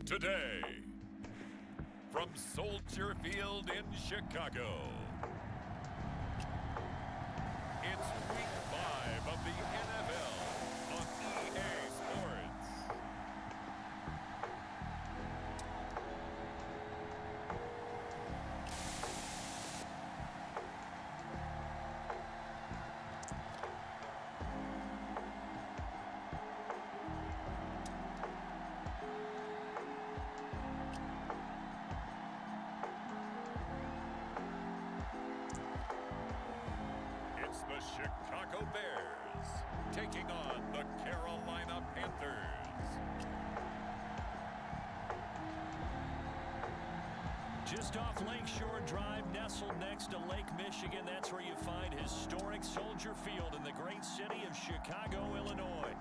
Today, from Soldier Field in Chicago, it's Week 5 of the NFL on EA Sports. It's the Chicago Bears taking on the Carolina Panthers. Just off Lakeshore Drive, nestled next to Lake Michigan, that's where you find historic Soldier Field in the great city of Chicago, Illinois.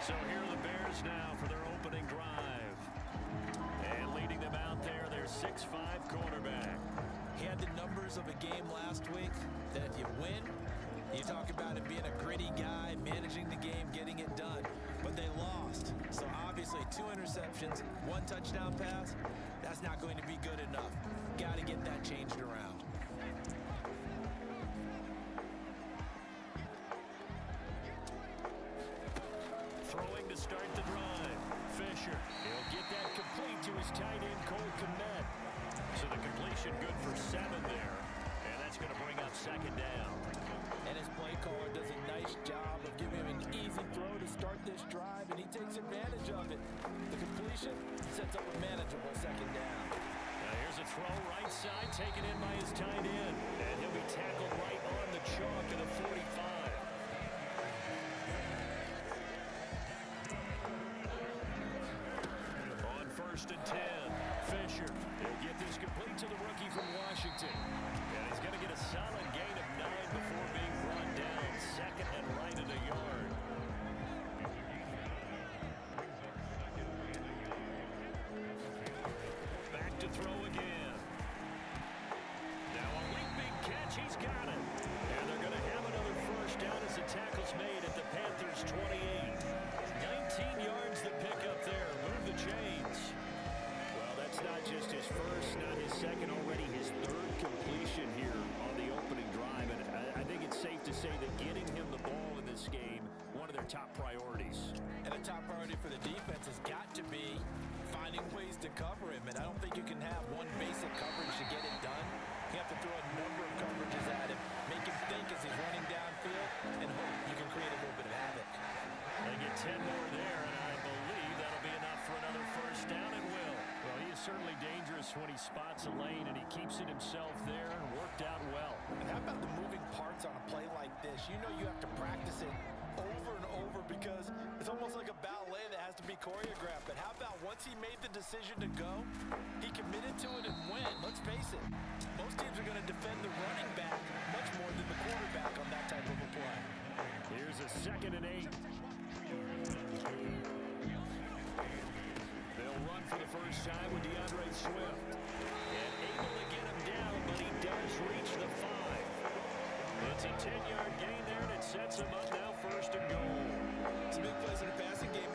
So here are the Bears now for their opening drive. And leading them out there, their 6'5" quarterback. He had the numbers of a game last week that if you win, you talk about him being a gritty guy, managing the game, getting it done. But they lost. So obviously 2 interceptions, 1 touchdown pass, that's not going to be good enough. Got to get that changed around. Throwing to start the drive. Fisher, he'll get that complete to his tight end, Cole Kmet. So the completion good for 7 there. And that's going to bring up second down. And his play caller does a nice job of giving him an easy throw to start this drive, and he takes advantage of it. The completion sets up a manageable second down. Now here's a throw right side, taken in by his tight end. And he'll be tackled right on the chalk at the 45. On 1st and 10, Fisher. He'll get this complete to the rookie from Washington. And he's going to get a solid gain of 9 before being brought down. Second and right at a yard. Back to throw again. Now a leaping catch, he's got it. And they're going to have another first down as the tackle's made at the Panthers' 28. 19 yards the pickup there. Move the chains. Well, that's not just his first, not his second, already his 3rd completion here on the opening drive. And I think it's safe to say that getting him the ball in this game, one of their top priorities. And a top priority for the defense has got to be finding ways to cover him. And I don't think you can have one basic coverage to get it done. You have to throw a number of coverages at him, make him think as he's running downfield, and hope you can create a little bit of havoc. They get 10 more there, and I believe that'll be enough for another first down. It will. Well, he is certainly dangerous when he spots a lane, and he keeps it himself there and worked out well. And how about the moving parts on a play like this? You know you have to practice it over and over because it's almost like a ballet that has to be choreographed. But how about once he made the decision to go, he committed to it and went. Let's face it, most teams are going to defend the running back much more than the quarterback on that type of a play. Here's a 2nd and 8. They'll run for the first time with DeAndre Swift. And able to get him down, but he does reach the 5. It's a 10-yard gain there, and it sets him up now 1st and goal. It's a big plays in the passing game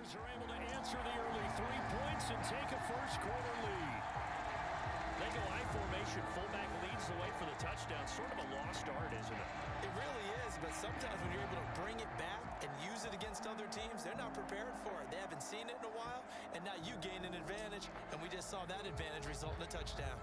Bears are able to answer the early 3 points and take a first-quarter lead. They go I formation. Fullback leads the way for the touchdown. Sort of a lost art, isn't it? It really is, but sometimes when you're able to bring it back and use it against other teams, they're not prepared for it. They haven't seen it in a while, and now you gain an advantage, and we just saw that advantage result in a touchdown.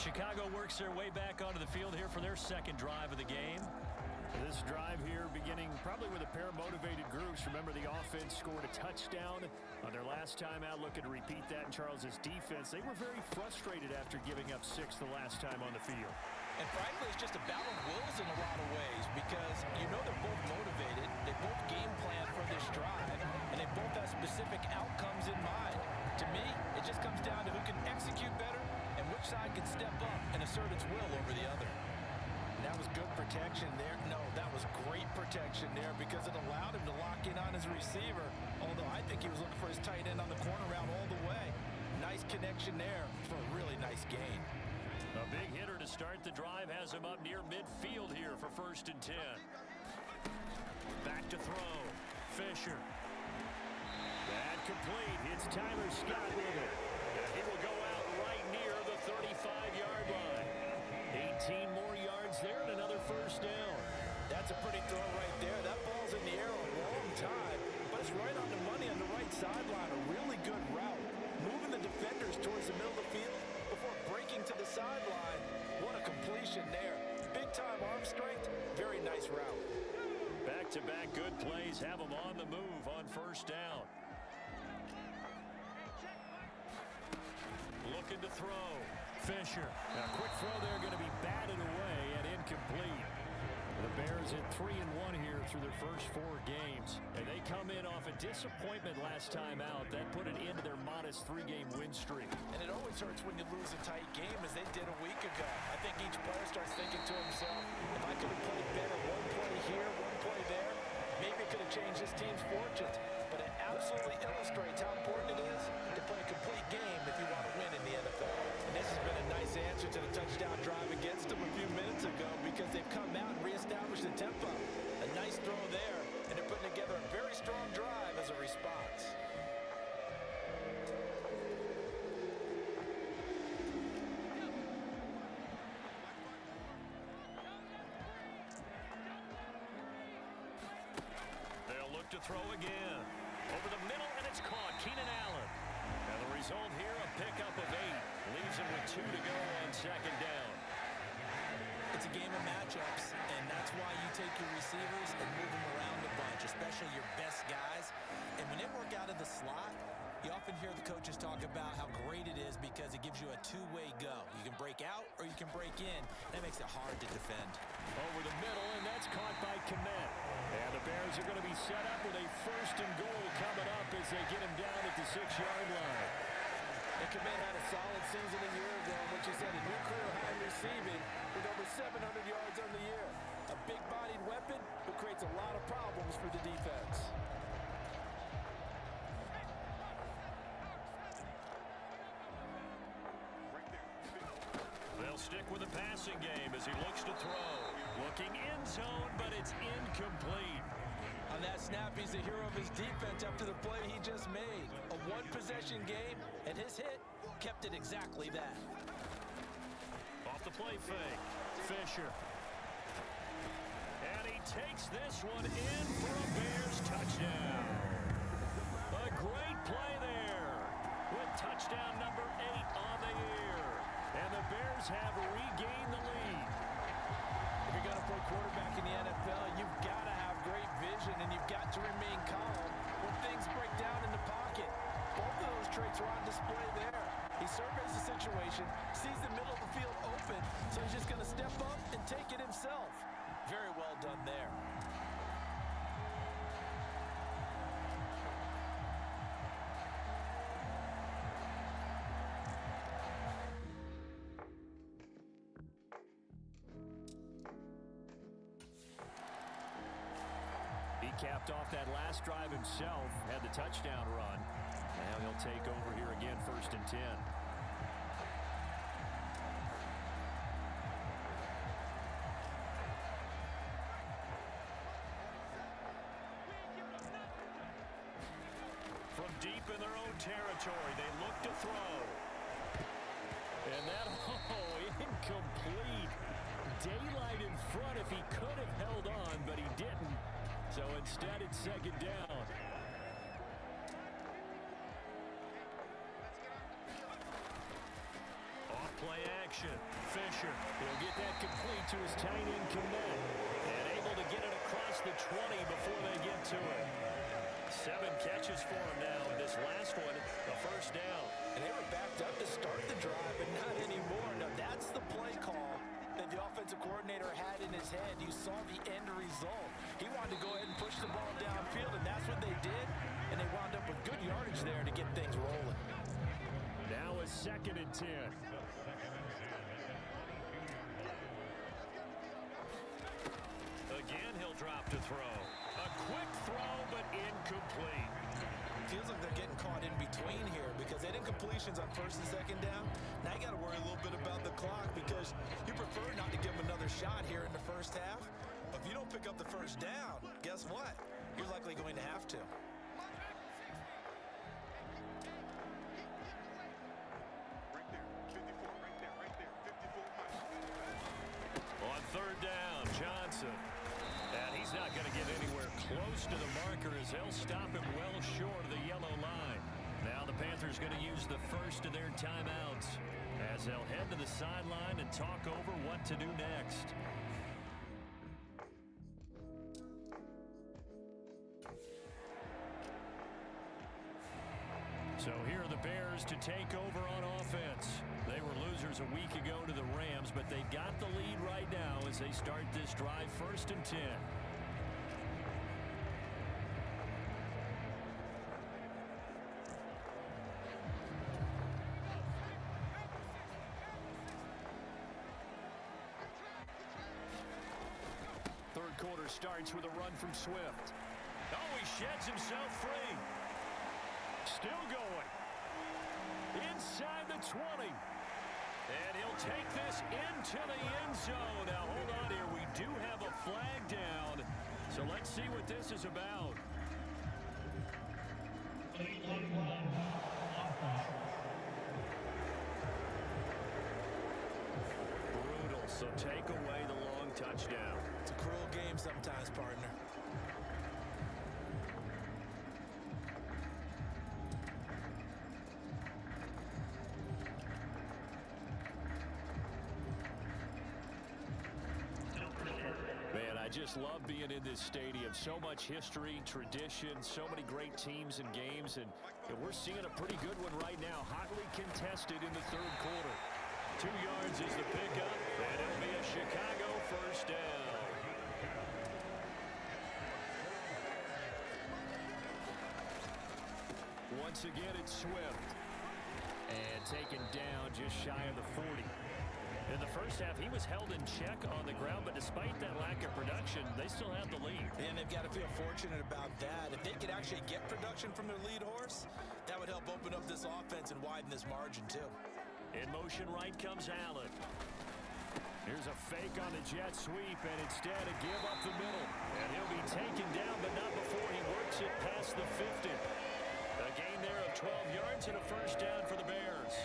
Chicago works their way back onto the field here for their second drive of the game. This drive here beginning probably with a pair of motivated groups. Remember, the offense scored a touchdown on their last time out. Looking to repeat that in Charles's defense. They were very frustrated after giving up 6 the last time on the field. And frankly, it's just a battle of wills in a lot of ways because you know they're both motivated. They both game plan for this drive, and they both have specific outcomes in mind. To me, it just comes down to who can execute better and which side can step up and assert its will over the other. And that was good protection there. No, that was great protection there because it allowed him to lock in on his receiver, although I think he was looking for his tight end on the corner route all the way. Nice connection there for a really nice gain. A big hitter to start the drive has him up near midfield here for 1st and 10. Back to throw. Fisher. That complete. It's Tyler Scott with it. He will go out right near the 35-yard line. 18 more yards there and another first down. That's a pretty throw right there. That ball's in the air a long time, but it's right on the money on the right sideline. A really good route. Moving the defenders towards the middle of the field before breaking to the sideline. What a completion there. Big-time arm strength. Very nice route. Back-to-back good plays have them on the move on first down. Looking to throw. Fisher. A quick throw there going to be batted away and incomplete. The Bears at 3-1 here through their first 4 games. And they come in off a disappointment last time out. That put an end to their modest 3-game win streak. And it always hurts when you lose a tight game as they did a week ago. I think each player starts thinking to himself, if I could have played better one play here, one play there, maybe it could have changed this team's fortunes. But it absolutely illustrates how important it is to play a complete game if you want to win in the NFL. And this has been a nice answer to the touchdown drive against them a few minutes ago because they've come out and reestablished the tempo. A nice throw there, and they're putting together a very strong drive as a response. They'll look to throw again. Over the middle, and it's caught. Keenan Allen. And the result here, a pickup of 8. Leaves him with 2 to go on 2nd down. It's a game of matchups, and that's why you take your receivers and move them around a bunch, especially your best guys. And when they work out of the slot, you often hear the coaches talk about how great it is because it gives you a two-way go. You can break out or you can break in. That makes it hard to defend. Over the middle, and that's caught by Kmet. And the Bears are going to be set up with a 1st and goal coming up as they get him down at the 6-yard line. And Kmet had a solid season a year ago, which is at a new career high receiving with over 700 yards on the year. A big-bodied weapon who creates a lot of problems for the defense. They'll stick with the passing game as he looks to throw. Looking end zone, but it's incomplete. On that snap, he's the hero of his defense after the play he just made. A one-possession game, and his hit kept it exactly that. Off the play fake. Fisher. And he takes this one in for a Bears touchdown. A great play there with touchdown number 8 on the year. And the Bears have regained the lead. If you're going to play quarterback in the NFL, you've got to have great vision, and you've got to remain calm when things break down in the pocket. Both of those traits are on display there. He surveys the situation, sees the middle of the field open, so he's just going to step up and take it himself. Very well done there. capped off that last drive himself, had the touchdown run. Now he'll take over here again, 1st and 10. From deep in their own territory, they look to throw. And that, incomplete. Daylight in front if he could have held on, but he didn't. So instead, it's 2nd down. Off-play action. Fisher will get that complete to his tight end Kmet. And able to get it across the 20 before they get to it. 7 catches for him now, and this last one, a 1st down. And they were backed up to start the drive, but not anymore. Now, that's the play call that the offensive coordinator had in his head. You saw the end result. He wanted to go ahead and push the ball downfield, and that's what they did. And they wound up with good yardage there to get things rolling. Now a 2nd and 10. Again, he'll drop to throw. A quick throw, but incomplete. Feels like they're getting caught in between here because they didn't completions on 1st and 2nd down. Now you got to worry a little bit about the clock because you prefer not to give them another shot here in the 1st half. But if you don't pick up the 1st down, guess what? You're likely going to have to. On 3rd down, Johnson. And he's not going to get anywhere close to the marker as they'll stop him well short of the yellow line. Now the Panthers going to use the first of their timeouts as they'll head to the sideline and talk over what to do next. So here are the Bears to take over on offense. They were losers a week ago to the Rams, but they've got the lead right now as they start this drive, 1st and 10. Third quarter starts with a run from Swift. Oh, he sheds himself free. Still going. Inside the 20. And he'll take this into the end zone. Now, hold on here. We do have a flag down. So let's see what this is about. Brutal. So take away the long touchdown. It's a cruel game sometimes, partner. Just love being in this stadium. So much history, tradition, so many great teams and games, and we're seeing a pretty good one right now. Hotly contested in the 3rd quarter. 2 yards is the pickup, and it'll be a Chicago 1st down. Once again, it's Swift. And taken down just shy of the 40. In the 1st half, he was held in check on the ground, but despite that lack of production, they still have the lead. And they've got to feel fortunate about that. If they could actually get production from their lead horse, that would help open up this offense and widen this margin, too. In motion right comes Allen. Here's a fake on the jet sweep, and instead a give up the middle. And he'll be taken down, but not before he works it past the 50. A gain there of 12 yards and a 1st down for the Bears.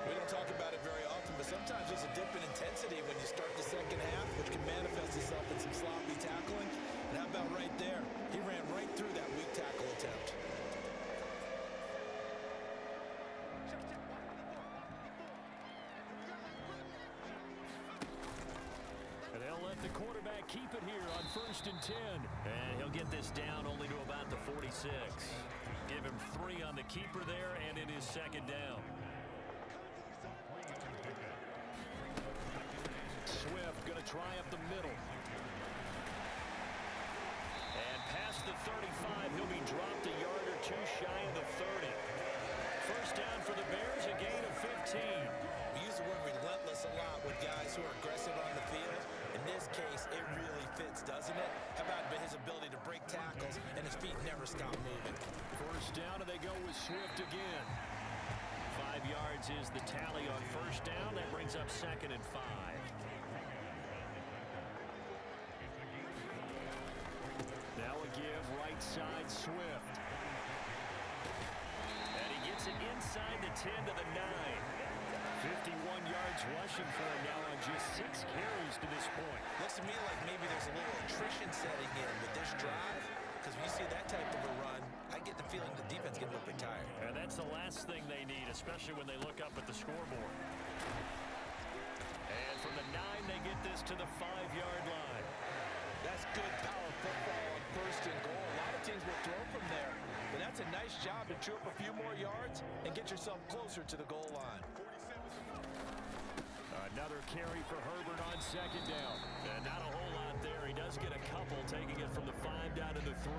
We don't talk about it very often, but sometimes there's a dip in intensity when you start the 2nd half, which can manifest itself in some sloppy tackling. And how about right there? He ran right through that weak tackle attempt. And they'll let the quarterback keep it here on 1st and 10. And he'll get this down only to about the 46. Give him 3 on the keeper there, and it is 2nd down. Swift going to try up the middle. And past the 35, he'll be dropped a yard or 2 shy of the 30. 1st down for the Bears, a gain of 15. We use the word relentless a lot with guys who are aggressive on the field. In this case, it really fits, doesn't it? How about his ability to break tackles never stop moving. First down, and they go with Swift again. 5 yards is the tally on first down. That brings up 2nd and 5. Now a give right side Swift. And he gets it inside the 10 to the 9. 51 yards rushing for him now on just 6 carries to this point. Looks to me like maybe there's a little attrition setting in with this drive, because when you see that type of a run, I get the feeling the defense getting a little bit tired. And that's the last thing they need, especially when they look up at the scoreboard. And from the 9, they get this to the 5-yard line. That's good power football on 1st and goal. A lot of teams will throw from there, but that's a nice job to chew up a few more yards and get yourself closer to the goal line. Another carry for Herbert on 2nd down. And not a whole lot there. He does get a couple, taking it from the 5 down to the 3.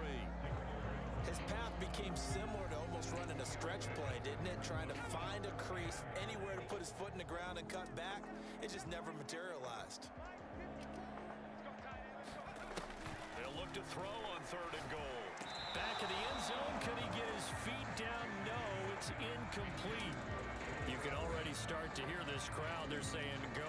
His path became similar to almost running a stretch play, didn't it? Trying to find a crease, anywhere to put his foot in the ground and cut back. It just never materialized. They'll look to throw on 3rd and goal. Back in the end zone. Could he get his feet down? No, it's incomplete. You can already start to hear this crowd. They're saying, go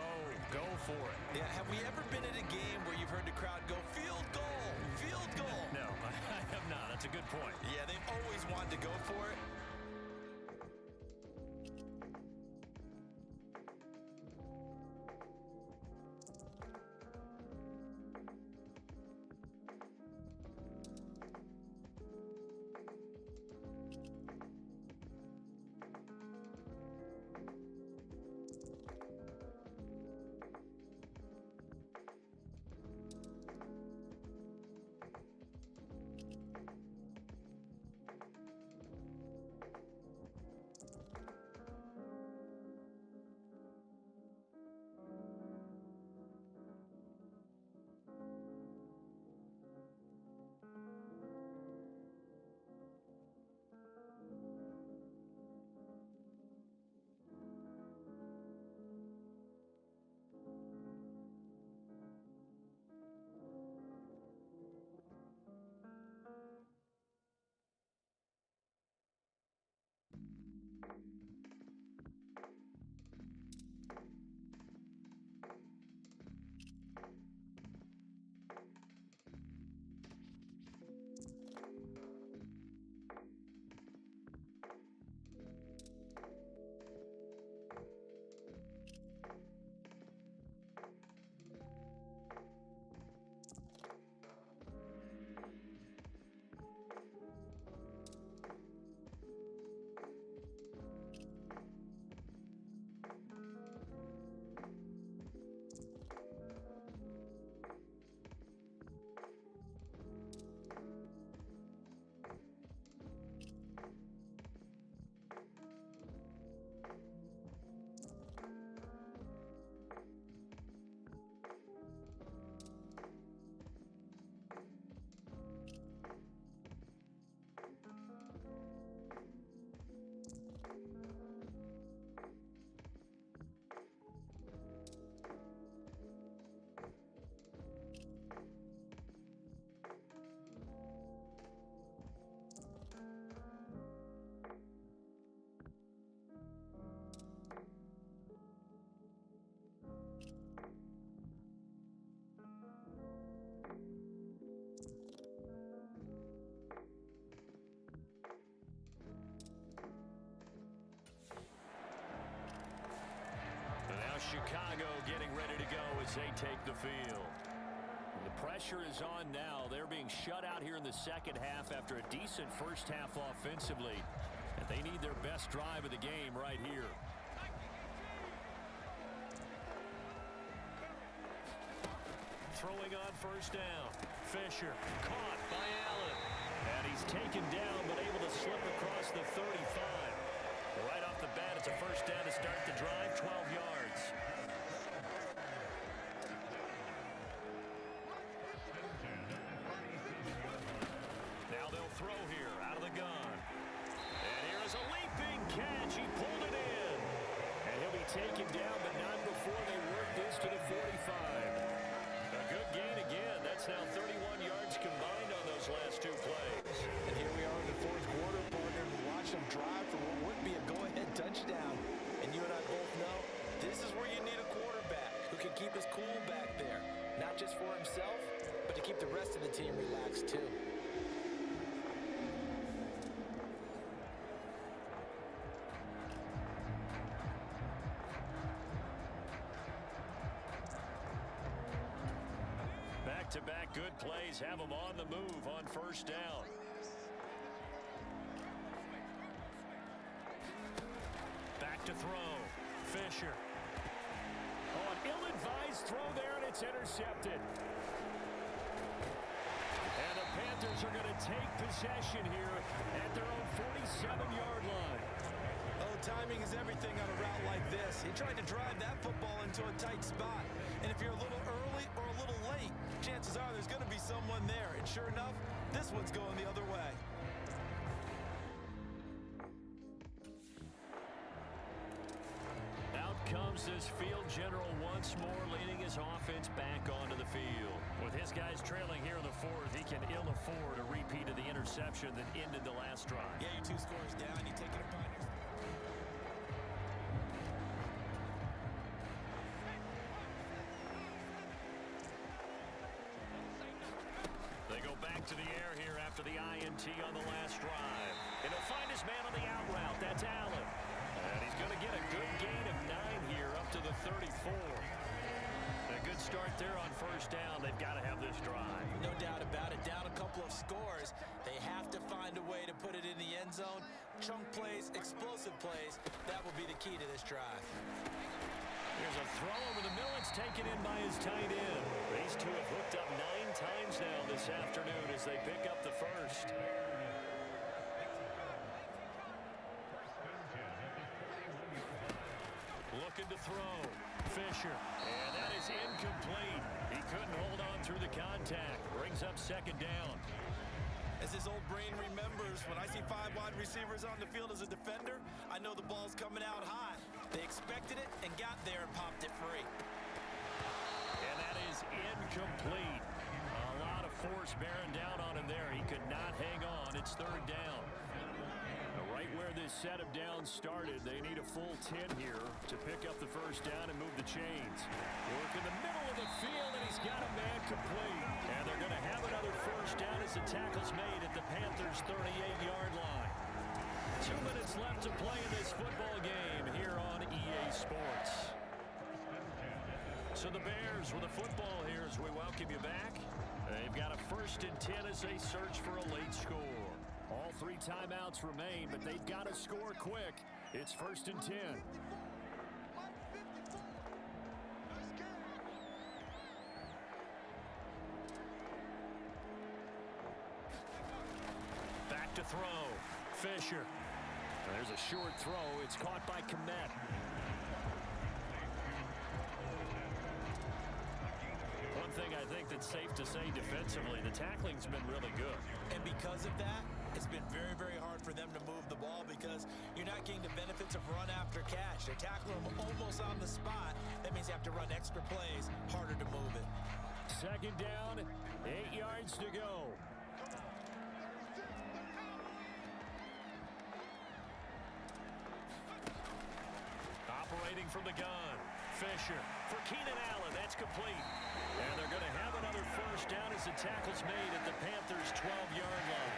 for it. Yeah, have we ever been at a game where you've heard the crowd go, field goal, field goal? No, I have not. That's a good point. Yeah, they've always wanted to go for it. Chicago getting ready to go as they take the field. The pressure is on now. They're being shut out here in the second half after a decent first half offensively. And they need their best drive of the game right here. Throwing on first down. Fisher caught by Allen. And he's taken down but able to slip across the 35. Right off the bat, it's a first down to start the drive, 12 yards. Now they'll throw here out of the gun. And here is a leaping catch. He pulled it in. And he'll be taken down, but not before they work this to the 45. A good gain again. That's now 31 yards combined on those last two plays. And touchdown. And you and I both know this is where you need a quarterback who can keep his cool back there. Not just for himself, but to keep the rest of the team relaxed too. Back-to-back good plays have them on the move on first down. Back to throw. Fisher. Oh, an ill-advised throw there, and it's intercepted. And the Panthers are going to take possession here at their own 47-yard line. Oh, timing is everything on a route like this. He tried to drive that football into a tight spot. And if you're a little early or a little late, chances are there's going to be someone there. And sure enough, this one's going the other way. Out comes this field general once more, leading his offense back onto the field. With his guys trailing here in the fourth, he can ill afford a repeat of the interception that ended the last drive. Yeah, you're 2 scores down. You take it upon yourself. They go back to the air here after the INT on the last drive. And he'll find his man on the out route. That's Allen. And he's going to get a good gain of 9 here up to the 34. A good start there on first down. They've got to have this drive. No doubt about it. Down a couple of scores. They have to find a way to put it in the end zone. Chunk plays, explosive plays. That will be the key to this drive. Here's a throw over the middle. It's taken in by his tight end. These two have hooked up 9 times now this afternoon as they pick up the first. Looking to throw. Fisher. And that is incomplete. He couldn't hold on through the contact. Brings up second down. As his old brain remembers, when I see 5 wide receivers on the field as a defender, I know the ball's coming out high. They expected it and got there and popped it free. And that is incomplete. A lot of force bearing down on him there. He could not hang on. It's third down. Right where this set of downs started, they need a full 10 here to pick up the first down and move the chains. Work in the middle of the field, and he's got a man complete. And they're going to have another first down as the tackle's made at the Panthers' 38-yard line. 2 minutes left to play in this football game here on EA Sports. So the Bears with a football here as we welcome you back. They've got a first and 10 as they search for a late score. All 3 timeouts remain, but they've got to score quick. It's first and 10. Back to throw. Fisher. There's a short throw. It's caught by Komet. One thing I think that's safe to say defensively, the tackling's been really good. And because of that, it's been very, very hard for them to move the ball because you're not getting the benefits of run after catch. They tackle them almost on the spot. That means you have to run extra plays, harder to move it. Second down, 8 yards to go. Operating from the gun. Fisher for Keenan Allen. That's complete. And they're going to have another first down as the tackle's made at the Panthers' 12-yard line.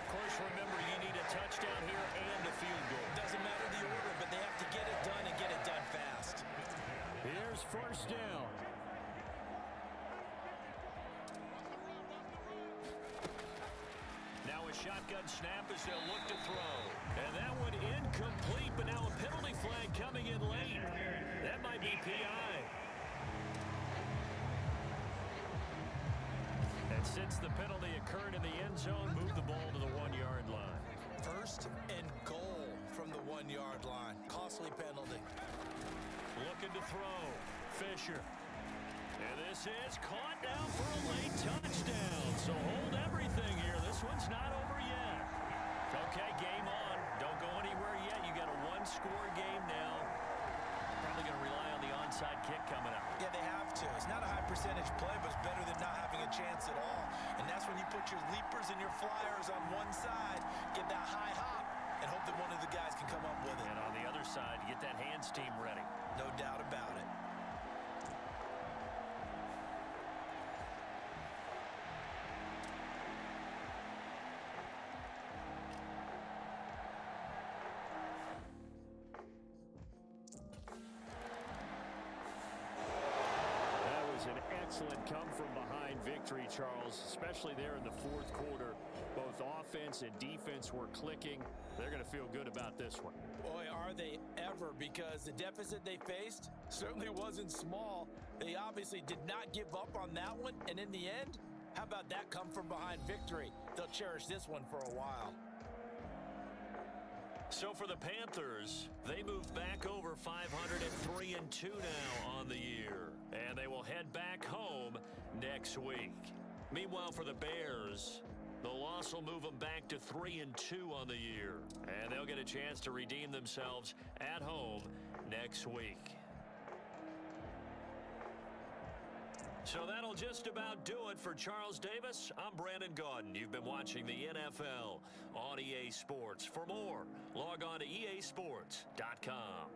Of course, remember, you need a touchdown here and a field goal. Doesn't matter the order, but they have to get it done and get it done fast. Here's first down. Now a shotgun snap as they'll look to throw. And that one incomplete, but now a penalty flag coming in late. That might be PI. And since the penalty occurred in the end zone, move the ball to the 1-yard line. First and goal from the 1-yard line. Costly penalty. Looking to throw. Fisher. And this is caught down for a late touchdown. So hold everything here. This one's not over yet. Okay, game on. Don't go anywhere yet. You got a 1-score game now. Probably going to rely on the onside kick coming up. Yeah, they have to. It's not a high percentage play, but it's better than not having a chance at all. And that's when you put your leapers and your flyers on one side, get that high hop, and hope that one of the guys get that hands team ready. No doubt about it. An excellent come-from-behind victory, Charles, especially there in the fourth quarter. Both offense and defense were clicking. They're going to feel good about this one. Boy, are they ever, because the deficit they faced certainly wasn't small. They obviously did not give up on that one, and in the end, how about that come-from-behind victory? They'll cherish this one for a while. So for the Panthers, they move back over 503-2 now on the year, and they will head back home next week. Meanwhile, for the Bears, the loss will move them back to 3-2 on the year, and they'll get a chance to redeem themselves at home next week. So that'll just about do it for Charles Davis. I'm Brandon Gaudin. You've been watching the NFL on EA Sports. For more, log on to easports.com.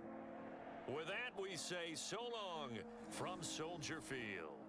With that, we say so long from Soldier Field.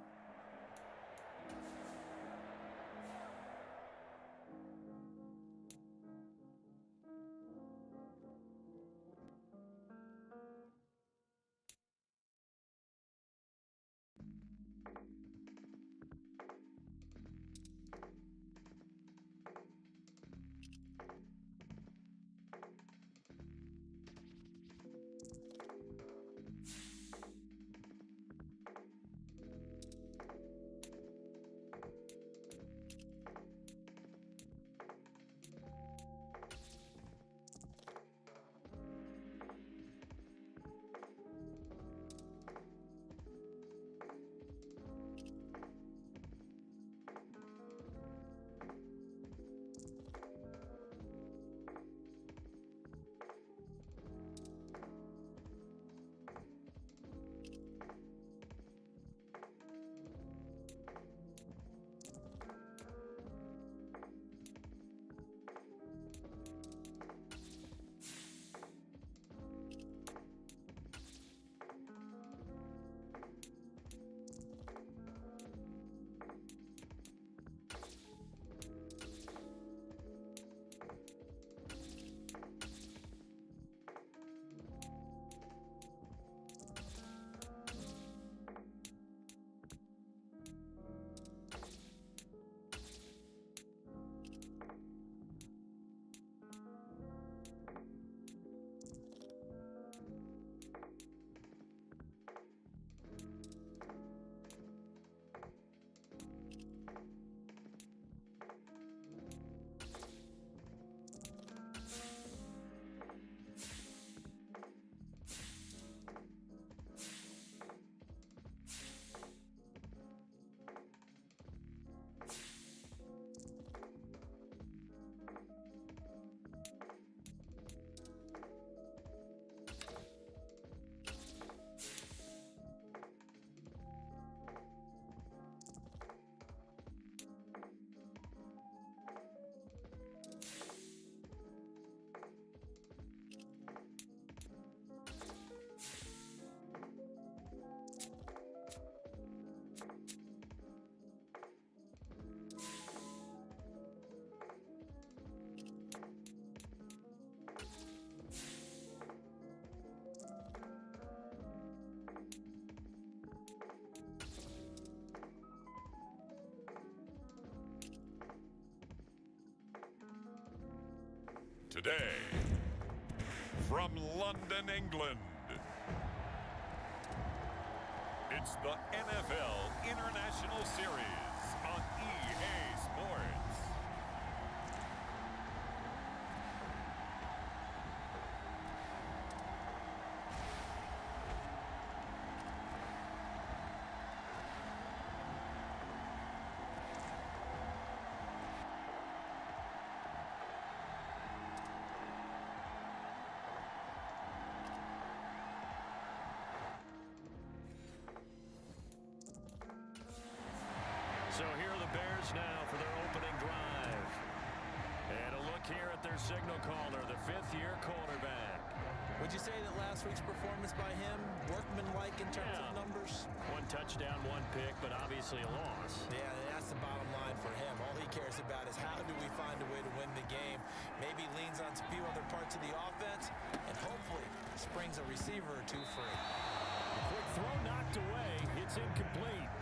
Today, from London, England, it's the NFL International Series on EA Sports. So here are the Bears now for their opening drive. And a look here at their signal caller, the fifth-year quarterback. Would you say that last last week's performance by him? Workmanlike in terms of numbers? One touchdown, one pick, but obviously a loss. Yeah, that's the bottom line for him. All he cares about is how do we find a way to win the game. Maybe leans on a few other parts of the offense, and hopefully springs a receiver or two free. Quick throw knocked away. It's incomplete.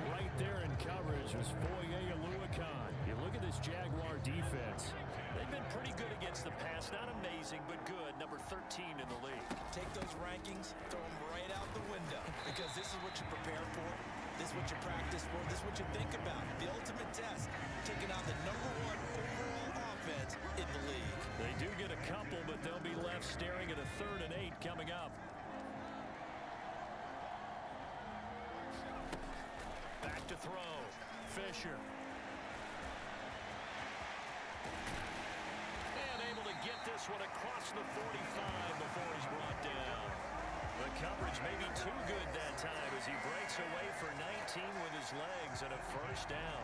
Right there in coverage was Foye Aluakon. You look at this Jaguar defense. They've been pretty good against the pass. Not amazing, but good. Number 13 in the league. Take those rankings, throw them right out the window, because this is what you prepare for. This is what you practice for. This is what you think about. The ultimate test, taking on the #1 overall offense in the league. They do get a couple, but they'll be left staring at a 3rd and 8 coming up. Back to throw. Fisher. And able to get this one across the 45 before he's brought down. The coverage may be too good that time as he breaks away for 19 with his legs and a 1st down.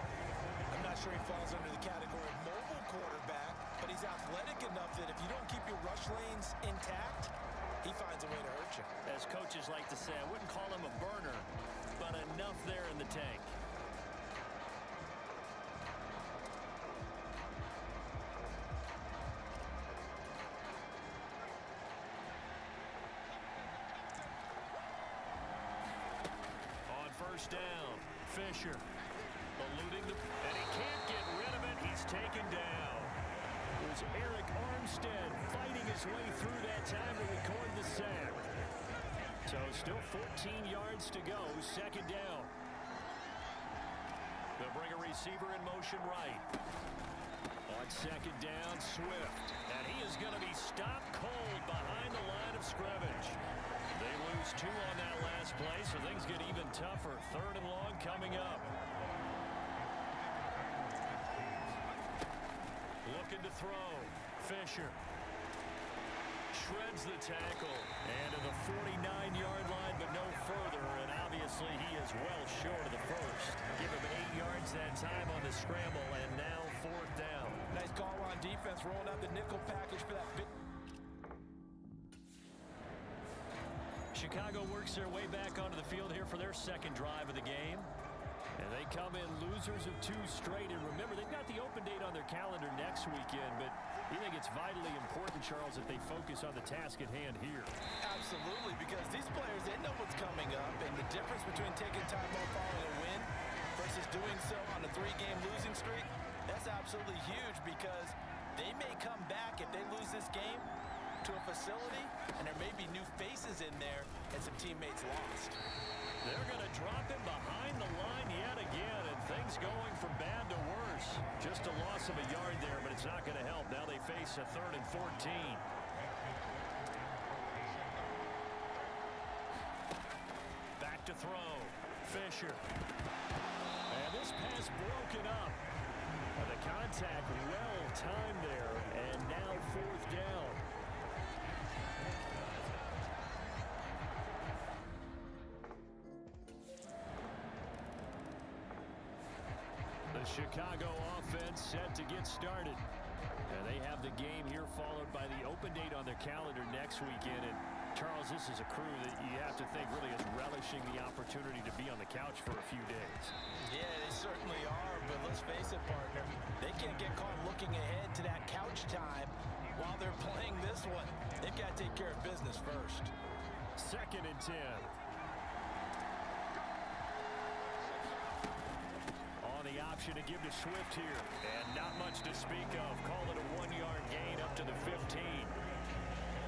I'm not sure he falls under the category of mobile quarterback, but he's athletic enough that if you don't keep your rush lanes intact, he finds a way to hurt you. As coaches like to say, I wouldn't call him a burner, but enough there in the tank. On 1st down, Fisher eluding and he can't get rid of it. He's taken down. It was Eric Armstead fighting his way through that time to record the sack. So still 14 yards to go, 2nd down. They'll bring a receiver in motion right. On 2nd down, Swift. And he is going to be stopped cold behind the line of scrimmage. They lose 2 on that last play, so things get even tougher. 3rd and long coming up. Looking to throw. Fisher shreds the tackle. And to the 49-yard line, but no further. And obviously, he is well short of the 1st. Give him 8 yards that time on the scramble, and now 4th down. Nice call on defense, rolling out the nickel package for that big. Chicago works their way back onto the field here for their 2nd drive of the game. And they come in losers of 2 straight. And remember, they've got the open date on their calendar next weekend. But you think it's vitally important, Charles, that they focus on the task at hand here? Absolutely, because these players, they know what's coming up. And the difference between taking time off following a win versus doing so on a 3-game losing streak, that's absolutely huge, because they may come back if they lose this game to a facility, and there may be new faces in there and some teammates lost. They're going to drop him behind the line yet again, and things going from bad to worse. Just a loss of a yard there, but it's not going to help. Now they face a 3rd and 14. Back to throw. Fisher. And this pass broken up. And the contact well timed there, and now 4th down. The Chicago offense set to get started. And they have the game here followed by the open date on their calendar next weekend. And Charles, this is a crew that you have to think really is relishing the opportunity to be on the couch for a few days. Yeah, they certainly are, but let's face it, partner. They can't get caught looking ahead to that couch time while they're playing this one. They've got to take care of business first. 2nd and 10. The option to give to Swift here, and not much to speak of. Call it a 1-yard gain up to the 15.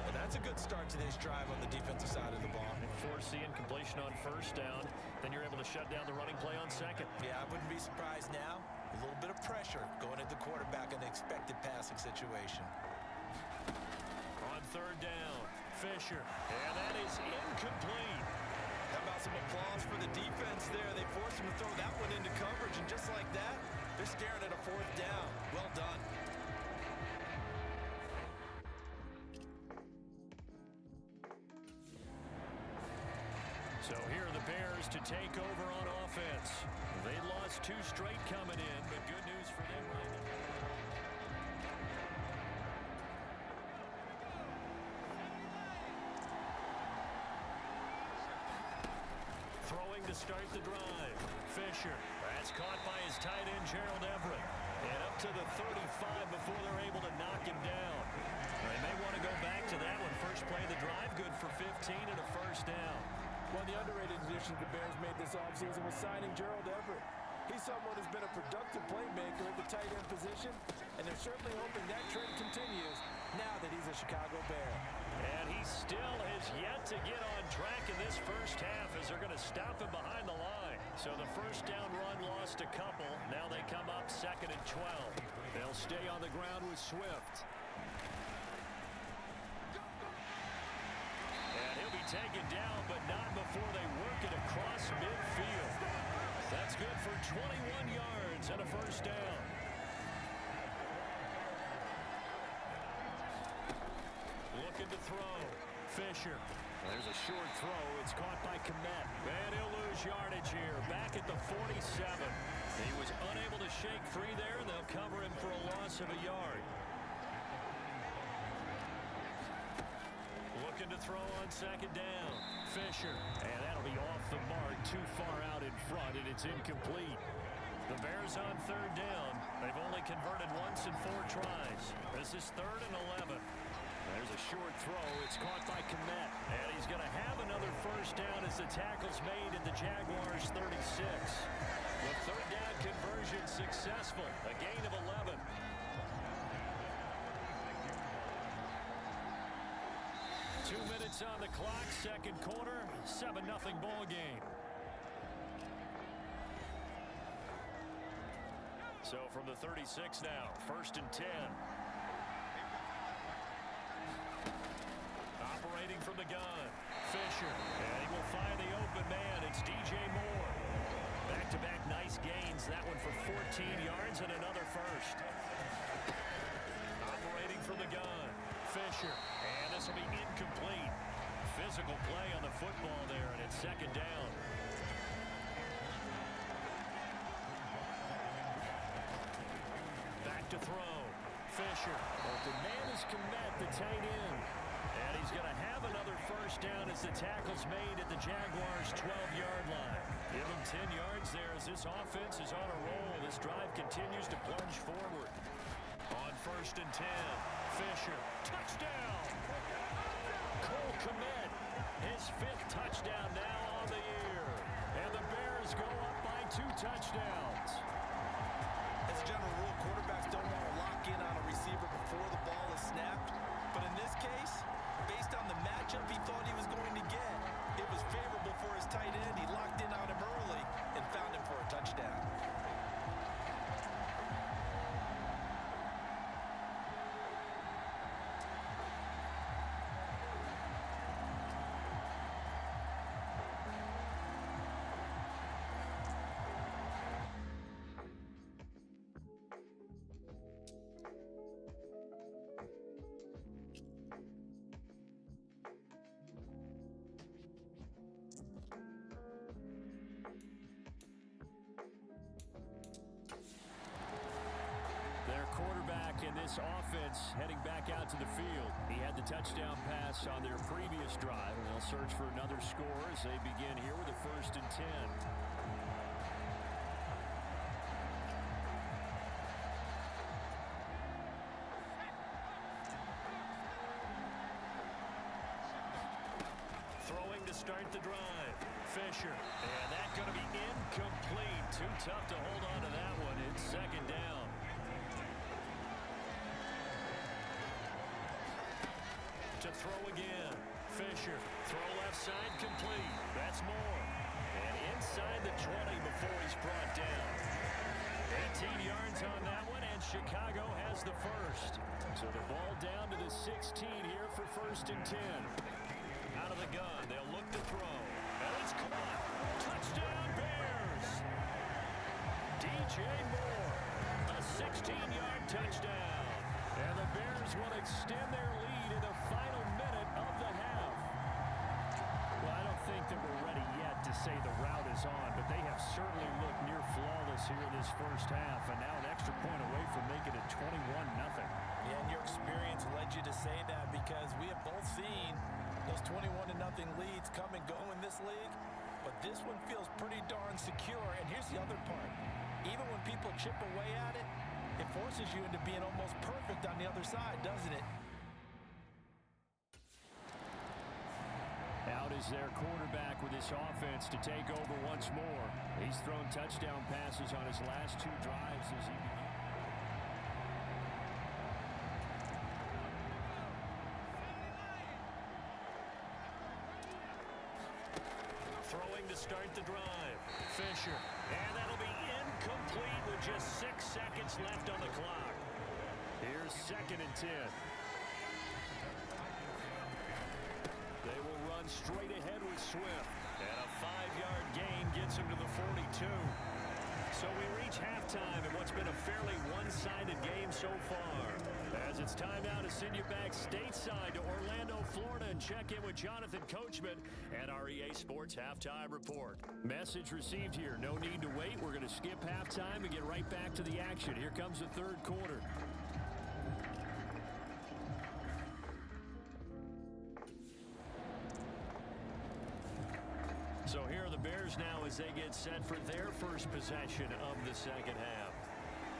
Well, that's a good start to this drive on the defensive side of the ball. Force the incompletion on 1st down, then you're able to shut down the running play on 2nd. Yeah, I wouldn't be surprised now. A little bit of pressure going at the quarterback in an expected passing situation. On 3rd down, Fisher, and that is incomplete. How about some applause for the defense there? They forced him to throw that one into coverage, and just like that, they're staring at a 4th down. Well done. So here are the Bears to take over on offense. They lost 2 straight coming in, but good news for them right now. Throwing to start the drive. Fisher. That's caught by his tight end, Gerald Everett. And up to the 35 before they're able to knock him down. They may want to go back to that one. First play of the drive, good for 15 and a first down. Well, the underrated addition the Bears made this offseason was signing Gerald Everett. He's someone who's been a productive playmaker at the tight end position, and they're certainly hoping that trend continues now that he's a Chicago Bear. And he still has yet to get on track in this first half as they're going to stop him behind the line. So the first down run lost a couple. Now they come up 2nd and 12. They'll stay on the ground with Swift. And he'll be taken down, but not before they work it across midfield. That's good for 21 yards and a first down. Looking to throw. Fisher. There's a short throw. It's caught by Kmet. And he'll lose yardage here. Back at the 47. He was unable to shake free there, and they'll cover him for a loss of a yard. Looking to throw on 2nd down. Fisher. And that'll be off the mark, too far out in front, and it's incomplete. The Bears on 3rd down. They've only converted once in 4 tries. This is 3rd and 11. There's a short throw. It's caught by Kmet. And he's going to have another first down as the tackle's made at the Jaguars' 36. The 3rd down conversion successful. A gain of 11. Two minutes on the clock, 2nd quarter, 7-0 ball game. So from the 36 now, 1st and 10. Operating from the gun, Fisher, and he will find the open man. It's DJ Moore. Back-to-back nice gains, that one for 14 yards and another first. Operating from the gun, Fisher, and this will be incomplete. Physical play on the football there, and it's 2nd down. Back to throw. Fisher. Open man is Kmet, the tight end. And he's going to have another first down as the tackle's made at the Jaguars' 12-yard line. Give him 10 yards there as this offense is on a roll. This drive continues to plunge forward. On 1st and 10, Fisher. Touchdown! Cole Kmet, his 5th touchdown now on the year. And the Bears go up by 2 touchdowns. As a general rule, quarterbacks don't want to lock in on a receiver before the ball is snapped. But in this case, based on the matchup he thought he was going to get, it was favorable for his tight end. He locked in on him early and found him for a touchdown. Quarterback in this offense heading back out to the field. He had the touchdown pass on their previous drive, and they'll search for another score as they begin here with a 1st and 10. Throwing to start the drive. Fisher. And that's going to be incomplete. Too tough to hold on to that one. It's 2nd down. To throw again. Fisher. Throw left side complete. That's Moore. And inside the 20 before he's brought down. 18 yards on that one, and Chicago has the first. So the ball down to the 16 here for 1st and 10. Out of the gun, they'll look to throw. And it's caught. Touchdown Bears. DJ Moore. A 16-yard touchdown. And the Bears will extend their lead in the final minute of the half. Well, I don't think that we're ready yet to say the route is on, but they have certainly looked near flawless here in this first half, and now an extra point away from making it 21-0. Yeah, and your experience led you to say that because we have both seen those 21-0 leads come and go in this league. but this one feels pretty darn secure. And here's the other part. Even when people chip away at it, it forces you into being almost perfect on the other side, doesn't it? Out is their quarterback with this offense to take over once more. He's thrown touchdown passes on his last 2 drives as he began. Throwing to start the drive. Fisher. And that'll be incomplete with just 6 seconds left on the clock. Here's 2nd and 10. They will run straight ahead with Swift. And a 5-yard gain gets him to the 42. So we reach halftime in what's been a fairly one-sided game so far. As it's time now to send you back stateside to Orlando, Florida, and check in with Jonathan Coachman at our EA Sports Halftime Report. Message received here. No need to wait. We're going to skip halftime and get right back to the action. Here comes the 3rd quarter. So here are the Bears now as they get set for their first possession of the second half.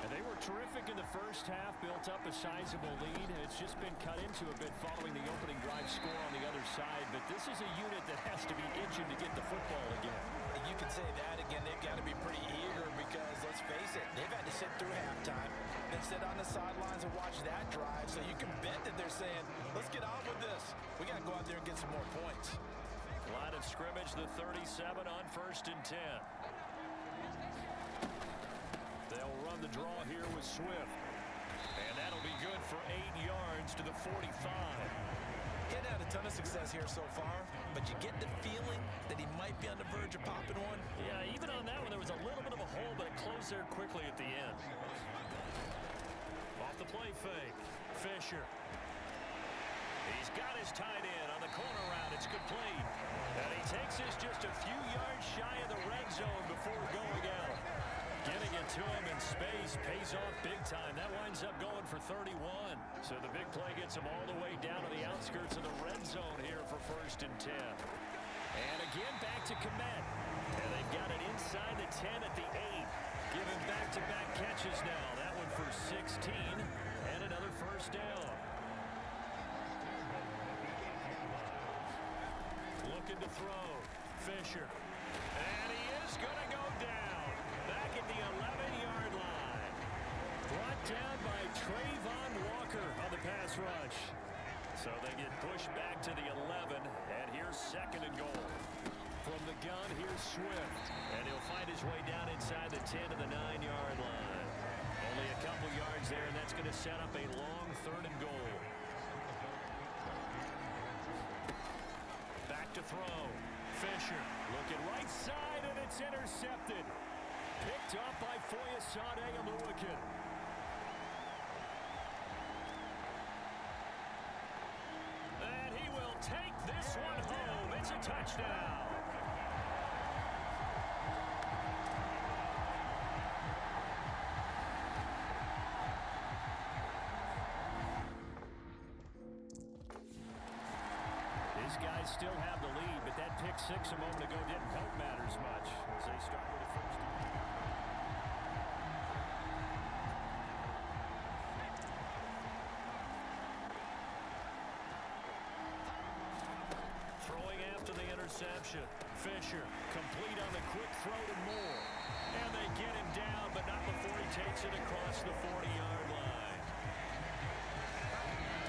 And they were terrific in the first half, built up a sizable lead. It's just been cut into a bit following the opening drive score on the other side. But this is a unit that has to be itching to get the football again. You could say that again. They've got to be pretty eager because, let's face it, they've had to sit through halftime, then sit on the sidelines and watch that drive. So you can bet that they're saying, let's get on with this. We got to go out there and get some more points. Line of scrimmage, the 37 on 1st and 10. They'll run the draw here with Swift. And that'll be good for 8 yards to the 45. He hadn't had a ton of success here so far, but you get the feeling that he might be on the verge of popping one. Yeah, even on that one, there was a little bit of a hole, but it closed there quickly at the end. Off the play fake. Fisher. He's got his tight end on the corner route. It's complete. And he takes this just a few yards shy of the red zone before going out. Getting it to him in space pays off big time. That winds up going for 31. So the big play gets him all the way down to the outskirts of the red zone here for 1st and 10. And again back to Komet. And they've got it inside the 10 at the 8. Giving back-to-back catches now. That one for 16 and another first down. Looking to throw. Fisher. And he is going to go down. Back at the 11-yard line. Brought down by Trayvon Walker on the pass rush. So they get pushed back to the 11. And here's 2nd and goal. From the gun, here's Swift. And he'll find his way down inside the 10 to the 9-yard line. Only a couple yards there, and that's going to set up a long 3rd and goal. To throw. Fisher looking right side, and it's intercepted. Picked up by Foyesade Oluwakin. And he will take this one home. It's a touchdown. These guys still have the lead, but that pick 6 a moment ago didn't help matters much as they start with a 1st and 10. Throwing after the interception. Fisher complete on the quick throw to Moore. And they get him down, but not before he takes it across the 40-yard line.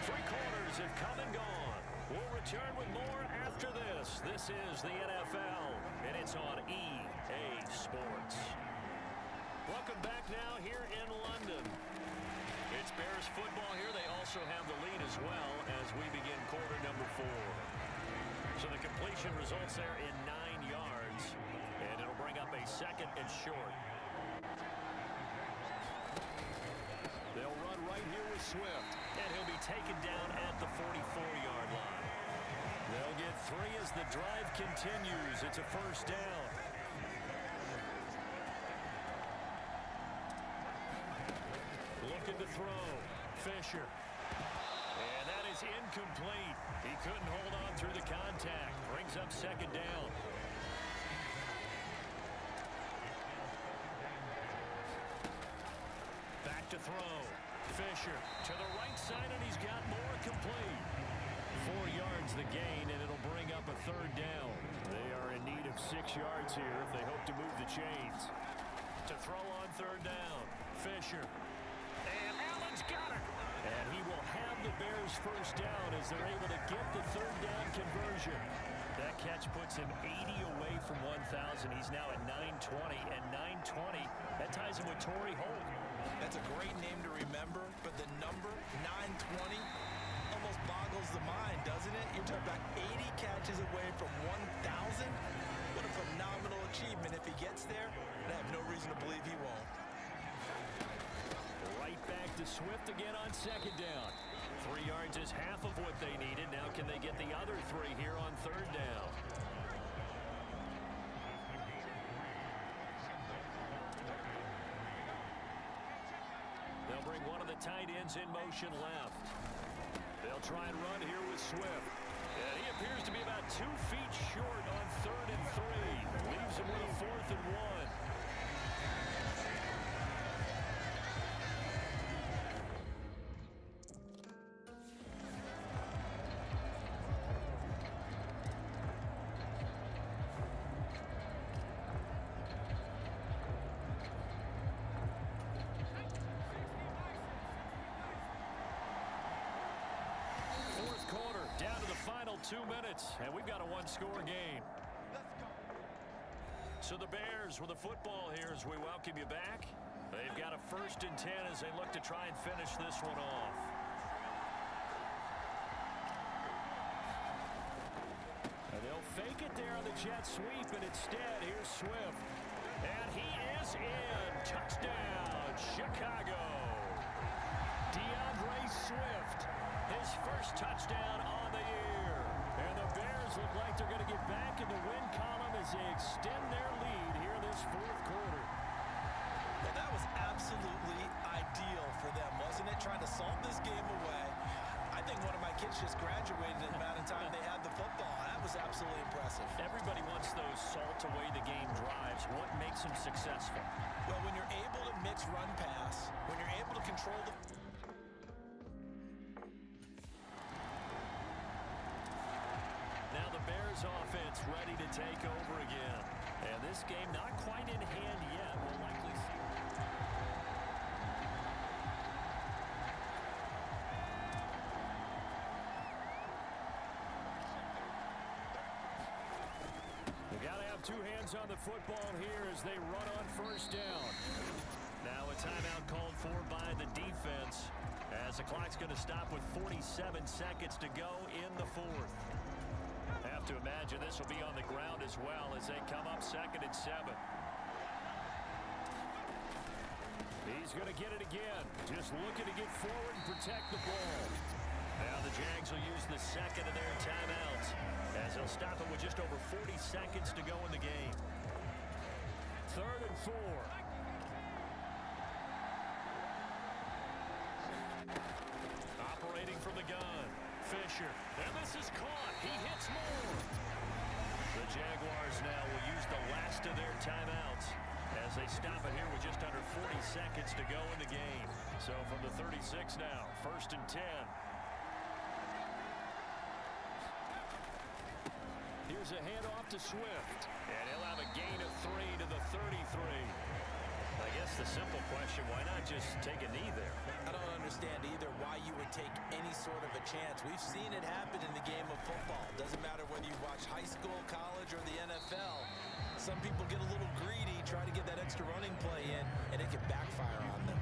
3 quarters have come and gone. We'll return with more after this. This is the NFL, and it's on EA Sports. Welcome back now here in London. It's Bears football here. They also have the lead as well as we begin quarter number 4. So the completion results there in 9 yards, and it'll bring up a 2nd and short. They'll run right here with Swift, and he'll be taken down at the 44-yard line. They'll get 3 as the drive continues. It's a 1st down. Looking to throw. Fisher. And that is incomplete. He couldn't hold on through the contact. Brings up 2nd down. back to throw. Fisher to the right side, and he's got more, complete. 4 yards the gain, and it'll bring up a third down. They are in need of 6 yards here if they hope to move the chains. To throw on third down, Fisher. And Allen's got it. And he will have the Bears first down as they're able to get the third down conversion. That catch puts him 80 away from 1,000. He's now at 920, and 920, that ties him with Torrey Holt. That's a great name to remember, but the number 920 almost boggles the mind, doesn't it? You're talking about 80 catches away from 1,000. What a phenomenal achievement. If he gets there, I have no reason to believe he won't. Right back to Swift again on second down. 3 yards is half of what they needed. Now can they get the other 3 here on third down? They'll bring one of the tight ends in motion left. They'll try and run here with Swift. And he appears to be about 2 feet short on 3rd and 3. Leaves him with a 4th and 1. Fourth quarter, down to the final 2 minutes, and we've got a one-score game. So the Bears with the football here as we welcome you back. They've got a 1st and 10 as they look to try and finish this one off. And they'll fake it there on the jet sweep, and instead, here's Swift. And he is in. Touchdown, Chicago. DeAndre Swift, his first touchdown on the year. And the Bears look like they're going to get back in the win column as they extend their lead here this 4th quarter. Well, that was absolutely ideal for them, wasn't it? Trying to solve this game away. I think one of my kids just graduated in the amount of time they had the football. That was absolutely impressive. Everybody wants those salt-away-the-game drives. What makes them successful? Well, when you're able to mix run-pass, when you're able to control the... Now the Bears offense ready to take over again. And this game not quite in hand yet. We'll likely see. They got to have 2 hands on the football here as they run on first down. Now a timeout called for by the defense as the clock's going to stop with 47 seconds to go in the 4th. Have to imagine this will be on the ground as well as they come up 2nd and 7. He's going to get it again. Just looking to get forward and protect the ball. Now the Jags will use the 2nd of their timeouts as they'll stop it with just over 40 seconds to go in the game. 3rd and 4. Operating from the gun. Fisher, and this is caught. He hits more. The Jaguars now will use the last of their timeouts as they stop it here with just under 40 seconds to go in the game. So from the 36 now, 1st and 10. Here's a handoff to Swift, and he'll have a gain of 3 to the 33. I guess the simple question, why not just take a knee there? I don't understand either why you would take any sort of a chance. We've seen it happen in the game of football. Doesn't matter whether you watch high school, college, or the NFL. Some people get a little greedy, try to get that extra running play in, and it can backfire on them.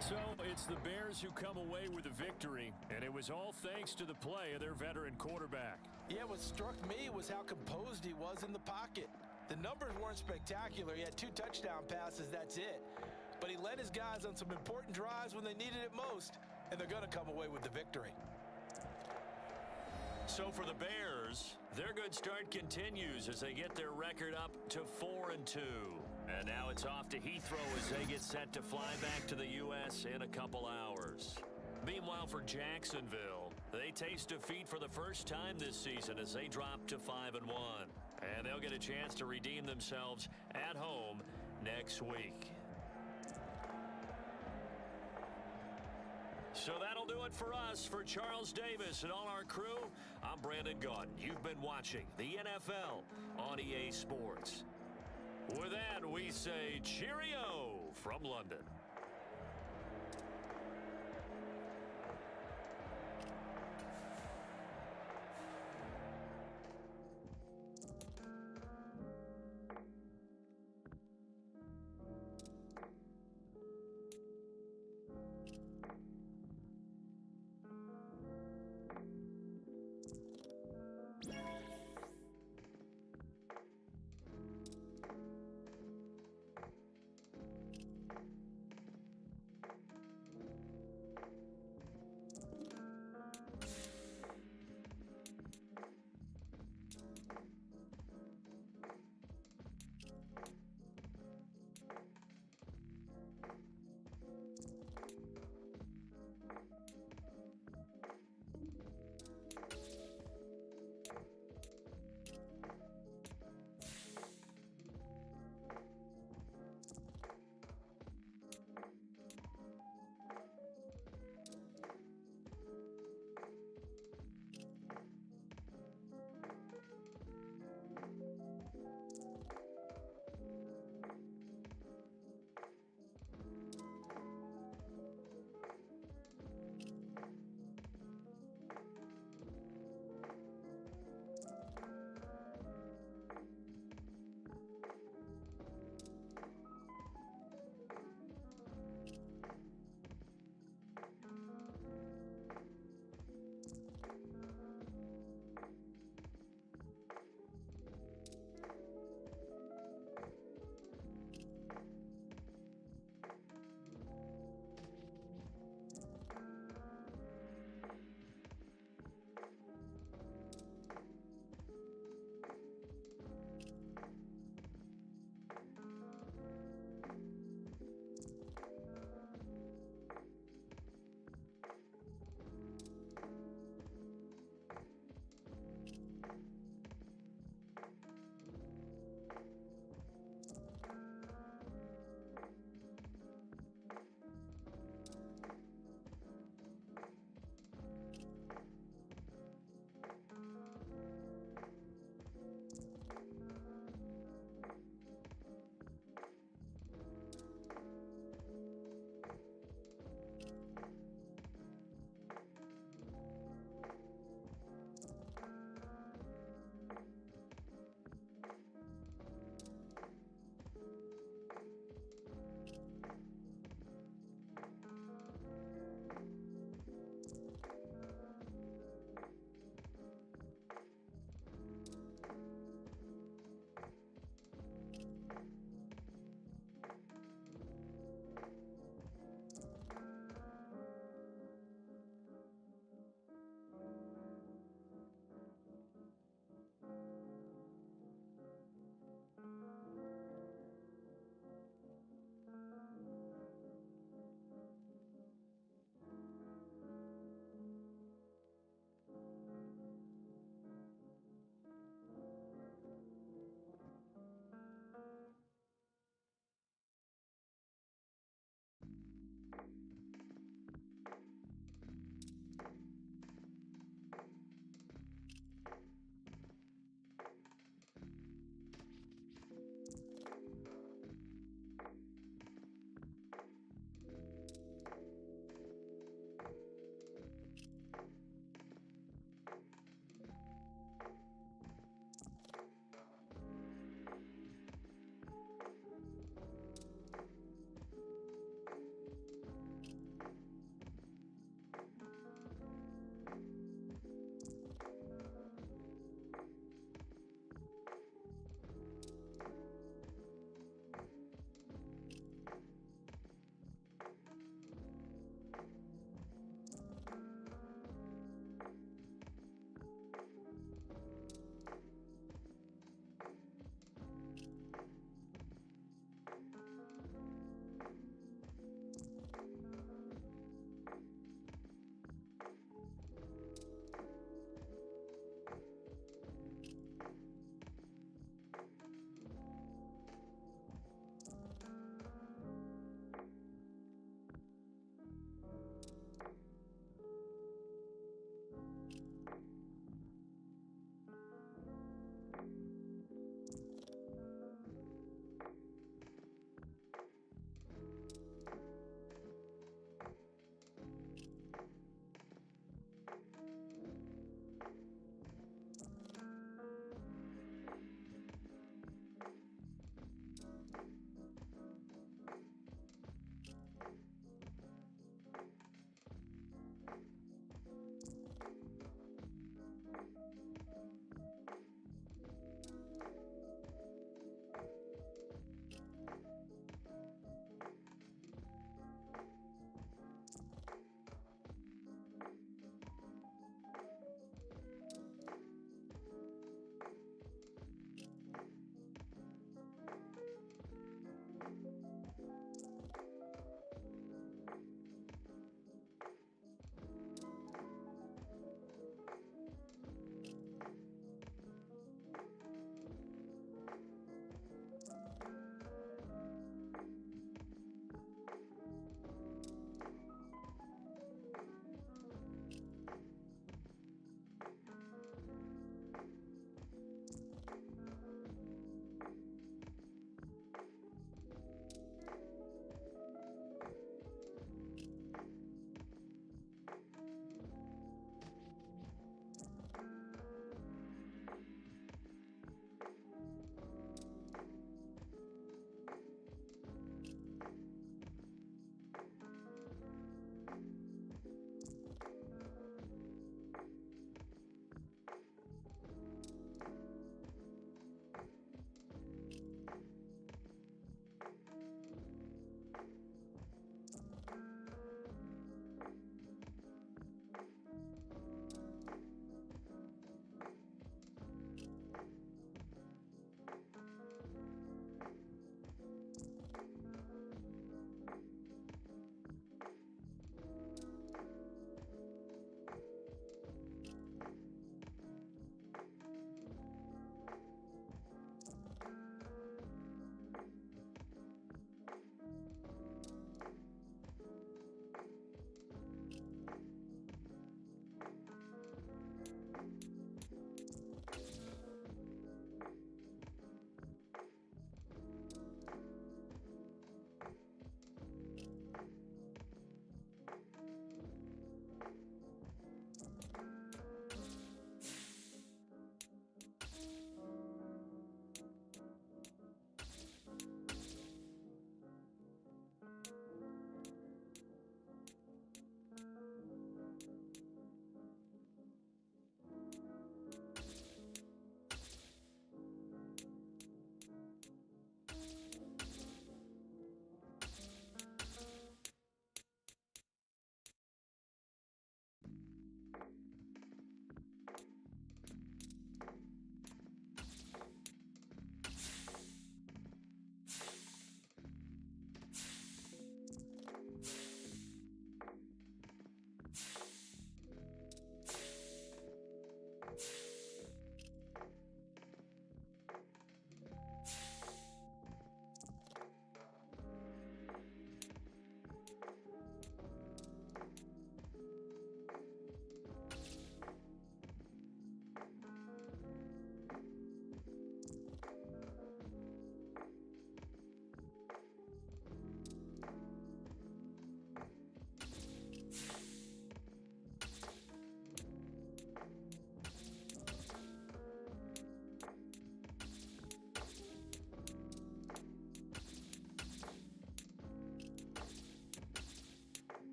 So it's the Bears who come away with a victory, and it was all thanks to the play of their veteran quarterback. Yeah, what struck me was how composed he was in the pocket. The numbers weren't spectacular. He had 2 touchdown passes, that's it. But he led his guys on some important drives when they needed it most, and they're going to come away with the victory. So for the Bears, their good start continues as they get their record up to 4-2. And now it's off to Heathrow as they get set to fly back to the U.S. in a couple hours. Meanwhile, for Jacksonville, they taste defeat for the first time this season as they drop to 5-1. And they'll get a chance to redeem themselves at home next week. So that'll do it for us. For Charles Davis and all our crew, I'm Brandon Gaudin. You've been watching the NFL on EA Sports. With that, we say cheerio from London.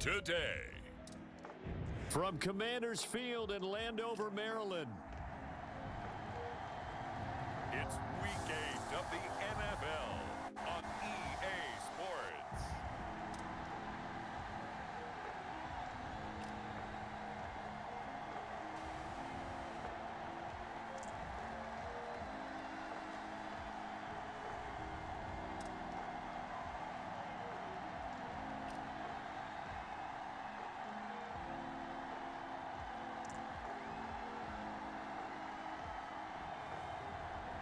today. From Commanders Field in Landover, Maryland. It's Week 8 of the NFL on EA Sports.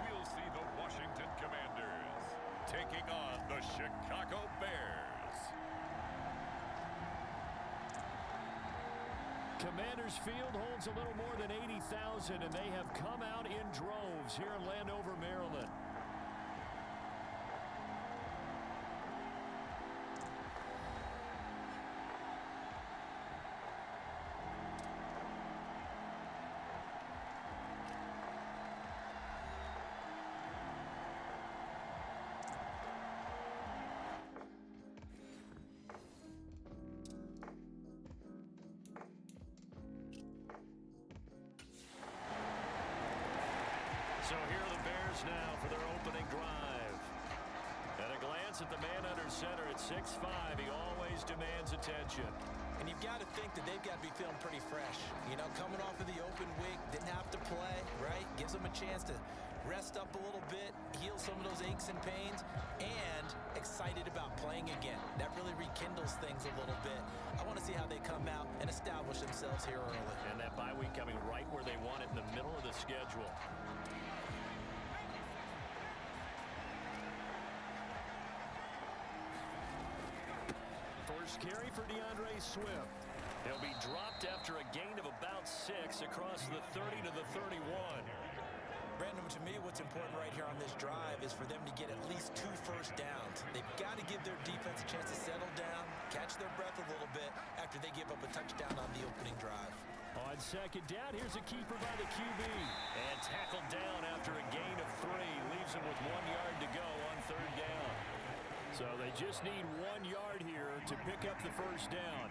We'll see the Washington Commanders taking on the Chicago Bears. Commanders Field holds a little more than 80,000, and they have come out in droves here in Landover, Maryland. So here are the Bears now for their opening drive. At a glance at the man under center at 6'5", he always demands attention. And you've got to think that they've got to be feeling pretty fresh. You know, coming off of the open week, didn't have to play, right? Gives them a chance to rest up a little bit, heal some of those aches and pains, and excited about playing again. That really rekindles things a little bit. I want to see how they come out and establish themselves here early. And that bye week coming right where they want it, in the middle of the schedule. First carry for DeAndre Swift. He'll be dropped after a gain of about 6 across the 30 to the 31. Brandon, to me, what's important right here on this drive is for them to get at least 2 first downs. They've got to give their defense a chance to settle down, catch their breath a little bit after they give up a touchdown on the opening drive. On second down, here's a keeper by the QB. And tackled down after a gain of 3. Leaves him with 1 yard to go on third down. So they just need 1 yard here to pick up the first down.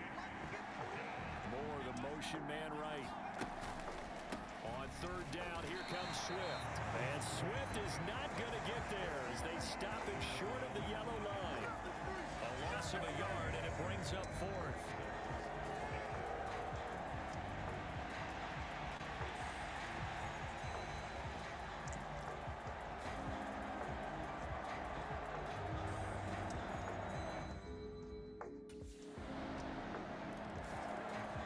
More the motion man right. On third down, here comes Swift. And Swift is not going to get there as they stop him short of the yellow line. A loss of a yard, and it brings up fourth.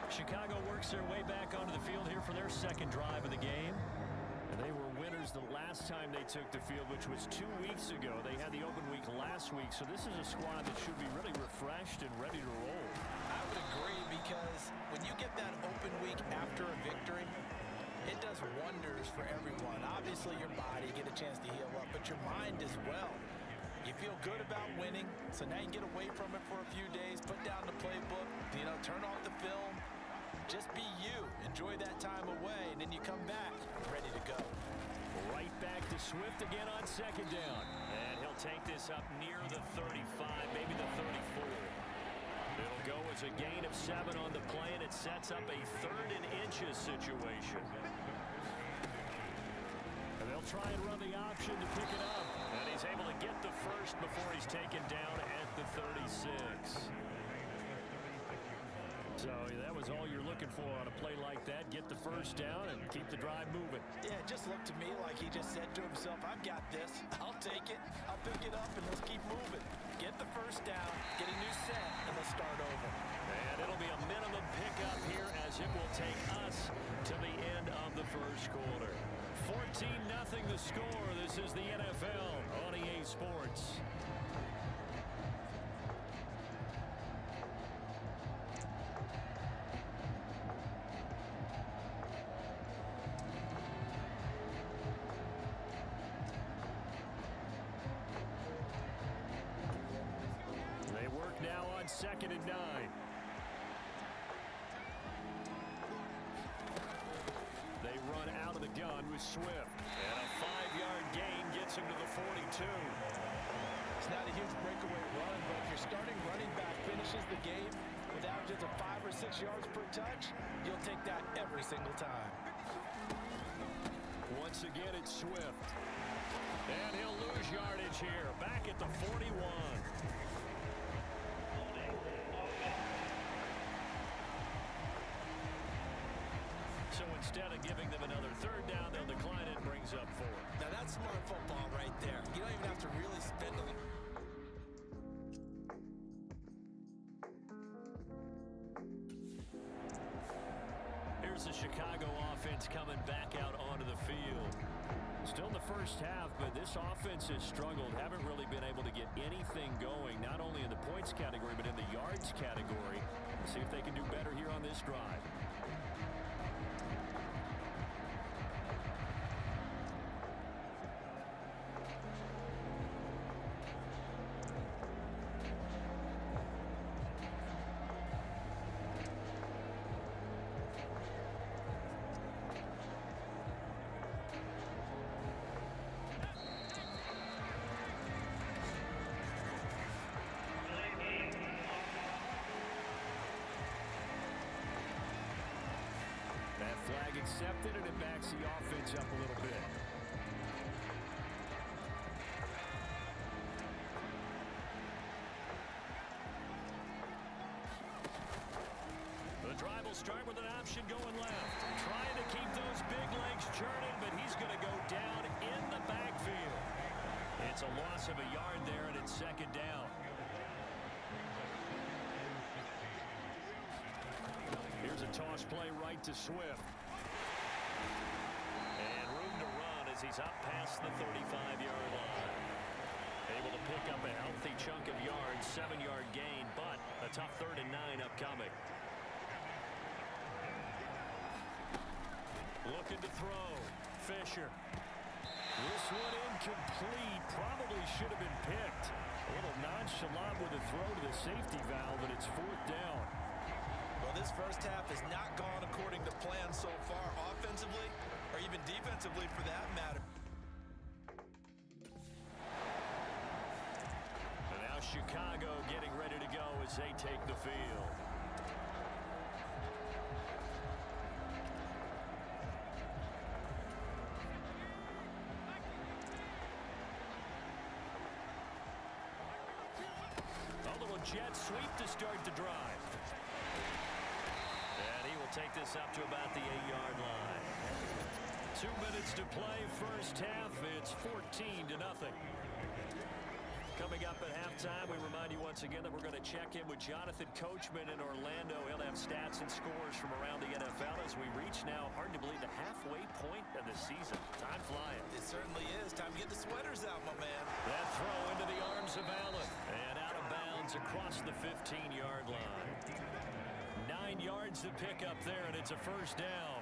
Chicago works their way back onto the field here for their second drive of the game. And they were winners the last time they took the field, which was 2 weeks ago. They had the open week last week, so this is a squad that should be really refreshed and ready to roll. I would agree, because when you get that open week after a victory, it does wonders for everyone. Obviously, your body, get a chance to heal up, but your mind as well. You feel good about winning, so now you get away from it for a few days, put down the playbook, you know, turn off the film. Just be you. Enjoy that time away, and then you come back ready to go. Right back to Swift again on second down. And he'll take this up near the 35, maybe the 34. It'll go as a gain of 7 on the play, and it sets up a 3rd and inches situation. And they'll try and run the option to pick it up. And he's able to get the first before he's taken down at the 36. So that was all you're looking for on a play like that. Get the first down and keep the drive moving. Yeah, it just looked to me like he just said to himself, I've got this. I'll take it. I'll pick it up, and let's keep moving. Get the first down, get a new set, and let's start over. And it'll be a minimum pickup here as it will take us to the end of the first quarter. 14-0 the score. This is the NFL on EA Sports. Second and 9. They run out of the gun with Swift. And a 5-yard gain gets him to the 42. It's not a huge breakaway run, but if your starting running back finishes the game, with averages of 5 or 6 yards per touch, you'll take that every single time. Once again, it's Swift. And he'll lose yardage here, back at the 41. So instead of giving them another third down, they'll decline it and brings up 4. Now that's smart football right there. You don't even have to really spend a lot. Here's the Chicago offense coming back out onto the field. Still in the first half, but this offense has struggled. Haven't really been able to get anything going, not only in the points category, but in the yards category. Let's see if they can do better here on this drive. Flag accepted, and it backs the offense up a little bit. The drive will start with an option going left. Trying to keep those big legs churning, but he's going to go down in the backfield. It's a loss of a yard there, and it's second down. Here's a toss play right to Swift. And room to run as he's up past the 35-yard line. Able to pick up a healthy chunk of yards, 7-yard gain, but a tough 3rd and 9 upcoming. Looking to throw. Fisher. This one incomplete. Probably should have been picked. A little nonchalant with a throw to the safety valve, and it's 4th down. Well, this first half has not gone according to plan so far, offensively or even defensively for that matter. And now Chicago getting ready to go as they take the field. A little jet sweep to start the drive. And he will take this up to about the 8-yard line. 2 minutes to play, first half. It's 14-0. Coming up at halftime, we remind you once again that we're going to check in with Jonathan Coachman in Orlando. He'll have stats and scores from around the NFL as we reach now, hard to believe, the halfway point of the season. Time flying. It certainly is. Time to get the sweaters out, my man. That throw into the arms of Allen. And out of bounds across the 15-yard line. 9 yards to pick up there, and it's a first down.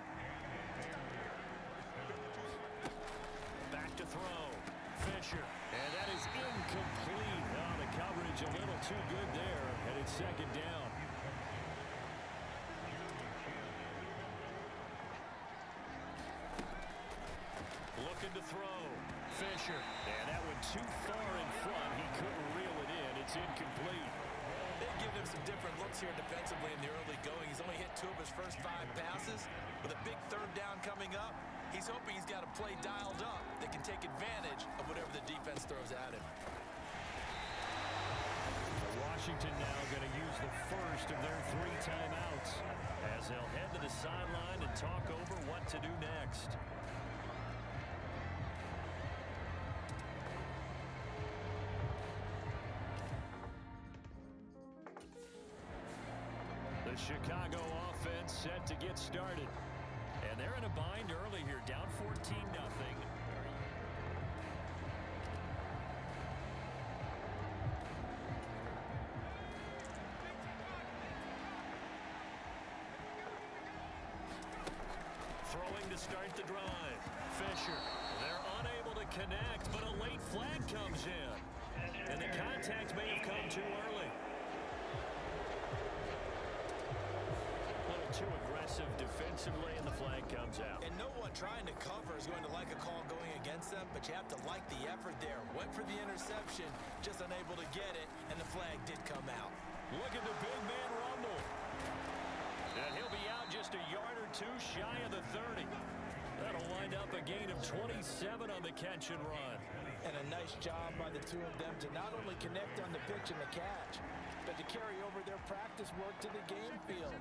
Back to throw. Fisher. And that is incomplete. Oh, the coverage a little too good there, and it's second down. Looking to throw. Fisher. And that one too far in front. He couldn't reel it in. It's incomplete. They've given him some different looks here defensively in the early going. He's only hit 2 of his first 5 passes. With a big 3rd down coming up, he's hoping he's got a play dialed up that can take advantage of whatever the defense throws at him. Washington now going to use the first of their 3 timeouts as they'll head to the sideline and talk over what to do next. The Chicago offense set to get started. And they're in a bind early here, down 14-0. Throwing to start the drive. Fisher. They're unable to connect, but a late flag comes in. And the contact may have come too early. Too aggressive defensively, and the flag comes out. And no one trying to cover is going to like a call going against them, but you have to like the effort there. Went for the interception, just unable to get it, and the flag did come out. Look at the big man rumble. And he'll be out just a yard or two shy of the 30. That'll wind up a gain of 27 on the catch and run. And a nice job by the two of them to not only connect on the pitch and the catch, but to carry over their practice work to the game field.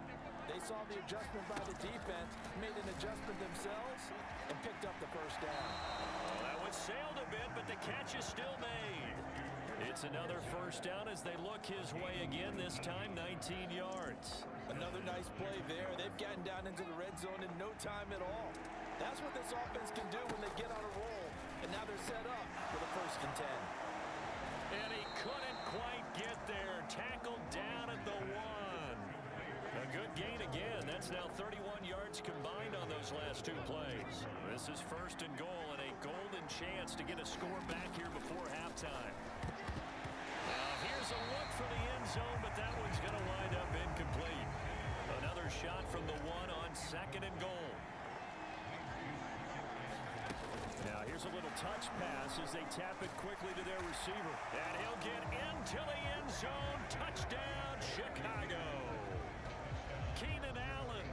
They saw the adjustment by the defense, made an adjustment themselves, and picked up the first down. Well, that one sailed a bit, but the catch is still made. It's another first down as they look his way again, this time 19 yards. Another nice play there. They've gotten down into the red zone in no time at all. That's what this offense can do when they get on a roll. And now they're set up for the 1st and 10. And he couldn't quite get there. Tackled down at the 1. A good gain again. That's now 31 yards combined on those last 2 plays. This is 1st and goal and a golden chance to get a score back here before halftime. Now here's a look for the end zone, but that one's going to wind up incomplete. Another shot from the 1 on 2nd and goal. Now here's a little touch pass as they tap it quickly to their receiver. And he'll get into the end zone. Touchdown, Chicago. Keenan Allen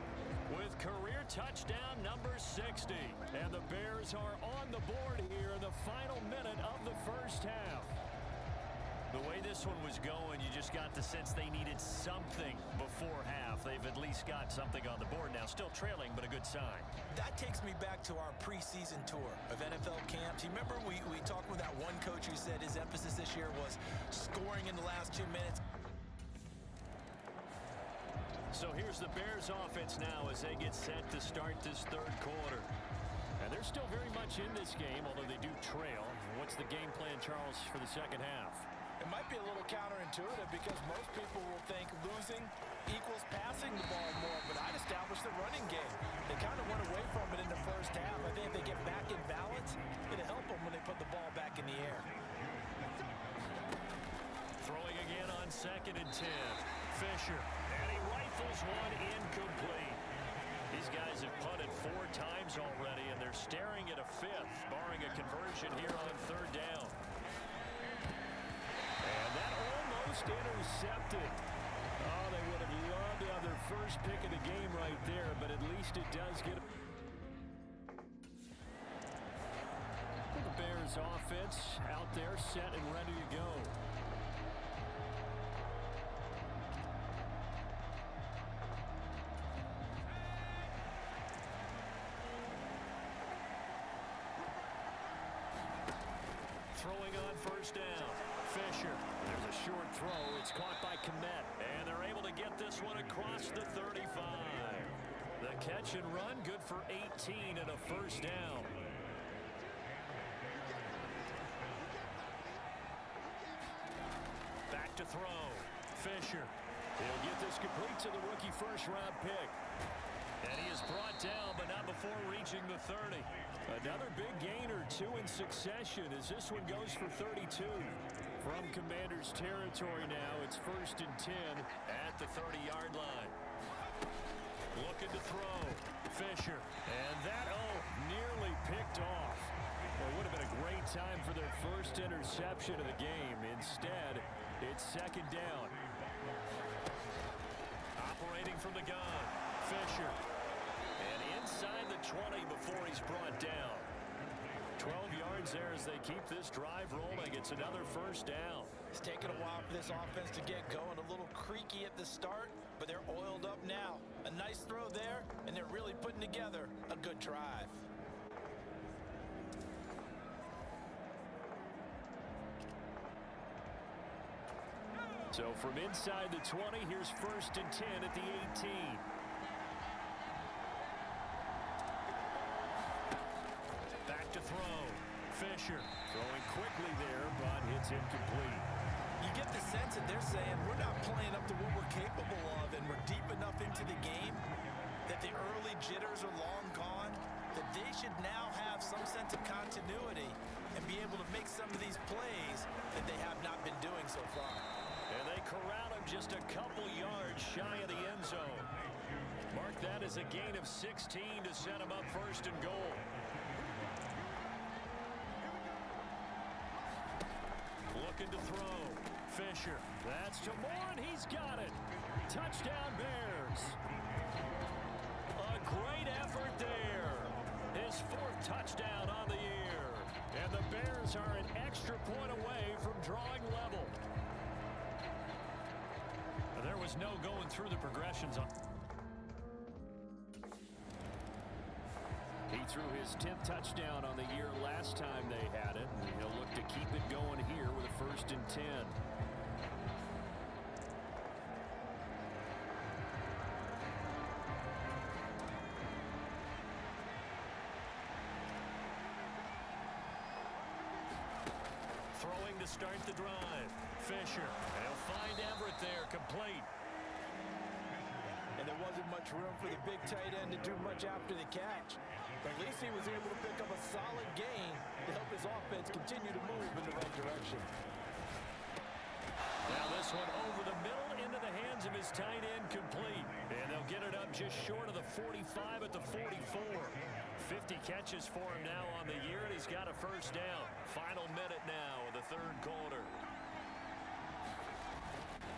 with career touchdown number 60. And the Bears are on the board here in the final minute of the first half. The way this one was going, you just got the sense they needed something before half. They've at least got something on the board now. Still trailing, but a good sign. That takes me back to our preseason tour of NFL camps. You remember we talked with that one coach who said his emphasis this year was scoring in the last 2 minutes. So here's the Bears offense now as they get set to start this 3rd quarter. And they're still very much in this game, although they do trail. What's the game plan, Charles, for the 2nd half? It might be a little counterintuitive because most people will think losing equals passing the ball more, but I'd establish the running game. They kind of went away from it in the first half. I think if they get back in balance, it'll help them when they put the ball back in the air. Throwing again on 2nd and 10. Fisher, and he rifles one incomplete. These guys have punted 4 times already, and they're staring at a 5th, barring a conversion here on 3rd down. And that almost intercepted. Oh, they would have loved to have their first pick of the game right there, but at least it does get the Bears offense out there set and ready to go. Throwing on 1st down. Fisher. There's a short throw. It's caught by Komet. And they're able to get this one across the 35. The catch and run good for 18 and a 1st down. Back to throw. Fisher. He'll get this complete to the rookie 1st-round pick. And he is brought down, but not before reaching the 30. Another big gain or 2 in succession as this one goes for 32. From Commanders territory now, it's 1st and 10 at the 30-yard line. Looking to throw. Fisher. And that, nearly picked off. Well, it would have been a great time for their first interception of the game. Instead, it's 2nd down. Operating from the gun. Fisher. And inside the 20 before he's brought down. 12 yards there as they keep this drive rolling. It's another 1st down. It's taken a while for this offense to get going. A little creaky at the start, but they're oiled up now. A nice throw there, and they're really putting together a good drive. So from inside the 20, here's 1st and 10 at the 18. Back to throw. Fisher throwing quickly there, but it's incomplete. You get the sense that they're saying we're not playing up to what we're capable of, and we're deep enough into the game that the early jitters are long gone, that they should now have some sense of continuity and be able to make some of these plays that they have not been doing so far. And they corral him just a couple yards shy of the end zone. Mark that as a gain of 16 to set him up 1st and goal. Looking to throw. Fisher. That Cuts to Moore, and he's got it. Touchdown, Bears. A great effort there. His fourth touchdown on the year. And the Bears are an extra point away from drawing level. There was no going through the progressions on. He threw his 10th touchdown on the year last time they had it. And he'll look to keep it going here with a 1st and 10. Throwing to start the drive. Fisher. And he'll find Everett there, complete. And there wasn't much room for the big tight end to do much after the catch. But at least he was able to pick up a solid gain to help his offense continue to move in the right direction. Now this one over the middle into the hands of his tight end, complete. And they'll get it up just short of the 45 at the 44. 50 catches for him now on the year, and he's got a 1st down. Final minute now of the 3rd quarter.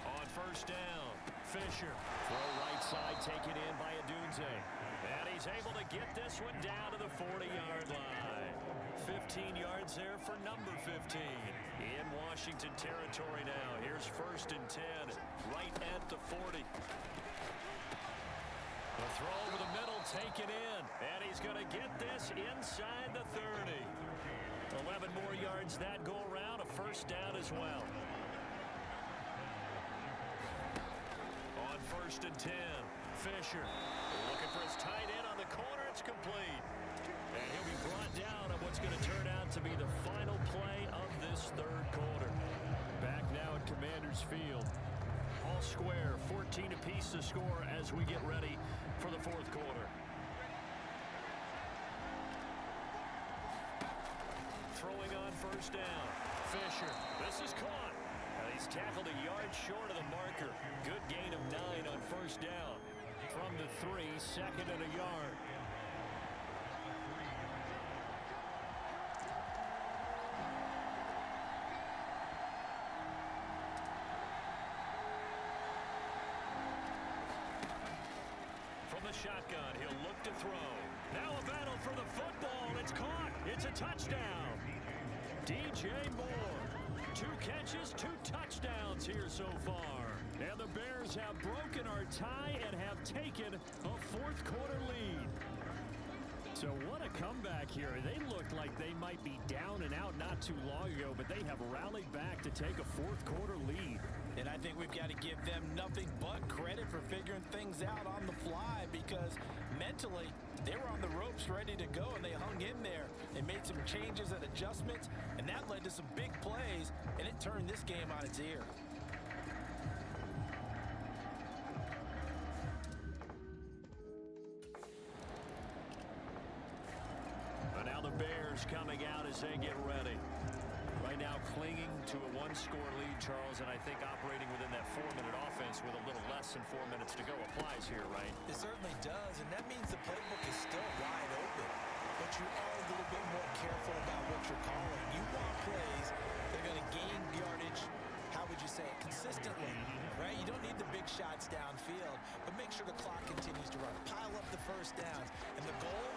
On 1st down, Fisher. Throw right side taken in by Adunze. And he's able to get this one down to the 40-yard line. 15 yards there for number 15. In Washington territory now. Here's 1st and 10, right at the 40. The throw over the middle taken in. And he's going to get this inside the 30. 11 more yards that go around, a 1st down as well. On 1st and 10, Fisher looking for his tight end on the corner. It's complete. And he'll be brought down on what's going to turn out to be the final play of this 3rd quarter. Back now at Commanders Field. All square, 14 apiece to score as we get ready for the 4th quarter. Throwing on 1st down. Fisher. This is caught. And he's tackled a yard short of the marker. Good gain of 9 on 1st down. From the 3, 2nd and a yard. From the shotgun, he'll look to throw. Now a battle for the football. It's caught. It's a touchdown. DJ Moore. 2 catches, 2 touchdowns here so far. And the Bears have broken our tie and have taken a 4th quarter lead. So what a comeback here. They looked like they might be down and out not too long ago, but they have rallied back to take a 4th quarter lead. And I think we've got to give them nothing but credit for figuring things out on the fly, because mentally they were on the ropes ready to go, and they hung in there. They made some changes and adjustments, and that led to some big plays, and it turned this game on its ear. And now the Bears coming out as they get ready. Right now clinging to a 1-score lead, Charles, and I think operating within that 4-minute offense with a little less than 4 minutes to go applies here, right? It certainly does, and that means the playbook is still wide open. But you are a little bit more careful about what you're calling. You want plays that are going to gain yardage, how would you say it, consistently, right? You don't need the big shots downfield, but make sure the clock continues to run. Pile up the 1st downs, and the goal,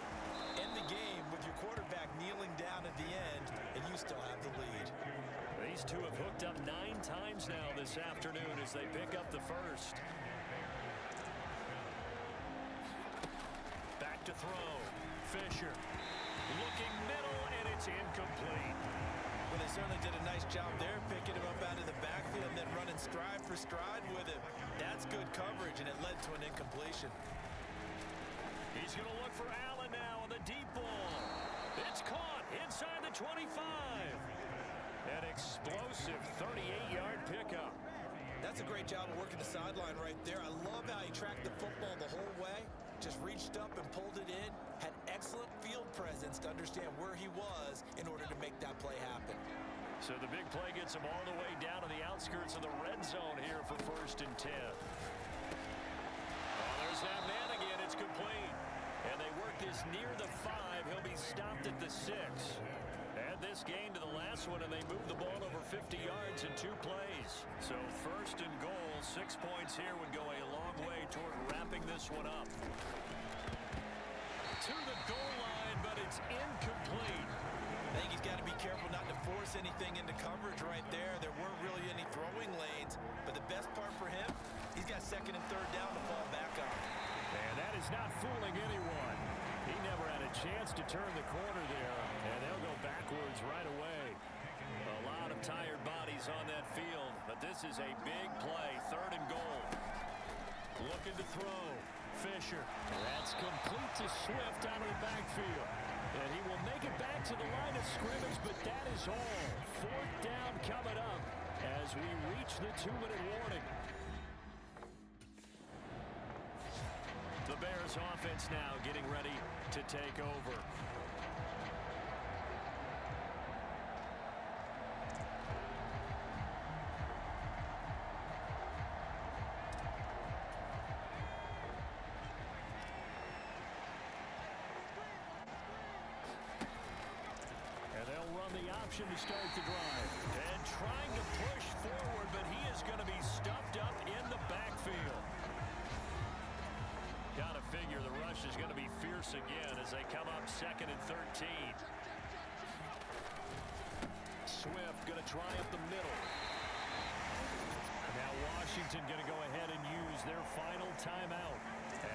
end the game with your quarterback kneeling down at the end, and you still have the lead. These two have hooked up 9 times now this afternoon as they pick up the 1st. Back to throw. Fisher looking middle, and it's incomplete. Well, they certainly did a nice job there, picking him up out of the backfield and then running stride for stride with him. That's good coverage, and it led to an incompletion. He's going to look for Allen now on the deep ball. It's caught inside the 25. An explosive 38-yard pickup. That's a great job of working the sideline right there. I love how he tracked the football the whole way. Just reached up and pulled it in. Had excellent field presence to understand where he was in order to make that play happen. So the big play gets him all the way down to the outskirts of the red zone here for 1st and 10. Oh, there's that man again. It's complete. And they work this near the 5. He'll be stopped at the 6. Add this gain to the last one, and they move the ball over 50 yards in 2 plays. So 1st first and goal. 6 points here would go a long way toward wrapping this one up. To the goal line, but it's incomplete. I think he's got to be careful not to force anything into coverage right there. There weren't really any throwing lanes, but the best part for him, he's got second and third down to fall back on. And that is not fooling anyone. He never had a chance to turn the corner there, and they'll go backwards right away. A lot of tired bodies on that field, but this is a big play, third and goal. Looking to throw. Fisher. That's complete to Swift out of the backfield. And he will make it back to the line of scrimmage, but that is all. Fourth down coming up as we reach the 2-minute warning. The Bears offense now getting ready to take over. To start the drive. And trying to push forward, but he is going to be stuffed up in the backfield. Got to figure the rush is going to be fierce again as they come up second and 13. Swift going to try up the middle. Now Washington going to go ahead and use their final timeout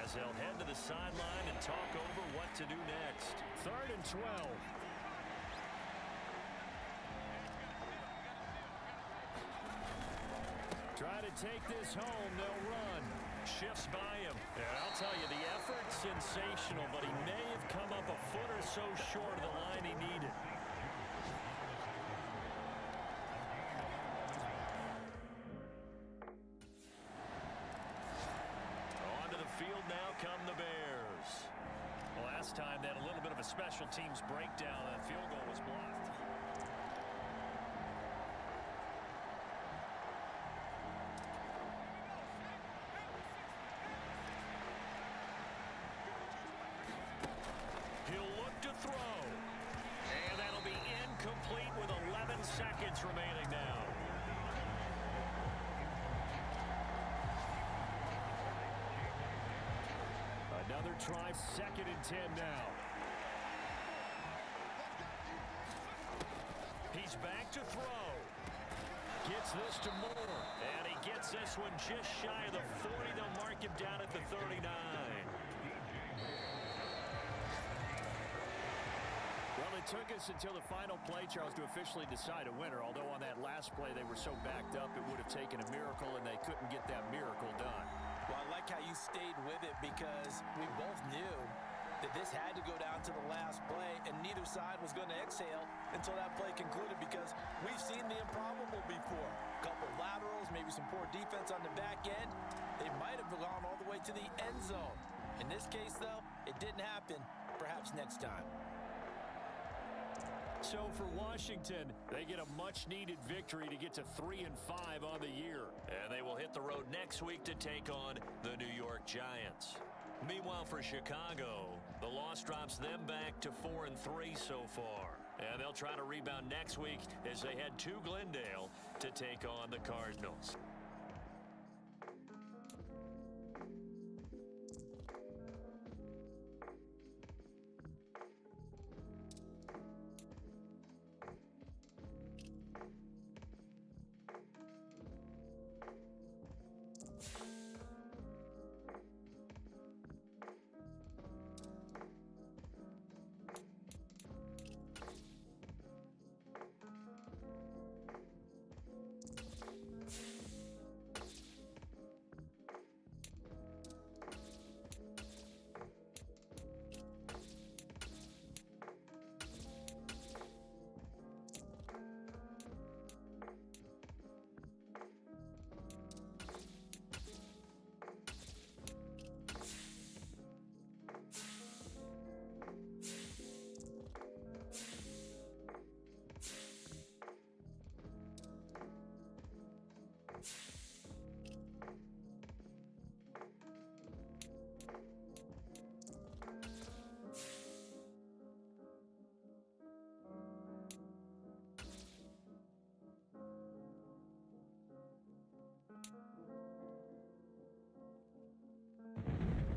as they'll head to the sideline and talk over what to do next. Third and 12. Try to take this home. They'll run. Shifts by him. And I'll tell you, the effort's sensational, but he may have come up a foot or so short of the line he needed. Onto the field now come the Bears. Last time they had a little bit of a special teams breakdown. That field goal was blocked. Remaining now. Another try, second and 10 now. He's back to throw. Gets this to Moore. And he gets this one just shy of the 40. They'll mark him down at the 39. Well, it took us until the final play, Charles, to officially decide a winner. Although on that last play they were so backed up it would have taken a miracle, and they couldn't get that miracle done. Well, I like how you stayed with it because we both knew that this had to go down to the last play, and neither side was going to exhale until that play concluded because we've seen the improbable before. A couple laterals, maybe some poor defense on the back end. They might have gone all the way to the end zone. In this case, though, it didn't happen. Perhaps next time. So for Washington, they get a much-needed victory to get to 3-5 on the year. And they will hit the road next week to take on the New York Giants. Meanwhile, for Chicago, the loss drops them back to 4-3 so far. And they'll try to rebound next week as they head to Glendale to take on the Cardinals.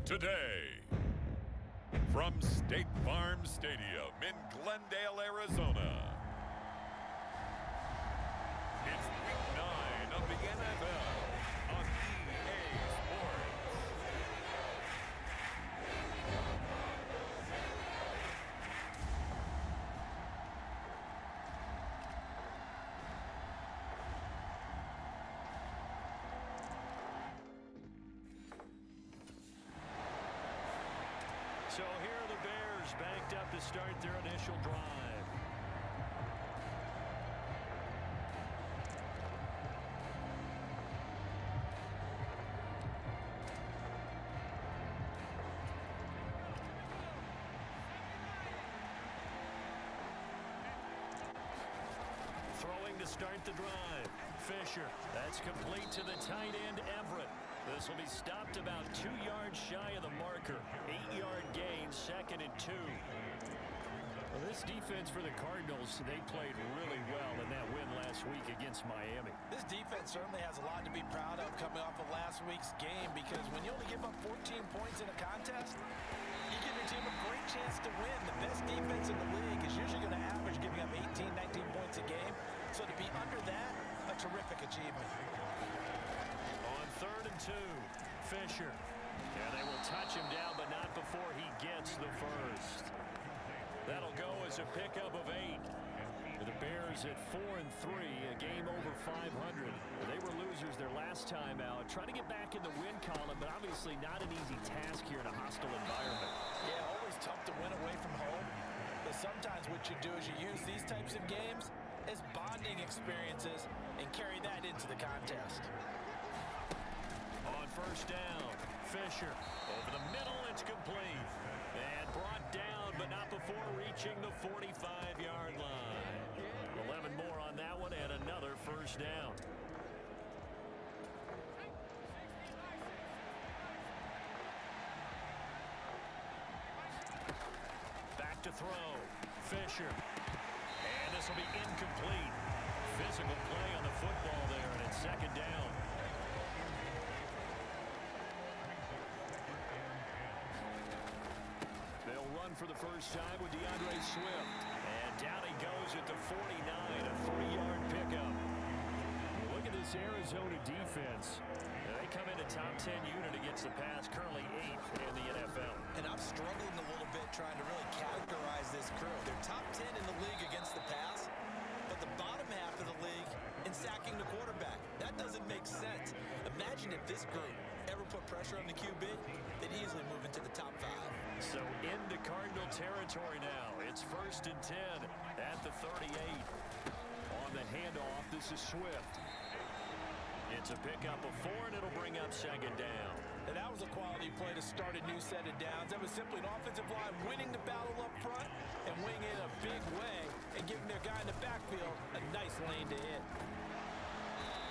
Today, from State Farm Stadium in Glendale, Arizona, it's Week 9 of the NFL on EA Sports. So here are the Bears banked up to start their initial drive. Throwing to start the drive. Fisher. That's complete to the tight end, Everett. This will be stopped about 2 yards shy of the marker. 8-yard gain, 2nd and 2. Well, this defense for the Cardinals, they played really well in that win last week against Miami. This defense certainly has a lot to be proud of coming off of last week's game, because when you only give up 14 points in a contest, you give your team a great chance to win. The best defense in the league is usually going to average giving up 18, 19 points a game. So to be under that, a terrific achievement. On 3rd and 2, Fisher. Yeah, they will touch him down, but not before he gets the first. That'll go as a pickup of 8. The Bears at 4-3, a game over 500. They were losers their last time out. Trying to get back in the win column, but obviously not an easy task here in a hostile environment. Yeah, always tough to win away from home. But sometimes what you do is you use these types of games as bonding experiences and carry that into the contest. On 1st down, Fisher. Over the middle, it's complete. And brought down, but not before reaching the 45-yard line. 11 more on that one, and another 1st down. Back to throw. Fisher. And this will be incomplete. Physical play on the football there, and it's 2nd down. They'll run for the first time with DeAndre Swift. And down he goes at the 49, a 3-yard pickup. Look at this Arizona defense. They come in a top 10 unit against the pass, currently 8th in the NFL. And I'm struggling a little bit trying to really categorize this crew. They're top 10 in the league against the pass, but the bottom half of the league in sacking the quarterback. That doesn't make sense. Imagine if this group ever put pressure on the QB, they'd easily move into the top 5. So into Cardinal territory now. It's 1st and 10 at the 38. On the handoff, this is Swift. It's a pickup of 4, and it'll bring up 2nd down. And that was a quality play to start a new set of downs. That was simply an offensive line winning the battle up front and winning it a big way and giving their guy in the backfield a nice lane to hit.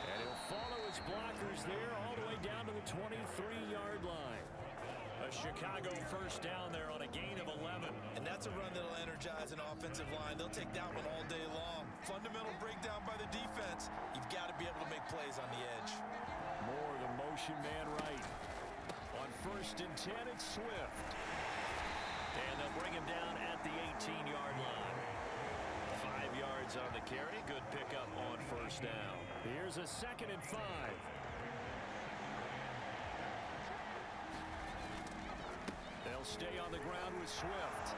And he'll follow his blockers there all the way down to the 23-yard line. A Chicago 1st down there on a gain of 11. And that's a run that'll energize an offensive line. They'll take that one all day long. Fundamental breakdown by the defense. You've got to be able to make plays on the edge. More the motion man right. On 1st and 10, it's Swift. And they'll bring him down at the 18-yard line. 5 yards on the carry. Good pickup on 1st down. Here's a 2nd and 5. They'll stay on the ground with Swift.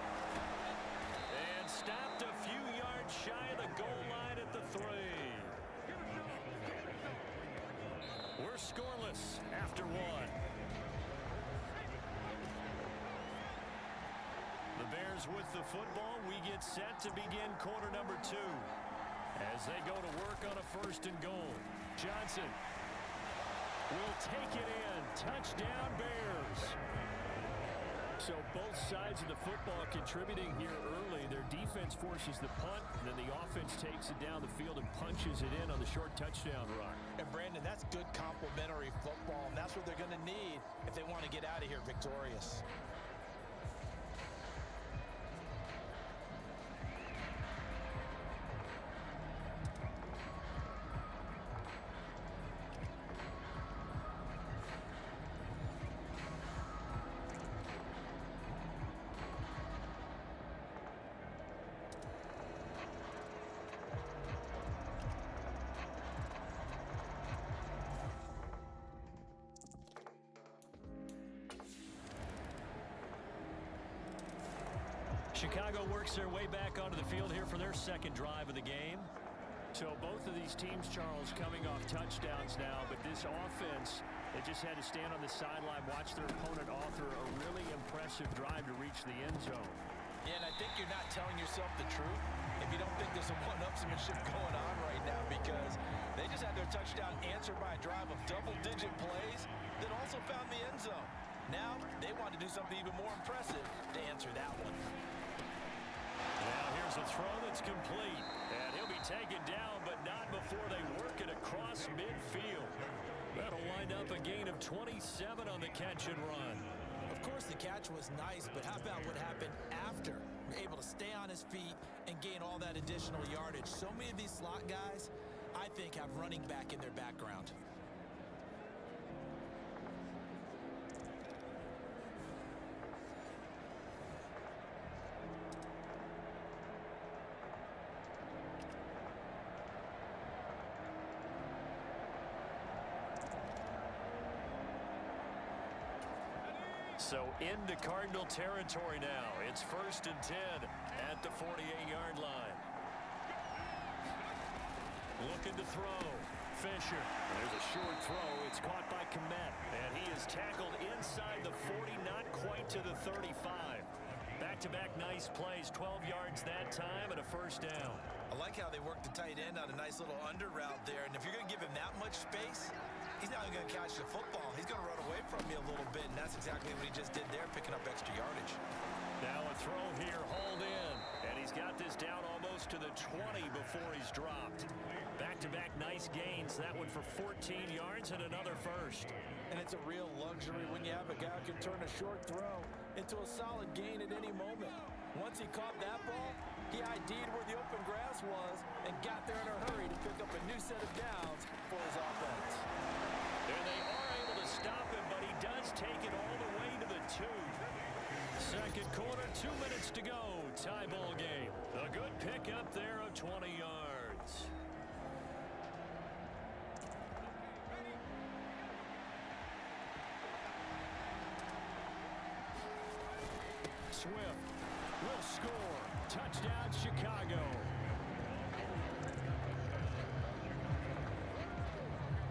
And stopped a few yards shy of the goal line at the 3. We're scoreless after 1. The Bears with the football. We get set to begin quarter number 2. As they go to work on a 1st and goal. Johnson will take it in. Touchdown, Bears. So both sides of the football contributing here early. Their defense forces the punt, and then the offense takes it down the field and punches it in on the short touchdown run. And Brandon, that's good complementary football, and that's what they're going to need if they want to get out of here victorious. Chicago works their way back onto the field here for their second drive of the game. So both of these teams, Charles, coming off touchdowns now, but this offense, they just had to stand on the sideline, watch their opponent author a really impressive drive to reach the end zone. Yeah, and I think you're not telling yourself the truth if you don't think there's some one-upsmanship going on right now, because they just had their touchdown answered by a drive of double-digit plays that also found the end zone. Now they want to do something even more impressive to answer that one. Now here's a throw that's complete. And he'll be taken down, but not before they work it across midfield. That'll wind up a gain of 27 on the catch and run. Of course, the catch was nice, but how about what happened after? Able to stay on his feet and gain all that additional yardage. So many of these slot guys, I think, have running back in their background. So into Cardinal territory now. It's 1st and 10 at the 48-yard line. Looking to throw. Fisher. There's a short throw. It's caught by Komet. And he is tackled inside the 40, not quite to the 35. Back-to-back nice plays. 12 yards that time and a first down. I like how they work the tight end on a nice little under route there. And if you're going to give him that much space, he's not even going to catch the football. He's going to run away from you a little bit, and that's exactly what he just did there, picking up extra yardage. Now a throw here, hauled in. And he's got this down almost to the 20 before he's dropped. Back-to-back nice gains. That one for 14 yards and another first. And it's a real luxury when you have a guy who can turn a short throw into a solid gain at any moment. Once he caught that ball, he ID'd where the open grass was and got there in a hurry to pick up a new set of downs for his offense. And they are able to stop him, but he does take it all the way to the 2. Second quarter, 2 minutes to go. Tie ball game. A good pickup there of 20 yards. Swift will score. Touchdown, Chicago.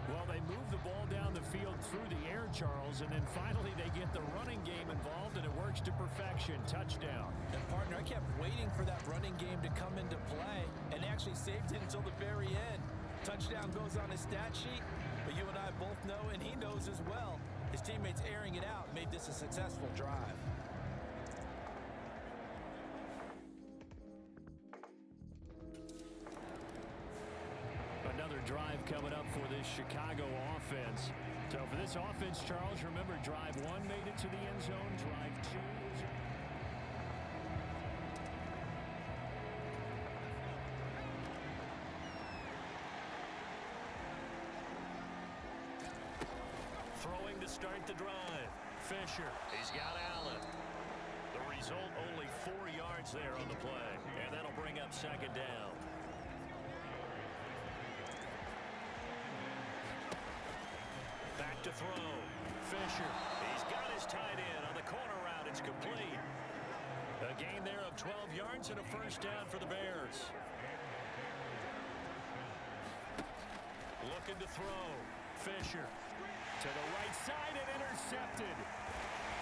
Well, they move the ball down the field through the air, Charles, and then finally they get the running game involved, and it works to perfection. Touchdown. And, partner, I kept waiting for that running game to come into play, and actually saved it until the very end. Touchdown goes on his stat sheet, but you and I both know, and he knows as well, his teammates airing it out made this a successful drive. Another drive coming up for this Chicago offense. So for this offense, Charles, remember drive 1 made it to the end zone. Drive 2 is... Throwing to start the drive. Fisher. He's got Allen. The result, only 4 yards there on the play. And that'll bring up second down. Back to throw. Fisher. He's got his tight end on the corner route. It's complete. A gain there of 12 yards and a first down for the Bears. Looking to throw. Fisher. To the right side and intercepted.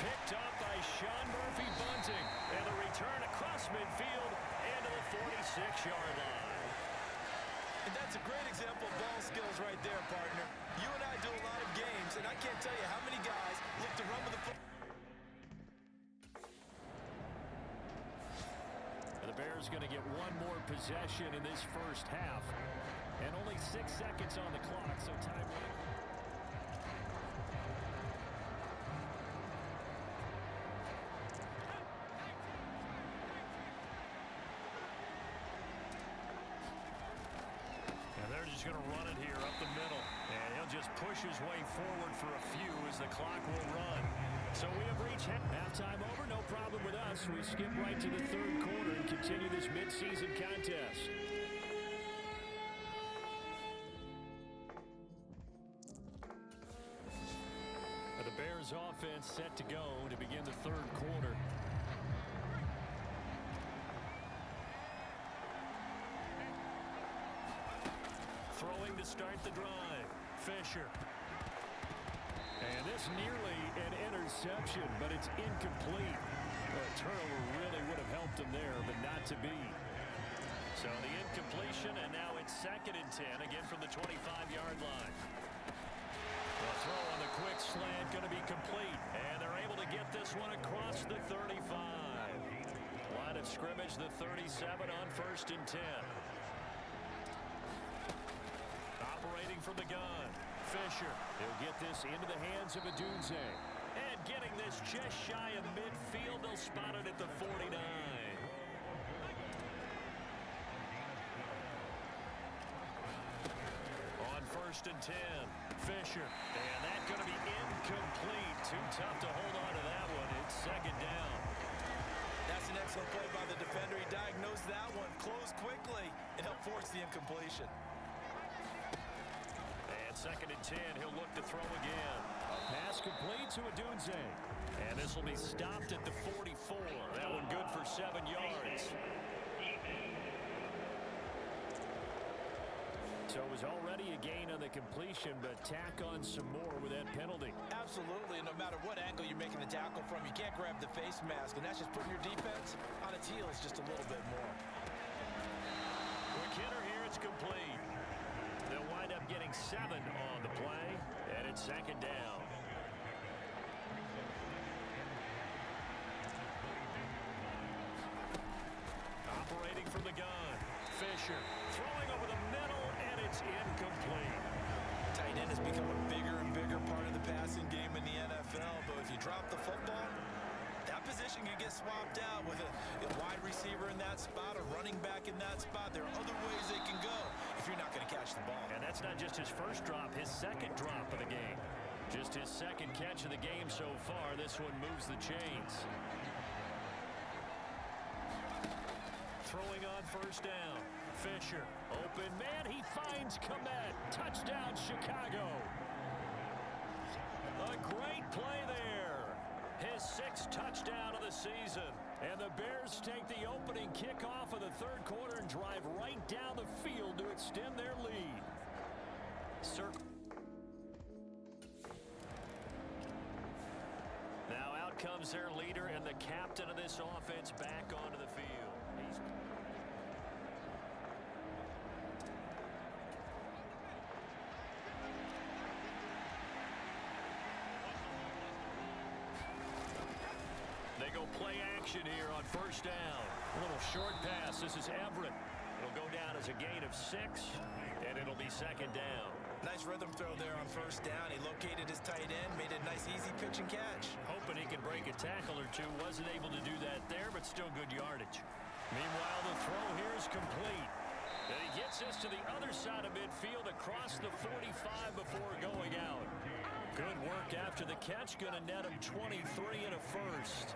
Picked up by Sean Murphy-Bunting. And the return across midfield and to the 46-yard line. And that's a great example of ball skills right there, partner. You and I do a lot of games, and I can't tell you how many guys look to run with the football. The Bears going to get one more possession in this first half. And only 6 seconds on the clock, so time. Going to run it here up the middle, and he'll just push his way forward for a few as the clock will run. So we have reached halftime over. No problem with us. We skip right to the third quarter and continue this midseason contest. The Bears offense set to go to begin the third quarter. start the drive. Fisher. And this nearly an interception, but it's incomplete. A turnover really would have helped him there, but not to be. So the incompletion, and now it's 2nd and 10, again from the 25-yard line. The throw on the quick slant going to be complete, and they're able to get this one across the 35. Line of scrimmage, the 37 on 1st and 10. Operating from the gun. Fisher. He'll get this into the hands of Adunze. And getting this just shy of midfield. They'll spot it at the 49. On 1st and 10. Fisher. And that's going to be incomplete. Too tough to hold on to that one. It's 2nd down. That's an excellent play by the defender. He diagnosed that one, closed quickly, and helped force the incompletion. 2nd and 10, he'll look to throw again. A pass complete to Adunze. And this will be stopped at the 44. That one good for 7 yards. So it was already a gain on the completion, but tack on some more with that penalty. Absolutely, and no matter what angle you're making the tackle from, you can't grab the face mask, and that's just putting your defense on its heels just a little bit more. Quick hitter here, it's complete. They'll wind up getting 7 on the play, and it's 2nd down. Operating from the gun. Fisher throwing over the middle, and it's incomplete. Tight end has become a bigger and bigger part of the passing game in the NFL, but if you drop the football, that position can get swapped out with a wide receiver in that spot, a running back in that spot. There are other ways they can go if you're not going to catch the ball. And that's not just his first drop, his 2nd drop of the game. Just his 2nd catch of the game so far. This one moves the chains. Throwing on 1st down. Fisher, open man, he finds Komet. Touchdown, Chicago. A great play there. His 6th touchdown of the season. And the Bears take the opening kickoff of the 3rd quarter and drive right down the field to extend their lead. Now out comes their leader and the captain of this offense back onto the field. They go play action here on 1st down. A little short pass. This is Everett. It'll go down as a gain of 6, and it'll be 2nd down. Nice rhythm throw there on 1st down. He located his tight end, made a nice easy pitch and catch. Hoping he could break a tackle or two. Wasn't able to do that there, but still good yardage. Meanwhile, the throw here is complete. And he gets us to the other side of midfield across the 45 before going out. Good work after the catch. Going to net him 23 and a 1st.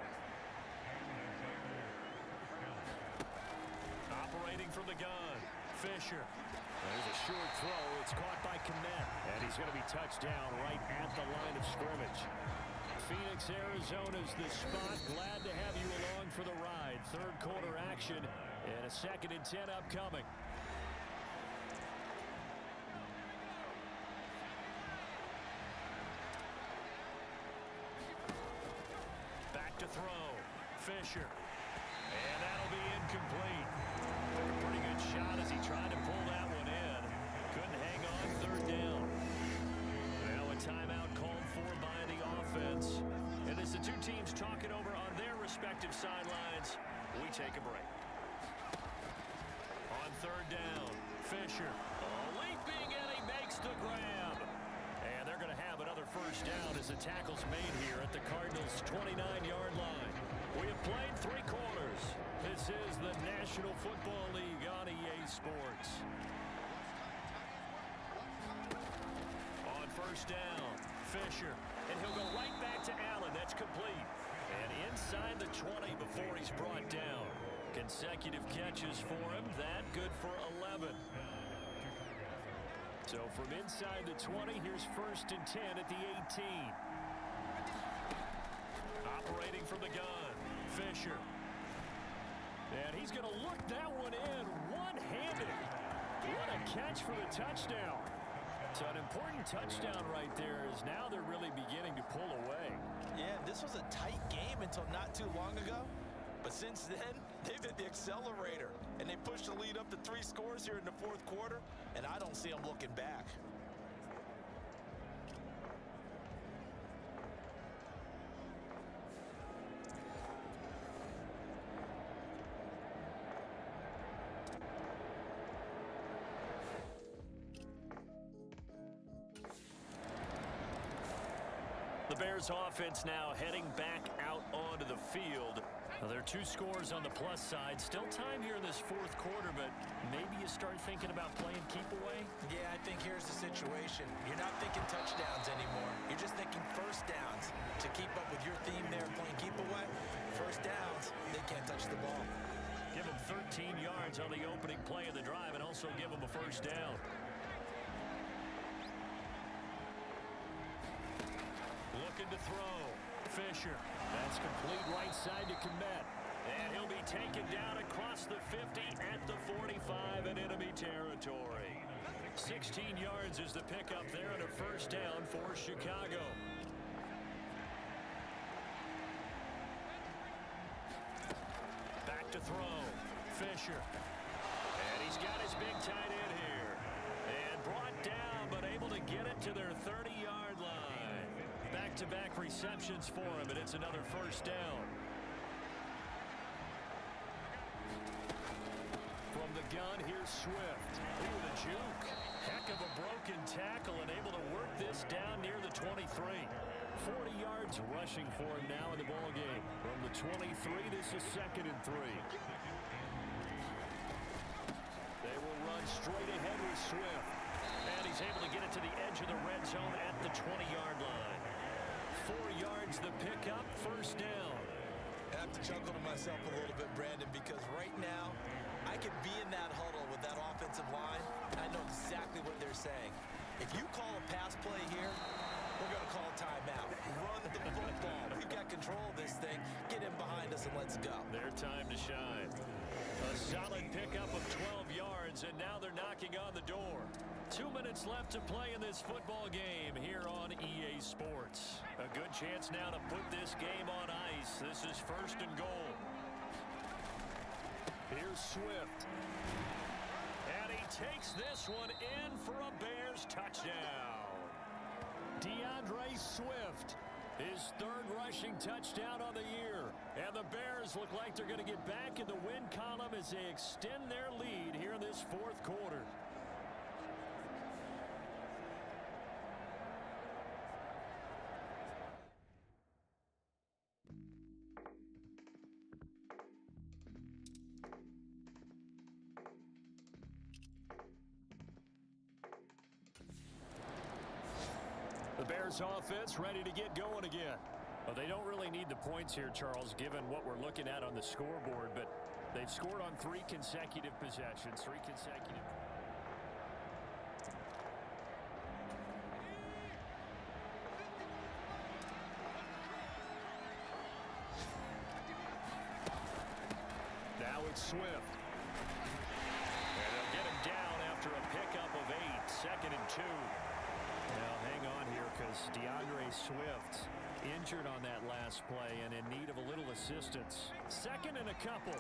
Operating from the gun. Fisher. There's a short throw. It's caught by Komet. And he's going to be touched down right at the line of scrimmage. Phoenix, Arizona's the spot. Glad to have you along for the ride. 3rd quarter action and a 2nd and 10 upcoming. Back to throw. Fisher. And that'll be incomplete. Took a pretty good shot as he tried to pull that one in. Couldn't hang on. 3rd down. Now a timeout called for by the offense. And as the two teams talk it over on their respective sidelines, we take a break. On 3rd down, Fisher. Leaping, and he makes the grab. And they're going to have another 1st down as the tackle's made here at the Cardinals' 29-yard line. We have played 3 quarters. This is the National Football League on EA Sports. On 1st down, Fisher. And he'll go right back to Allen. That's complete. And inside the 20 before he's brought down. Consecutive catches for him. That good for 11. So from inside the 20, here's 1st and 10 at the 18. Operating from the gun. Fisher. And he's going to look that one in one-handed. What a catch for the touchdown. So an important touchdown right there is now they're really beginning to pull away. Yeah, this was a tight game until not too long ago. But since then, they've hit the accelerator. And they pushed the lead up to 3 scores here in the fourth quarter. And I don't see them looking back. The Bears offense now heading back out onto the field. Well, there are 2 scores on the plus side. Still time here in this fourth quarter, but maybe you start thinking about playing keep away? Yeah, I think here's the situation. You're not thinking touchdowns anymore. You're just thinking first downs. To keep up with your theme there, playing keep away, first downs, they can't touch the ball. Give them 13 yards on the opening play of the drive and also give them a first down. Looking to throw. Fisher. That's complete right side to Komet. And he'll be taken down across the 50 at the 45 in enemy territory. 16 yards is the pickup there and a first down for Chicago. Back to throw. Fisher. And he's got his big tight end here. And brought down, but able to get it to their 30-yard line. Back-to-back receptions for him, and it's another first down. From the gun, here's Swift. Ooh, the juke. Heck of a broken tackle and able to work this down near the 23. 40 yards rushing for him now in the ballgame. From the 23, this is 2nd and 3. They will run straight ahead with Swift. And he's able to get it to the edge of the red zone at the 20-yard line. 4 yards the pickup, first down. I have to chuckle to myself a little bit, Brandon, because right now, I could be in that huddle with that offensive line. I know exactly what they're saying. If you call a pass play here, we're going to call a timeout. Run the football. We've got control of this thing. Get in behind us and let's go. Their time to shine. A solid pickup of 12 yards, and now they're knocking on the door. 2 minutes left to play in this football game here on EA Sports. A good chance now to put this game on ice. This is 1st and goal. Here's Swift. And he takes this one in for a Bears touchdown. DeAndre Swift, his 3rd rushing touchdown on the year. And the Bears look like they're going to get back in the win column as they extend their lead here in this fourth quarter. The Bears offense ready to get going again. Well, they don't really need the points here, Charles, given what we're looking at on the scoreboard, but they've scored on 3 consecutive possessions, 3 consecutive. Now it's Swift. And they'll get him down after a pickup of 8, 2nd and 2. Now hang on here because DeAndre Swift injured on that last play and in need of a little assistance. 2nd and a couple.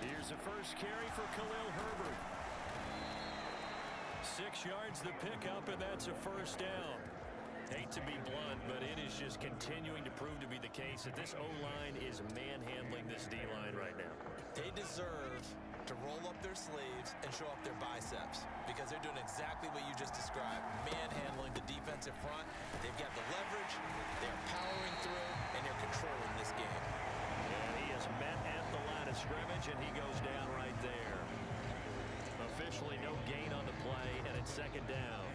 Here's the first carry for Khalil Herbert. 6 yards the pickup, and that's a first down. Hate to be blunt, but it is just continuing to prove to be the case that this O-line is manhandling this D-line right now. They deserve to roll up their sleeves and show up their biceps because they're doing exactly what you just described, manhandling the defensive front. They've got the leverage, they're powering through, and they're controlling this game. And he is met at the line of scrimmage, and he goes down right there. Officially no gain on the play, and it's 2nd down.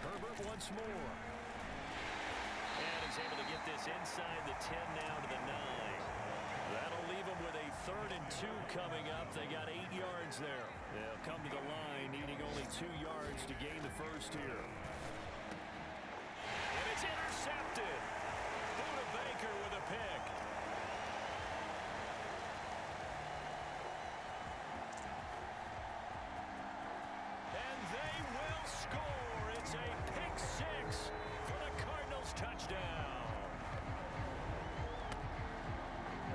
Herbert once more. And he's able to get this inside the 10 now to the 9. That'll leave them with a 3rd and 2 coming up. They got 8 yards there. They'll come to the line needing only 2 yards to gain the first here. And it's intercepted. touchdown.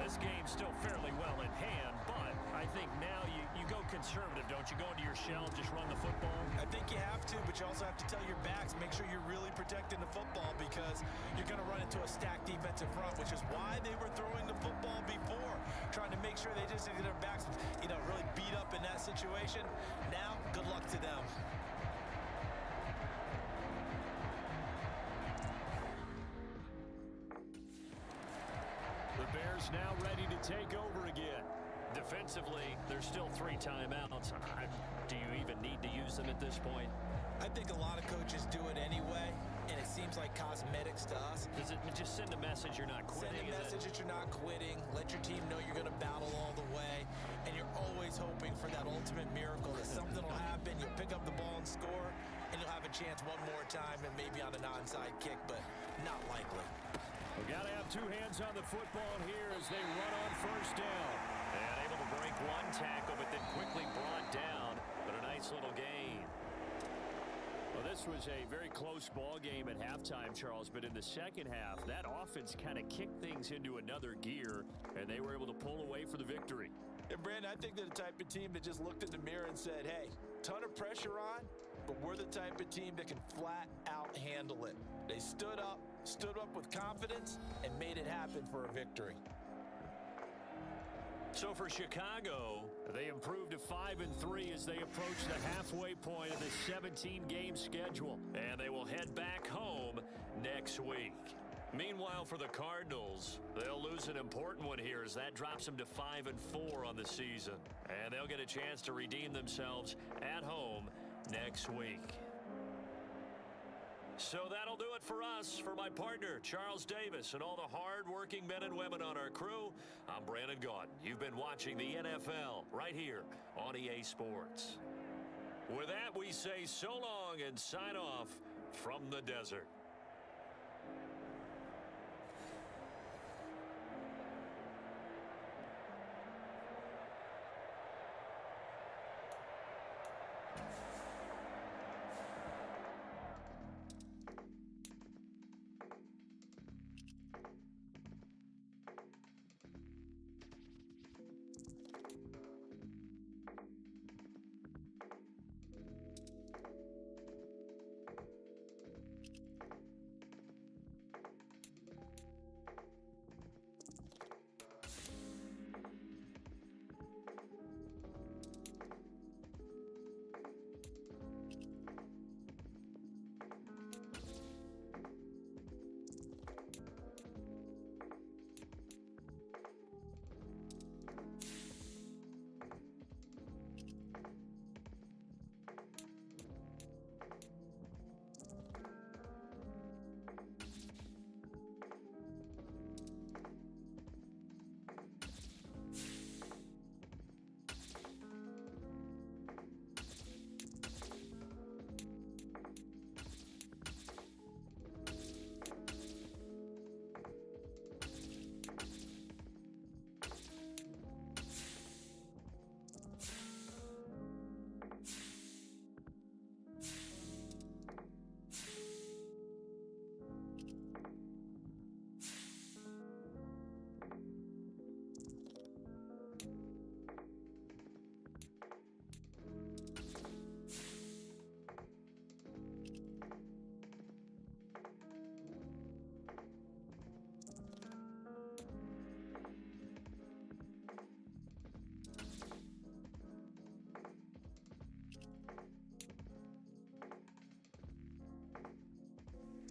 This game's still fairly well in hand, but I think now you go conservative, don't you? Go into your shell and just run the football? I think you have to, but you also have to tell your backs, make sure you're really protecting the football because you're going to run into a stacked defensive front, which is why they were throwing the football before, trying to make sure they just get their backs, really beat up in that situation. Now, good luck to them. The Bears now ready to take over again. Defensively, there's still 3 timeouts. Do you even need to use them at this point? I think a lot of coaches do it anyway, and it seems like cosmetics to us. Does it just send a message you're not quitting? Send a message that you're not quitting. Let your team know you're going to battle all the way, and you're always hoping for that ultimate miracle that something will happen. You'll pick up the ball and score, and you'll have a chance one more time and maybe on an onside kick, but not likely. We've got to have 2 hands on the football here as they run on first down. And able to break 1 tackle, but then quickly brought down. But a nice little gain. Well, this was a very close ball game at halftime, Charles. But in the second half, that offense kind of kicked things into another gear, and they were able to pull away for the victory. And, Brandon, I think they're the type of team that just looked in the mirror and said, hey, ton of pressure on, but we're the type of team that can flat out handle it. They stood up with confidence, and made it happen for a victory. So for Chicago, they improved to 5-3 as they approach the halfway point of the 17-game schedule. And they will head back home next week. Meanwhile, for the Cardinals, they'll lose an important one here as that drops them to 5-4 on the season. And they'll get a chance to redeem themselves at home next week. So that'll do it for us. For my partner, Charles Davis, and all the hard-working men and women on our crew, I'm Brandon Gaudin. You've been watching the NFL right here on EA Sports. With that, we say so long and sign off from the desert.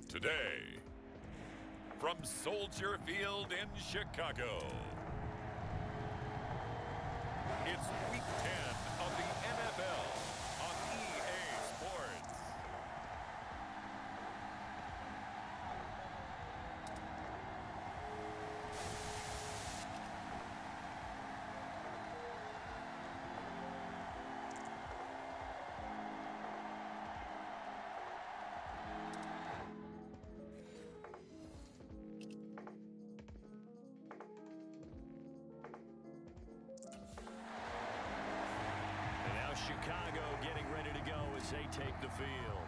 Today, from Soldier Field in Chicago, it's Week 10 of the NFL on EA Sports. Chicago getting ready to go as they take the field.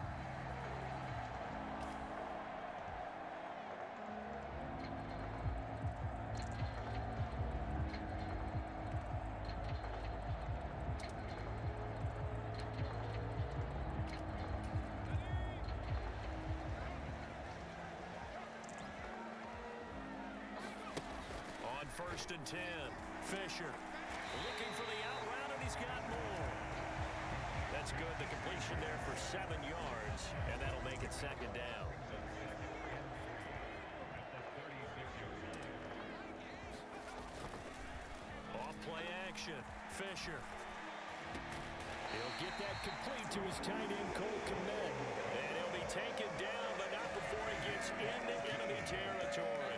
first and 10. Fisher looking for the out route, and he's got more. That's good. The completion there for 7 yards, and that'll make it second down. Off play action. Fisher. He'll get that complete to his tight end, Cole Kmet. And he'll be taken down, but not before he gets into enemy territory.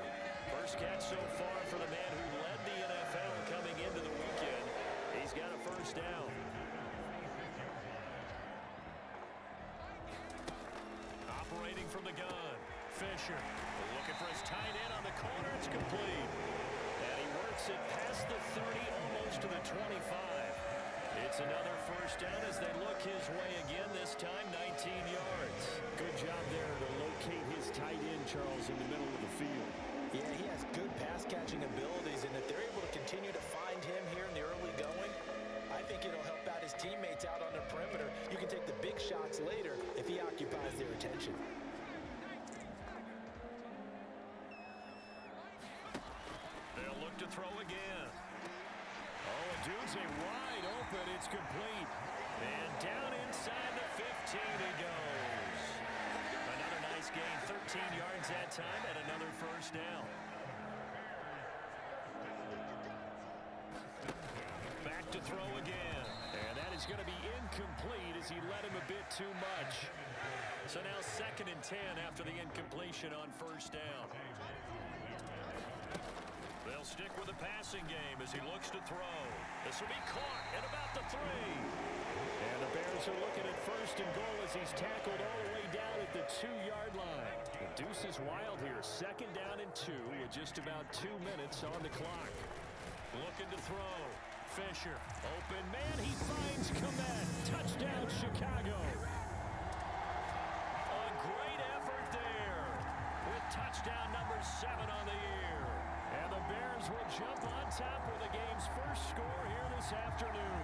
First catch so far for the man who led the NFL coming into the weekend. He's got a first down. Operating from the gun. Fisher looking for his tight end on the corner. It's complete. And he works it past the 30, almost to the 25. It's another first down as they look his way again, this time 19 yards. Good job there to locate his tight end, Charles, in the middle of the field. Yeah, he has good pass-catching abilities, and if they're able to continue to find him here in the early going, I think it'll help out his teammates out on the perimeter. You can take the big shots later if he occupies their attention. They'll look to throw again. Oh, a doozy wide open. It's complete. And down inside the 15 he goes. Another nice gain, 13 yards that time, and another first down. Back to throw again. And that is going to be incomplete as he led him a bit too much. So now 2nd and 10 after the incompletion on first down. They'll stick with the passing game as he looks to throw. This will be caught at about the 3. And the Bears are looking at first and goal as he's tackled all the way down at the 2-yard line. The deuce is wild here. 2nd down and 2 with just about 2 minutes on the clock. Looking to throw. Fisher, open man, he finds Kmet. Touchdown, Chicago. A great effort there with touchdown number 7 on the year. And the Bears will jump on top with the game's first score here this afternoon.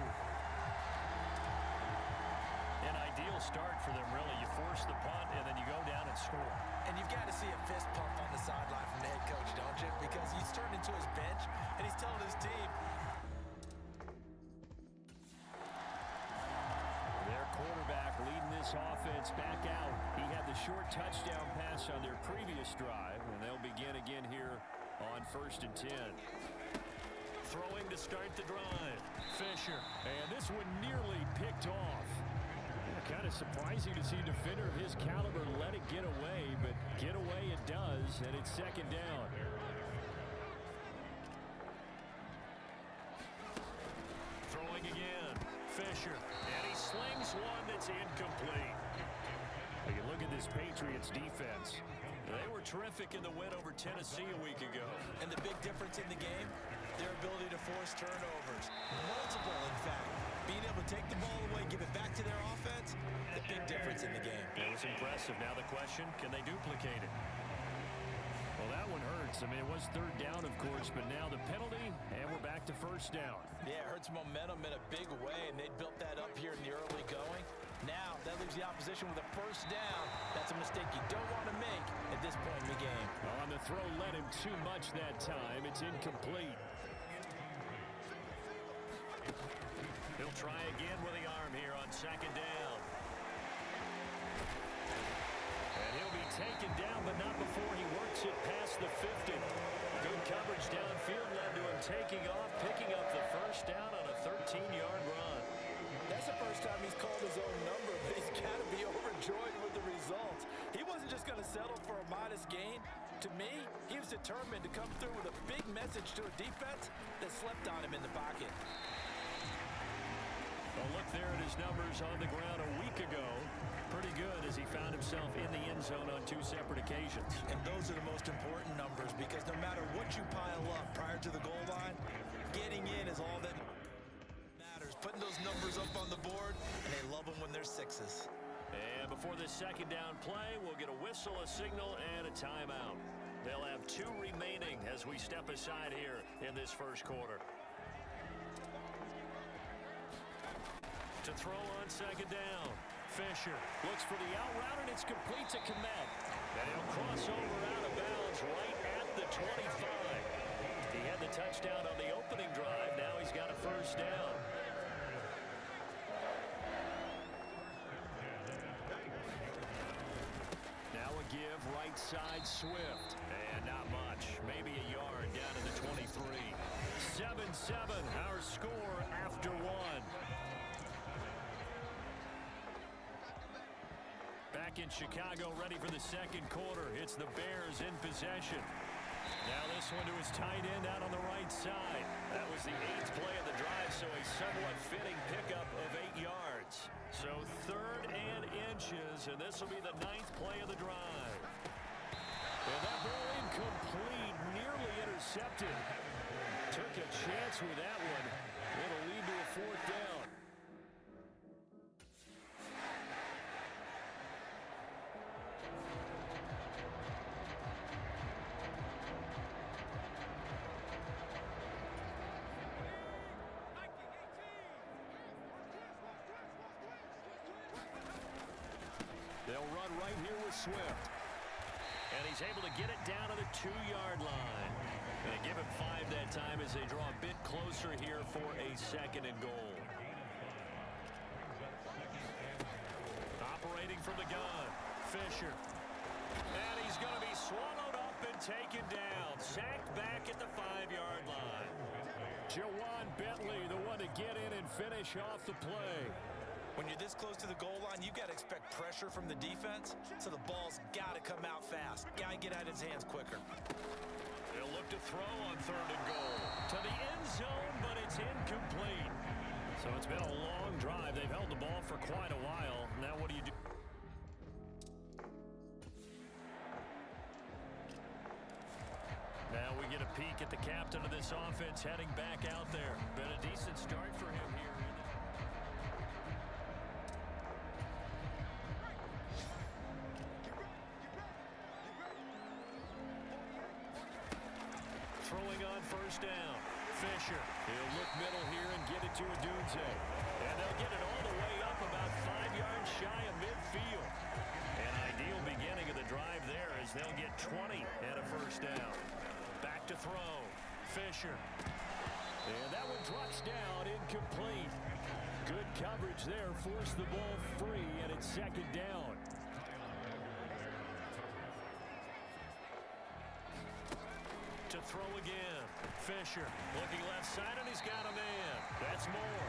An ideal start for them, really. You force the punt, and then you go down and score. And you've got to see a fist pump on the sideline from the head coach, don't you? Because he's turned into his bench, and he's telling his team. Their quarterback leading this offense back out. He had the short touchdown pass on their previous drive, and they'll begin again here on 1st and 10. Throwing to start the drive. Fisher. And this one nearly picked off. Kind of surprising to see a defender of his caliber let it get away, but get away it does, and it's 2nd down. Throwing again. Fisher. And he slings one that's incomplete. You look at this Patriots defense. They were terrific in the win over Tennessee a week ago. And the big difference in the game, their ability to force turnovers. Multiple, in fact. Being able to take the ball away, give it back to their offense, the big difference in the game. It was impressive. Now the question, can they duplicate it? Well, that one hurts. I mean, it was 3rd down, of course, but now the penalty, and we're back to 1st down. Yeah, it hurts momentum in a big way, and they built that up here in the early going. Now, that leaves the opposition with a 1st down. That's a mistake you don't want to make at this point in the game. On the throw, led him too much that time. It's incomplete. He'll try again with the arm here on 2nd down. And he'll be taken down, but not before he works it past the 50. Good coverage downfield led to him taking off, picking up the 1st down on a 13-yard run. That's the first time he's called his own number, but he's got to be overjoyed with the results. He wasn't just going to settle for a modest gain. To me, he was determined to come through with a big message to a defense that slept on him in the pocket. A look there at his numbers on the ground a week ago. Pretty good as he found himself in the end zone on 2 separate occasions. And those are the most important numbers because no matter what you pile up prior to the goal line, getting in is all that matters. Putting those numbers up on the board, and they love them when they're 6s. And before this 2nd down play, we'll get a whistle, a signal, and a timeout. They'll have 2 remaining as we step aside here in this 1st quarter. To throw on 2nd down. Fisher looks for the out route, and it's complete to Kmet. And he'll cross over out of bounds right at the 25. He had the touch. right side, Swift. And not much. Maybe a yard down to the 23. 7-7, our score after one. Back in Chicago, ready for the second quarter. It's the Bears in possession. Now this one to his tight end out on the right side. That was the 8th play of the drive, so a somewhat fitting pickup of 8 yards. So 3rd and inches, and this will be the 9th play of the drive. And that ball incomplete, nearly intercepted. Took a chance with that one. It'll lead to a 4th down. They'll run right here with Swift. And he's able to get it down to the 2-yard line. They give him 5 that time as they draw a bit closer here for a 2nd and goal. Operating from the gun, Fisher. And he's going to be swallowed up and taken down. Sacked back at the 5-yard line. Jawan Bentley, the one to get in and finish off the play. When you're this close to the goal line, you've got to expect pressure from the defense, so the ball's got to come out fast. Got to get out of his hands quicker. They'll look to throw on 3rd and goal. To the end zone, but it's incomplete. So it's been a long drive. They've held the ball for quite a while. Now what do you do? Now we get a peek at the captain of this offense heading back out there. Been a decent start for him here. Throwing on 1st down. Fisher. He'll look middle here and get it to Adunze. And they'll get it all the way up about 5 yards shy of midfield. An ideal beginning of the drive there as they'll get 20 and a 1st down. Back to throw. Fisher. And that one drops down, incomplete. Good coverage there. Forced the ball free, and it's 2nd down. To throw again. Fisher looking left side, and he's got a man. That's more.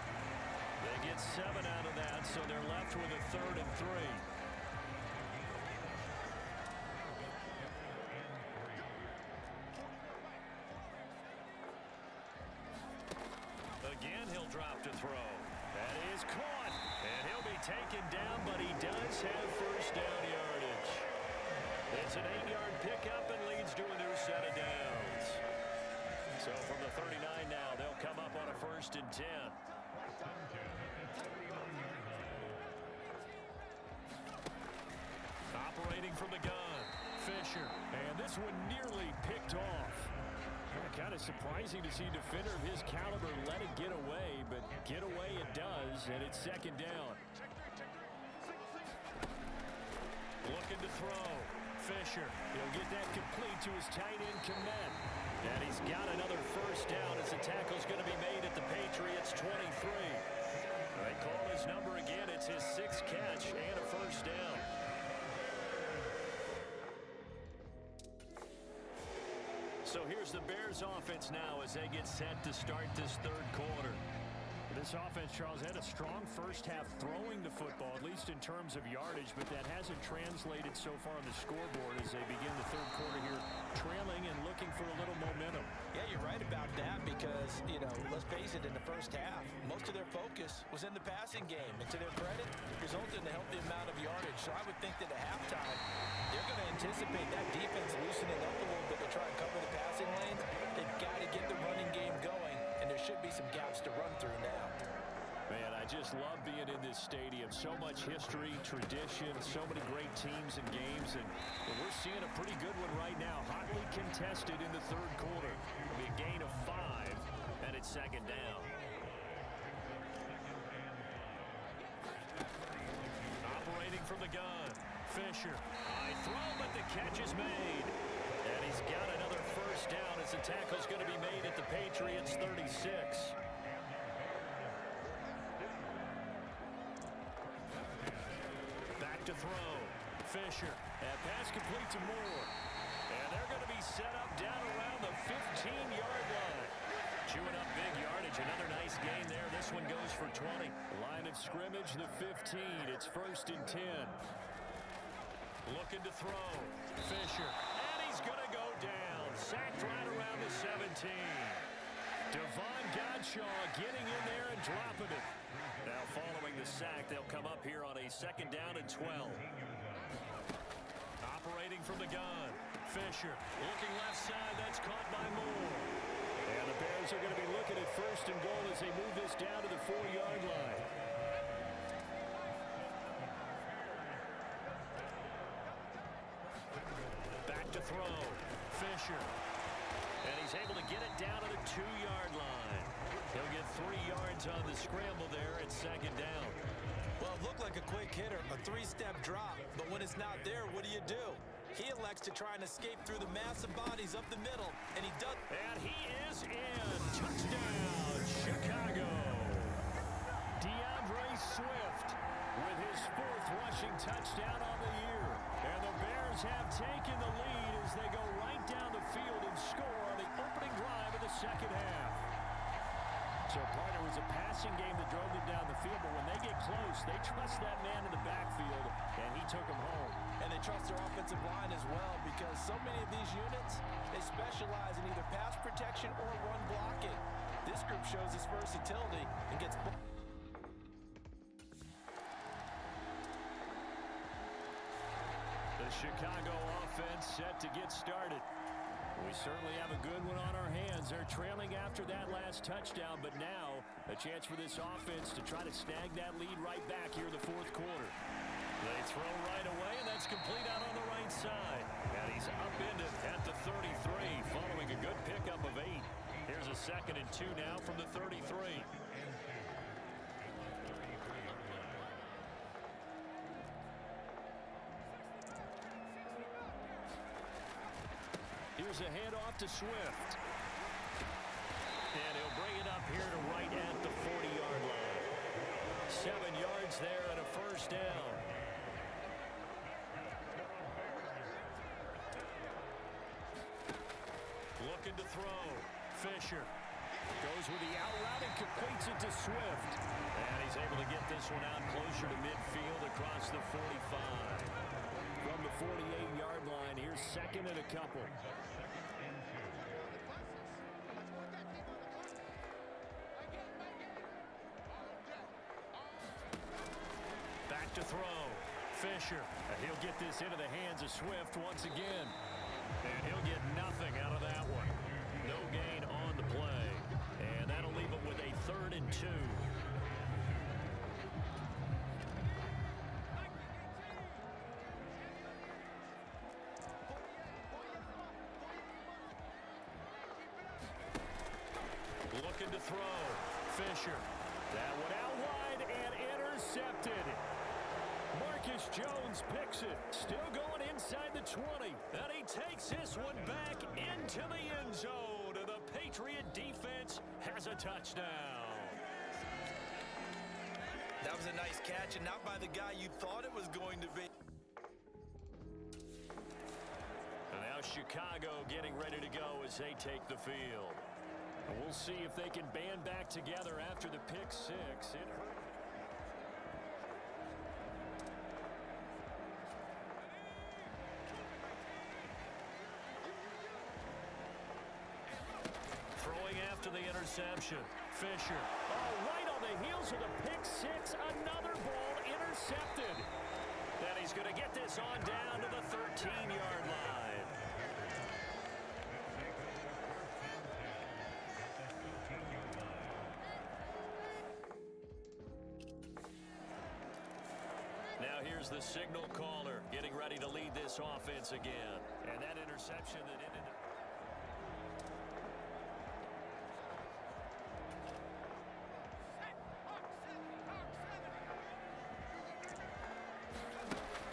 They get 7 out of that, so they're left with a 3rd and 3. Again, he'll drop to throw. That is caught, and he'll be taken down, but he does have 1st down yardage. It's an 8-yard pickup and leads to a new set of downs. So from the 39 now, they'll come up on a 1st and 10. Operating from the gun, Fisher. And this one nearly picked off. Kind of surprising to see a defender of his caliber let it get away, but get away it does, and it's 2nd down. Looking to throw. Fisher. He'll get that complete to his tight end, Komet. And he's got another 1st down as the tackle's going to be made at the Patriots' 23. They call his number again. It's his 6th catch and a 1st down. So here's the Bears offense now as they get set to start this 3rd quarter. This offense, Charles, had a strong first half throwing the football, at least in terms of yardage, but that hasn't translated so far on the scoreboard as they begin the 3rd quarter here, trailing and looking for a little momentum. Yeah, you're right about that because, let's face it, in the first half, most of their focus was in the passing game. And to their credit, it resulted in a healthy amount of yardage. So I would think that at halftime, they're going to anticipate that defense loosening up a little bit to try and cover the passing lanes. They've got to get the running game going, and there should be some gaps to run through now. Man, I just love being in this stadium. So much history, tradition, so many great teams and games, and we're seeing a pretty good one right now. Hotly contested in the 3rd quarter. It'll be a gain of 5, and it's 2nd down. Operating from the gun, Fisher. High throw, but the catch is made. And he's got another 1st down as the tackle's going to be made at the Patriots' 36. To throw. Fisher. That pass complete to Moore. And they're going to be set up down around the 15-yard line. Chewing up big yardage. Another nice gain there. This one goes for 20. Line of scrimmage, the 15. It's 1st and 10. Looking to throw. Fisher. And he's going to go down. Sacked right around the 17. Devon Godshaw getting in there and dropping it. Now following the sack, they'll come up here on a 2nd down and 12. Operating from the gun. Fisher looking left side. That's caught by Moore. And the Bears are going to be looking at 1st and goal as they move this down to the 4-yard line. Back to throw. Fisher. And he's able to get it down to the 2-yard line. He'll get 3 yards on the scramble there at 2nd down. Well, it looked like a quick hitter, a 3-step drop. But when it's not there, what do? He elects to try and escape through the massive bodies up the middle, and he does. And he is in. Touchdown, Chicago. DeAndre Swift with his 4th rushing touchdown on the year. And the Bears have taken the lead as they go right down the field and score on the opening drive of the 2nd half. So, partner, it was a passing game that drove them down the field, but when they get close, they trust that man in the backfield, and he took them home. And they trust their offensive line as well, because so many of these units, they specialize in either pass protection or run blocking. This group shows its versatility and gets... The Chicago offense set to get started. We certainly have a good one on our hands. They're trailing after that last touchdown, but now a chance for this offense to try to snag that lead right back here in the 4th quarter. They throw right away, and that's complete out on the right side. And he's upended at the 33, following a good pickup of 8. Here's a 2nd and 2 now from the 33. Here's a handoff to Swift. And he'll bring it up here to right at the 40-yard line. 7 yards there and a 1st down. Looking to throw. Fisher goes with the out route and completes it to Swift. And he's able to get this one out closer to midfield across the 45. From the 48-yard line, here's 2nd and a couple. Back to throw. Fisher. And he'll get this into the hands of Swift once again. And he'll get nothing out of that one. No gain on the play. And that'll leave him with a 3rd and 2. Looking to throw. Fisher. That one out wide and intercepted. Marcus Jones picks it. Still going inside the 20. And he takes this one back into the end zone. And the Patriot defense has a touchdown. That was a nice catch, and not by the guy you thought it was going to be. And now Chicago getting ready to go as they take the field. And we'll see if they can band back together after the pick 6. It hurt. Throwing after the interception. Fisher. Oh, right on the heels of the pick 6. Another ball intercepted. And he's going to get this on down to the 13-yard line. Now here's the signal caller getting ready to lead this offense again. And that interception that ended up.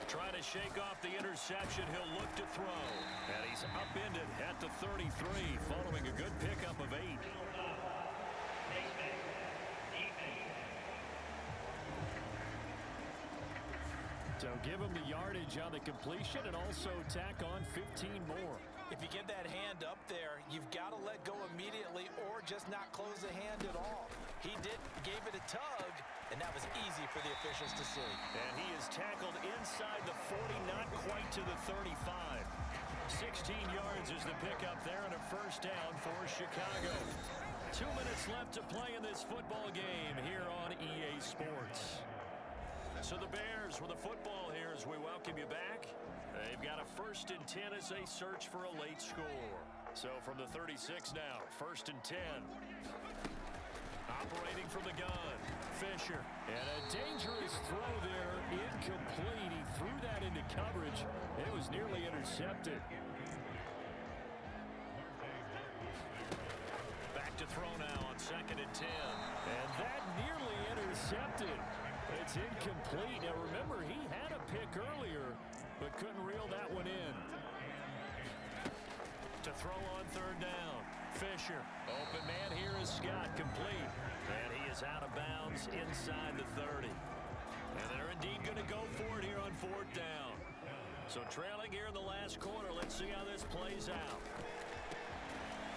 Trying to shake off the interception. He'll look to throw. And he's upended at the 33 following a good pickup of 8. So So give him the yardage on the completion and also tack on 15 more. If you get that hand up there, you've got to let go immediately or just not close the hand at all. He gave it a tug, and that was easy for the officials to see. And he is tackled inside the 40, not quite to the 35. 16 yards is the pickup there and a first down for Chicago. 2 minutes left to play in this football game here on EA Sports. So the Bears with the football here as we welcome you back. They've got a 1st and 10 as they search for a late score. So from the 36 now, 1st and 10. Operating from the gun, Fisher. And a dangerous throw there, incomplete. He threw that into coverage. It was nearly intercepted. Back to throw now on 2nd and 10. And that nearly intercepted. It's incomplete. Now remember, he had a pick earlier, but couldn't reel that one in. To throw on 3rd down. Fisher. Open man here is Scott, complete. And he is out of bounds inside the 30. And they're indeed going to go for it here on 4th down. So trailing here in the last quarter. Let's see how this plays out.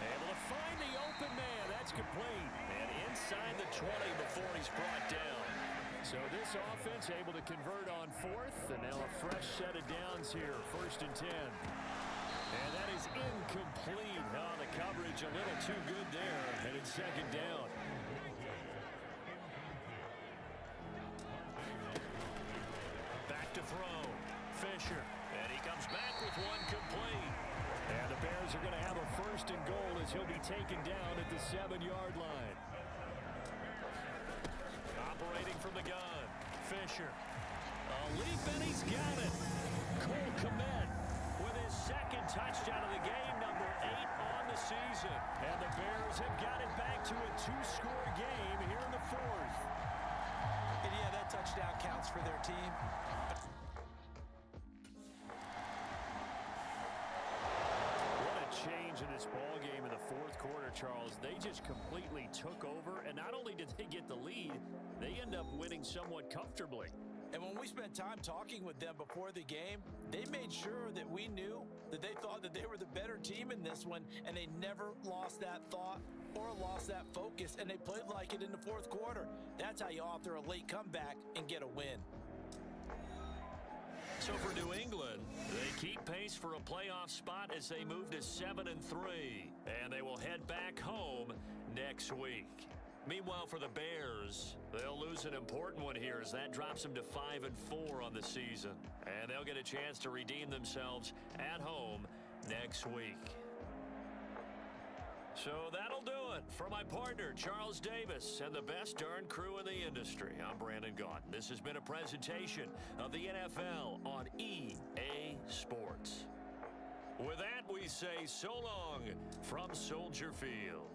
Able to find the open man. That's complete. And inside the 20 before he's brought down. So this offense able to convert on 4th. And now a fresh set of downs here. 1st and 10. And that is incomplete. Oh, the coverage a little too good there. And it's 2nd down. Back to throw. Fisher. And he comes back with one complete. And the Bears are going to have a 1st and goal as he'll be taken down at the 7-yard line. Operating from the gun. Fisher. A leap and he's got it. Cole Kmet with his 2nd touchdown of the game, number 8 on the season. And the Bears have got it back to a 2-score game here in the 4th. And yeah, that touchdown counts for their team. What a change in this ball game in the 4th quarter, Charles. They just completely took over, and not only did they get the lead, they end up winning somewhat comfortably. And when we spent time talking with them before the game, they made sure that we knew that they thought that they were the better team in this one, and they never lost that thought or lost that focus, and they played like it in the 4th quarter. That's how you author a late comeback and get a win. So for New England, they keep pace for a playoff spot as they move to 7-3, and they will head back home next week. Meanwhile, for the Bears, they'll lose an important one here as that drops them to 5-4 on the season. And they'll get a chance to redeem themselves at home next week. So that'll do it for my partner, Charles Davis, and the best darn crew in the industry. I'm Brandon Gaudin. This has been a presentation of the NFL on EA Sports. With that, we say so long from Soldier Field.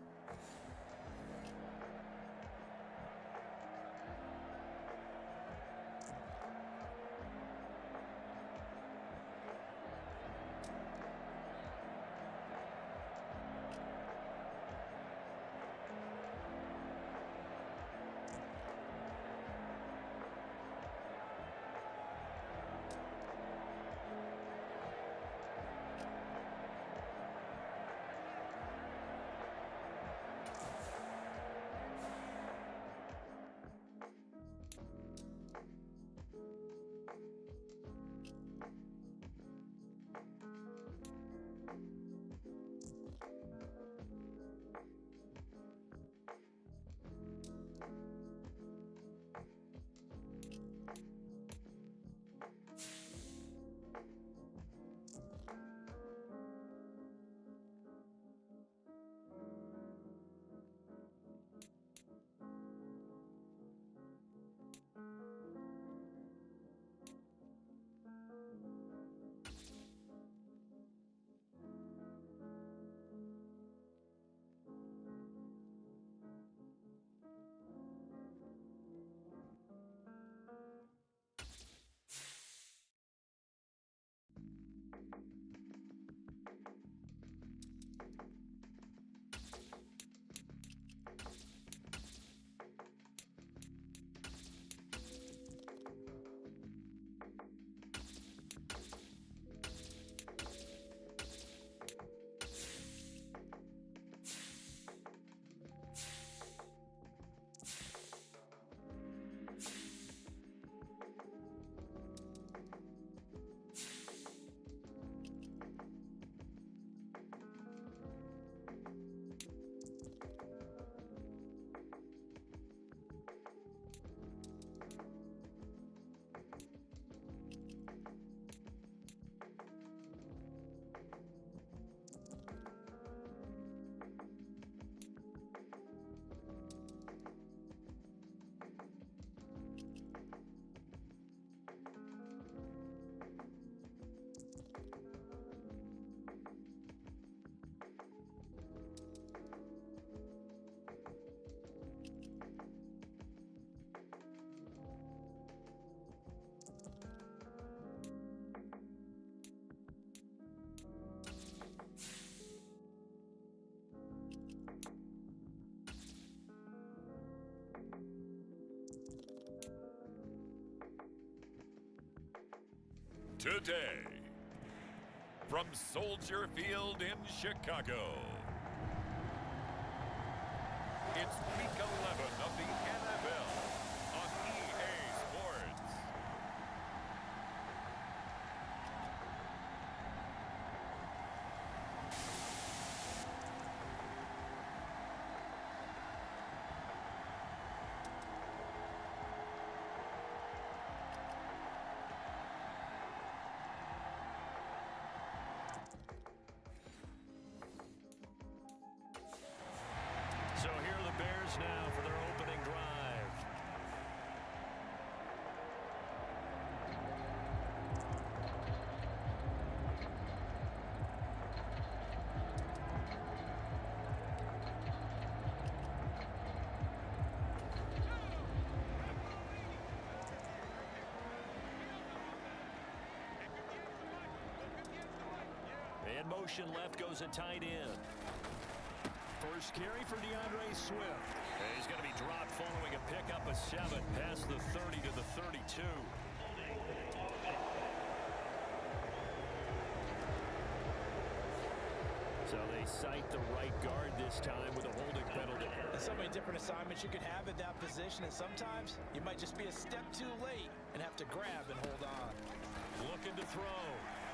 today. From Soldier Field in Chicago, it's Week 11 of the NFL on EA Sports. So here are the Bears now for their opening drive. And motion left goes a tight end. First carry for DeAndre Swift. And he's going to be dropped following a pickup of 7 past the 30 to the 32. So they cite the right guard this time with a holding penalty. There's so many different assignments you could have at that position, and sometimes you might just be a step too late and have to grab and hold on. Looking to throw.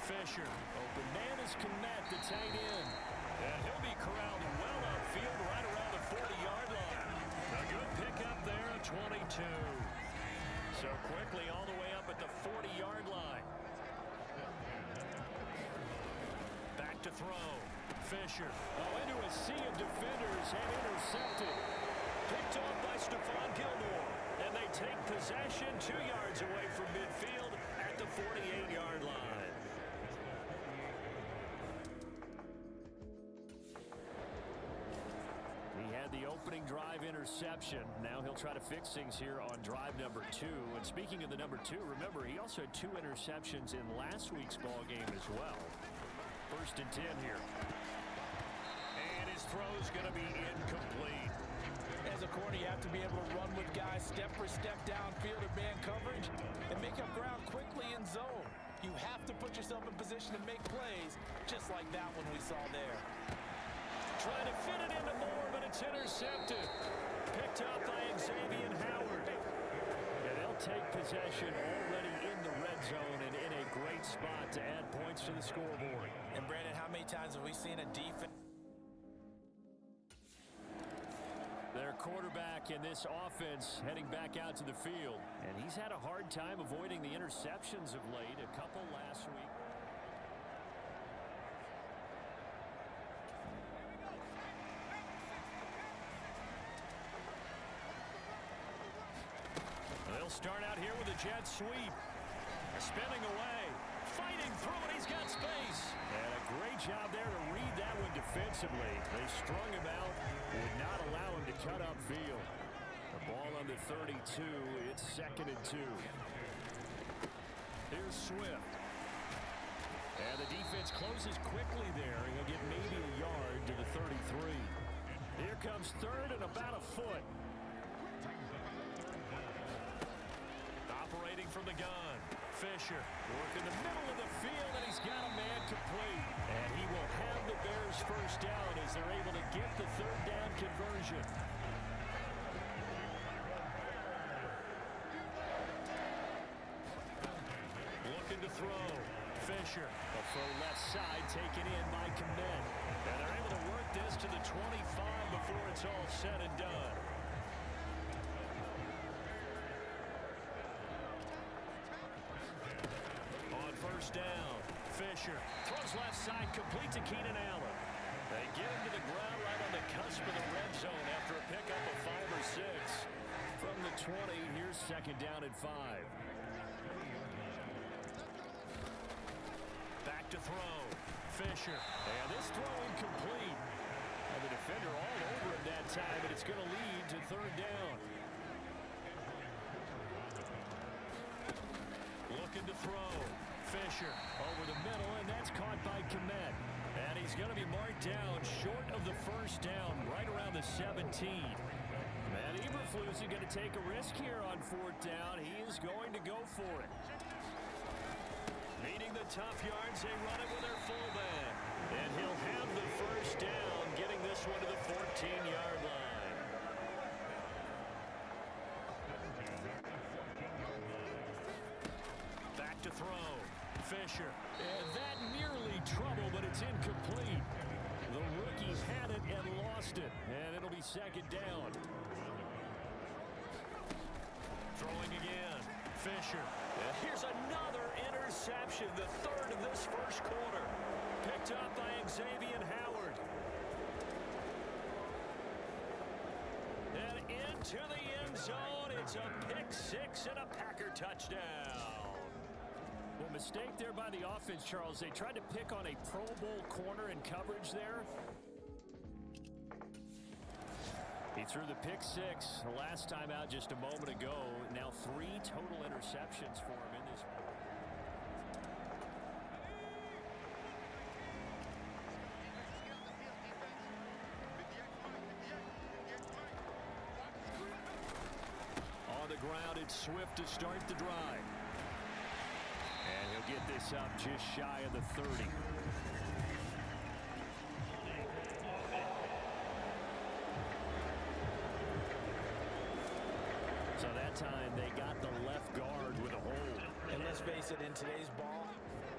Fisher. Open man is Kmet, the tight end. And he'll be corralled well upfield right around the 40-yard line. A good pickup there at 22. So quickly all the way up at the 40-yard line. Back to throw. Fisher. Oh, into a sea of defenders and intercepted. Picked off by Stephon Gilmore. And they take possession 2 yards away from midfield at the 48-yard line. He had the opening drive interception. Now he'll try to fix things here on drive number 2. And speaking of the number 2, remember, he also had 2 interceptions in last week's ball game as well. First and 10 here. And his throw's going to be incomplete. As a corner, you have to be able to run with guys step for step downfield in man coverage and make up ground quickly in zone. You have to put yourself in position to make plays, just like that one we saw there. Trying to fit it into Moore, but it's intercepted. Picked up by Xavier Howard. And they'll take possession already in the red zone and in a great spot to add points to the scoreboard. And Brandon, how many times have we seen a defense? Their quarterback in this offense heading back out to the field. And he's had a hard time avoiding the interceptions of late, a couple last week. They'll start out here with a jet sweep. Spinning away. Fighting through it. He's got space. And a great job there to read that one defensively. They strung him out. Would not allow him to cut upfield. The ball on the 32. It's 2nd and 2. Here's Swift. And the defense closes quickly there. He'll get maybe a yard to the 33. Here comes 3rd and about a foot. Operating from the gun. Fisher working the middle of the field, and he's got a man complete. And he will have the Bears first down as they're able to get the 3rd down conversion. Looking to throw. Fisher. A throw left side taken in by Kmet. And they're able to work this to the 25 before it's all said and done. On first down, Fisher throws left side, complete to Keenan Allen. They get him to the ground right on the cusp of the red zone after a pickup of 5 or 6. From the 20, here's 2nd down and 5. Back to throw. Fisher. And this throw incomplete. And the defender all over him that time, and it's going to lead to 3rd down. Looking to throw. Fisher over the middle, and that's caught by Kmet. And he's going to be marked down short of the first down, right around the 17. Matt Eberflus is going to take a risk here on 4th down. He is going to go for it. Needing the tough yards, they run it with their fullback. And he'll have the first down, getting this one to the 14-yard line. Back to throw. Fisher. And that nearly trouble, but it's incomplete. The rookie had it and lost it. And it'll be second down. Throwing again. Fisher. And here's another interception, the third of this first quarter. Picked up by Xavier Howard. And into the end zone. It's a pick six and a Packer touchdown. Well, mistake there by the offense, Charles. They tried to pick on a Pro Bowl corner in coverage there. He threw the pick six the last time out just a moment ago. Now 3 total interceptions for him in this. On the ground, it's Swift to start the drive. And he'll get this up just shy of the 30. So that time they got the left guard with a hold. And let's face it, in today's ball,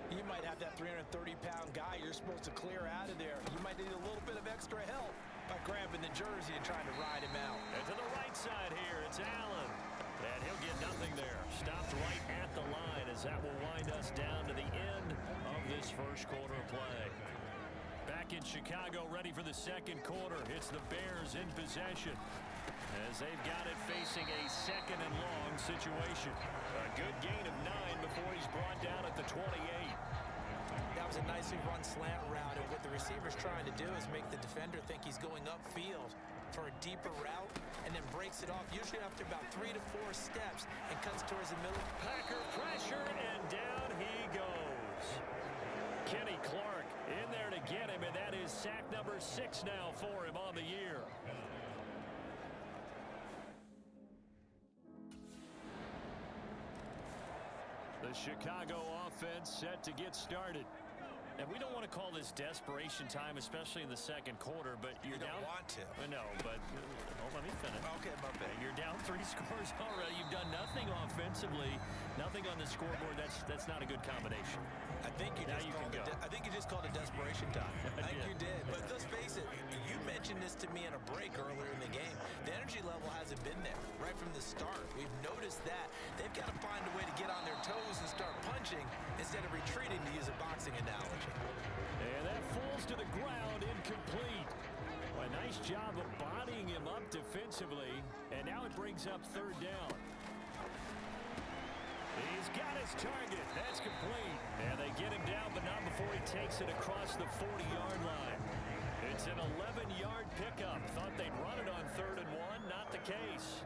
you might have that 330-pound guy you're supposed to clear out of there. You might need a little bit of extra help by grabbing the jersey and trying to ride him out. And to the right side here, it's Allen. And he'll get nothing there. Stopped right at the line as that will wind us down to the end of this first quarter of play. Back in Chicago, ready for the second quarter. It's the Bears in possession as they've got it facing a second and long situation. A good gain of 9 before he's brought down at the 28. That was a nicely run slant route, and what the receiver's trying to do is make the defender think he's going upfield for a deeper route, and then breaks it off, usually after about 3 to 4 steps, and cuts towards the middle. Packer pressure, and down he goes. Kenny Clark in there to get him, and that is sack number 6 now for him on the year. The Chicago offense set to get started. And we don't want to call this desperation time, especially in the second quarter, but you're down. You don't want to. No, but let me finish. Okay, my bad. You're down 3 scores already. You've done nothing offensively, nothing on the scoreboard. That's not a good combination. I think you just called it desperation time. I think you did. But let's face it, you mentioned this to me in a break earlier in the game. The energy level hasn't been there right from the start. We've noticed that. They've got to find a way to get on their toes and start punching instead of retreating, to use a boxing analogy. And that falls to the ground, incomplete. A nice job of bodying him up defensively, and now it brings up third down. He's got his target. That's complete. And they get him down, but not before he takes it across the 40-yard line. It's an 11-yard pickup. Thought they'd run it on 3rd and 1. Not the case.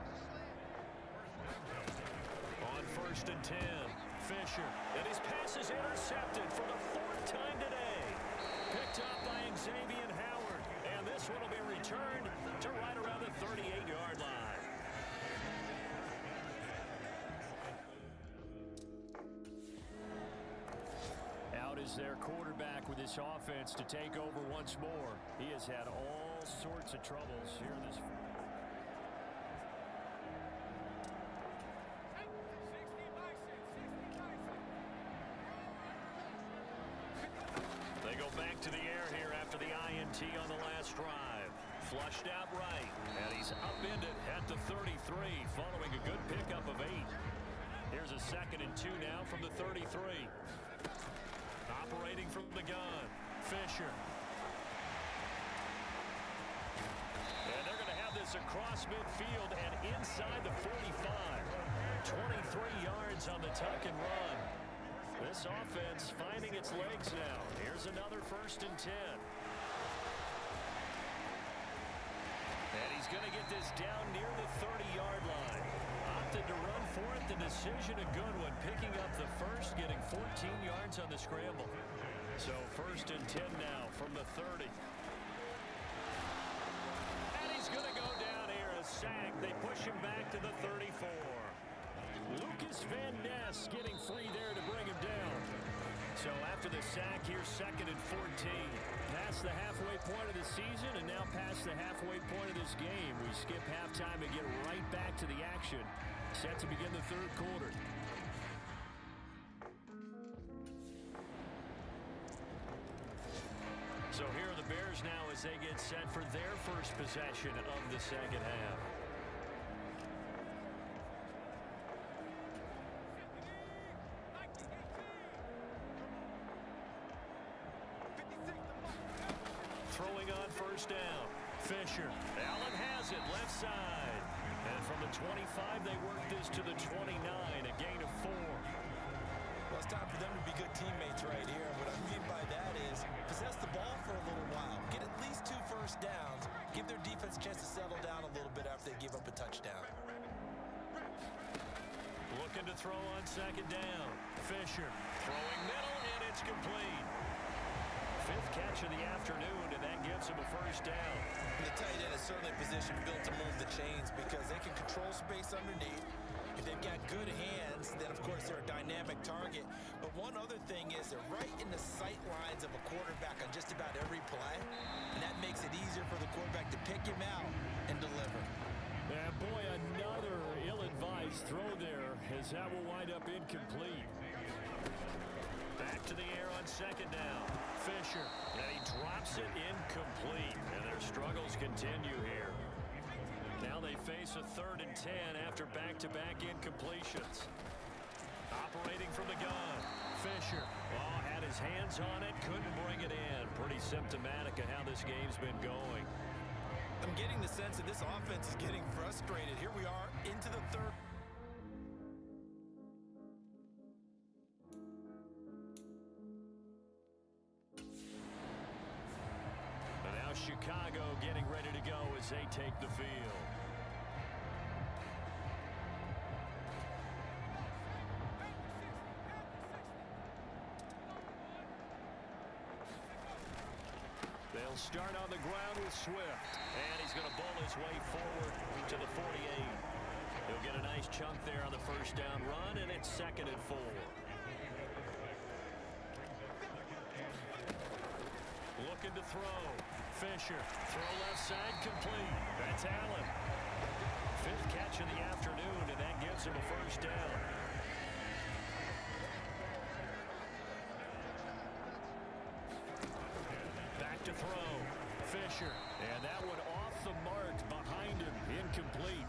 On 1st and 10, Fisher. And his pass is intercepted for the 4th time today. Picked up by Xavier Howard. And this one will be returned to right around the 38-yard line. Out is their quarterback with this offense to take over once more. He has had all sorts of troubles here in this. They go back to the air here after the INT on the last drive. Flushed out right, and he's upended at the 33 following a good pickup of 8. Here's a 2nd and 2 now from the 33. Operating from the gun, Fisher. And they're going to have this across midfield and inside the 45. 23 yards on the tuck and run. This offense finding its legs now. Here's another 1st and 10. And he's going to get this down near the 30-yard line. Opted to run for it. The decision a good one. Picking up the first, getting 14 yards on the scramble. So 1st and 10 now from the 30. And he's going to go down here. A sack. They push him back to the 34. Lucas Van Ness getting free there to bring him down. So after the sack, here's 2nd and 14. Past the halfway point of the season and now past the halfway point of this game. We skip halftime and get right back to the action. Set to begin the third quarter. So here are the Bears now as they get set for their first possession of the second half. Throwing on first down. Fisher. Allen has it left side. And from the 25, they work this to the 29, a gain of 4. Well, it's time for them to be good teammates right here. What I mean by that is possess the ball for a little while. Get at least 2 first downs. Give their defense a chance to settle down a little bit after they give up a touchdown. Looking to throw on second down. Fisher throwing middle, and it's complete. 5th catch of the afternoon, and that gives him a first down. And the tight end is certainly a position built to move the chains because they can control space underneath. If they've got good hands, then of course they're a dynamic target. But one other thing is they're right in the sight lines of a quarterback on just about every play. And that makes it easier for the quarterback to pick him out and deliver. And boy, another ill-advised throw there as that will wind up incomplete. Back to the air on second down. Fisher, and he drops it incomplete. And their struggles continue here. Now they face a 3rd and 10 after back-to-back incompletions. Operating from the gun. Fisher, had his hands on it, couldn't bring it in. Pretty symptomatic of how this game's been going. I'm getting the sense that this offense is getting frustrated. Here we are into the 3rd. And now Chicago getting ready to go as they take the field. They'll start on the ground with Swift. And he's going to bowl his way forward to the 48. He'll get a nice chunk there on the first down run, and it's 2nd and 4. Looking to throw. Fisher. Throw left side complete. That's Allen. 5th catch of the afternoon, and that gives him a first down. Back to throw. Fisher. And that one off the mark behind him. Incomplete.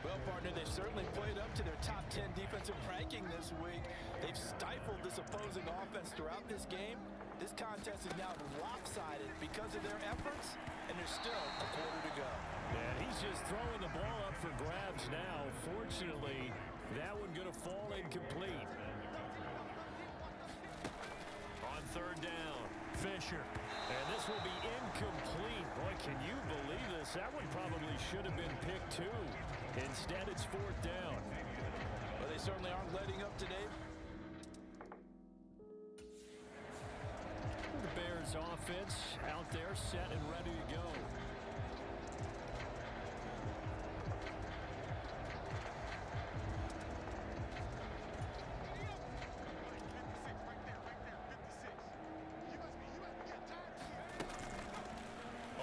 Well, partner, they've certainly played up to their top 10 defensive ranking this week. They've stifled this opposing offense throughout this game. This contest is now lopsided because of their efforts, and there's still a quarter to go. And he's just throwing the ball up for grabs now. Fortunately, that one going to fall incomplete. On 3rd down, Fisher. And this will be incomplete. Boy, can you believe this? That one probably should have been picked too. Instead, it's 4th down. Well, they certainly aren't letting up today. The Bears offense out there set and ready to go.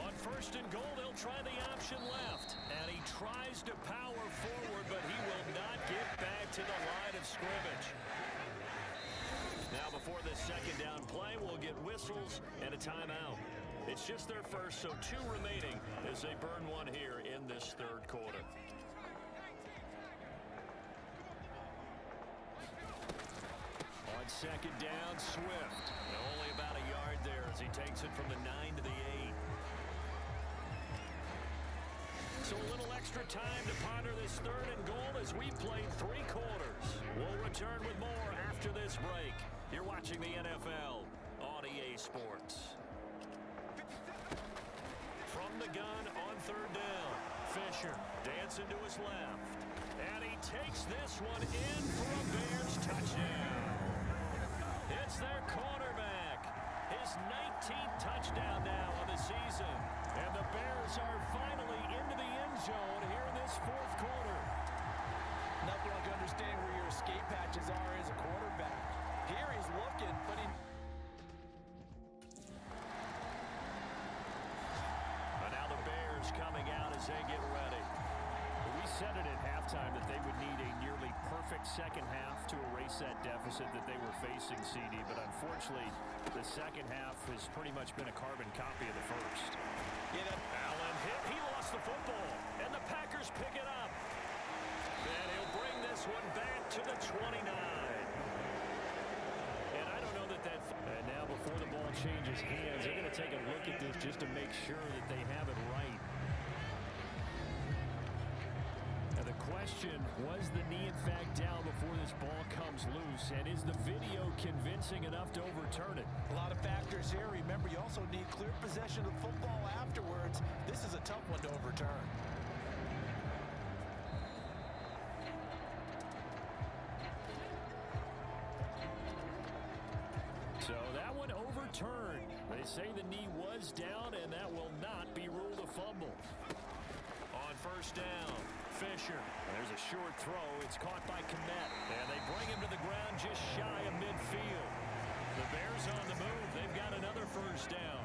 On 1st and goal, they'll try the option left. And he tries to power forward, but he will not get back to the line of scrimmage. Now before this 2nd down play, we'll get whistles and a timeout. It's just their first, so 2 remaining as they burn one here in this 3rd quarter. On 2nd down, Swift. Only about a yard there as he takes it from the 9 to the 8. So a little extra time to ponder this 3rd and goal as we played 3 quarters. We'll return with more after this break. You're watching the NFL on EA Sports. From the gun on 3rd down, Fisher dancing to his left. And he takes this one in for a Bears touchdown. It's their quarterback. His 19th touchdown now of the season. And the Bears are finally into the end zone here in this 4th quarter. Nothing like understanding where your escape patches are as a quarterback. Here he's looking, but he... And now the Bears coming out as they get ready. We said it at halftime that they would need a nearly perfect second half to erase that deficit that they were facing, CD. But unfortunately, the second half has pretty much been a carbon copy of the first. Yeah, Allen hit. He lost the football. And the Packers pick it up. And he'll bring this one back to the 29. And I don't know that that... And now before the ball changes hands, they're going to take a look at this just to make sure that they have it right. Now the question, was the knee in fact down before this ball comes loose? And is the video convincing enough to overturn it? a lot of factors here. Remember, you also need clear possession of the football afterwards. This is a tough one to overturn. So that one overturned. They say the knee was down, and that will not be ruled a fumble. On first down, Fisher. There's a short throw. It's caught by Kmet. And they bring him to the ground just shy of midfield. The Bears on the move. They've got another first down.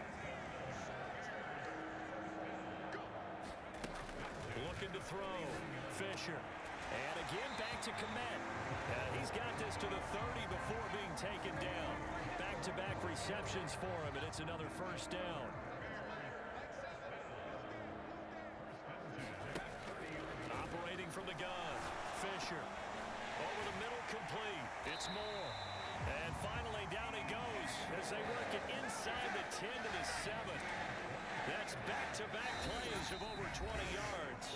Looking to throw. Fisher. And again back to Kmet. He's got this to the 30 before being taken down. Back-to-back receptions for him, and it's another first down. Operating from the gun. Fisher. Over the middle, complete. It's Moore. And finally, down he goes as they work it inside the 10 to the 7. That's back-to-back plays of over 20 yards.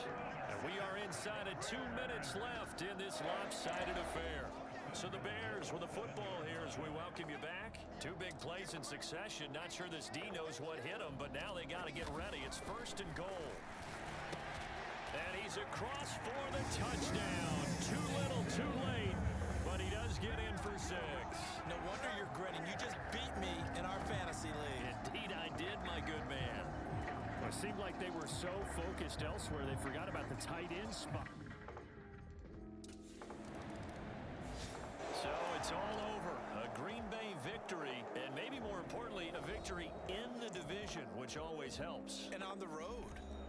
And we are inside of 2 minutes left in this lopsided affair. So the Bears with the football here as we welcome you back. 2 big plays in succession. Not sure this D knows what hit him, but now they got to get ready. It's first and goal. And he's across for the touchdown. Too little, too late, but he does get in for 6. No wonder you're grinning. You just beat me in our fantasy league. Indeed I did, my good man. Well, it seemed like they were so focused elsewhere they forgot about the tight end spot. So it's all over. A Green Bay victory, and maybe more importantly, a victory in the division, which always helps. And on the road.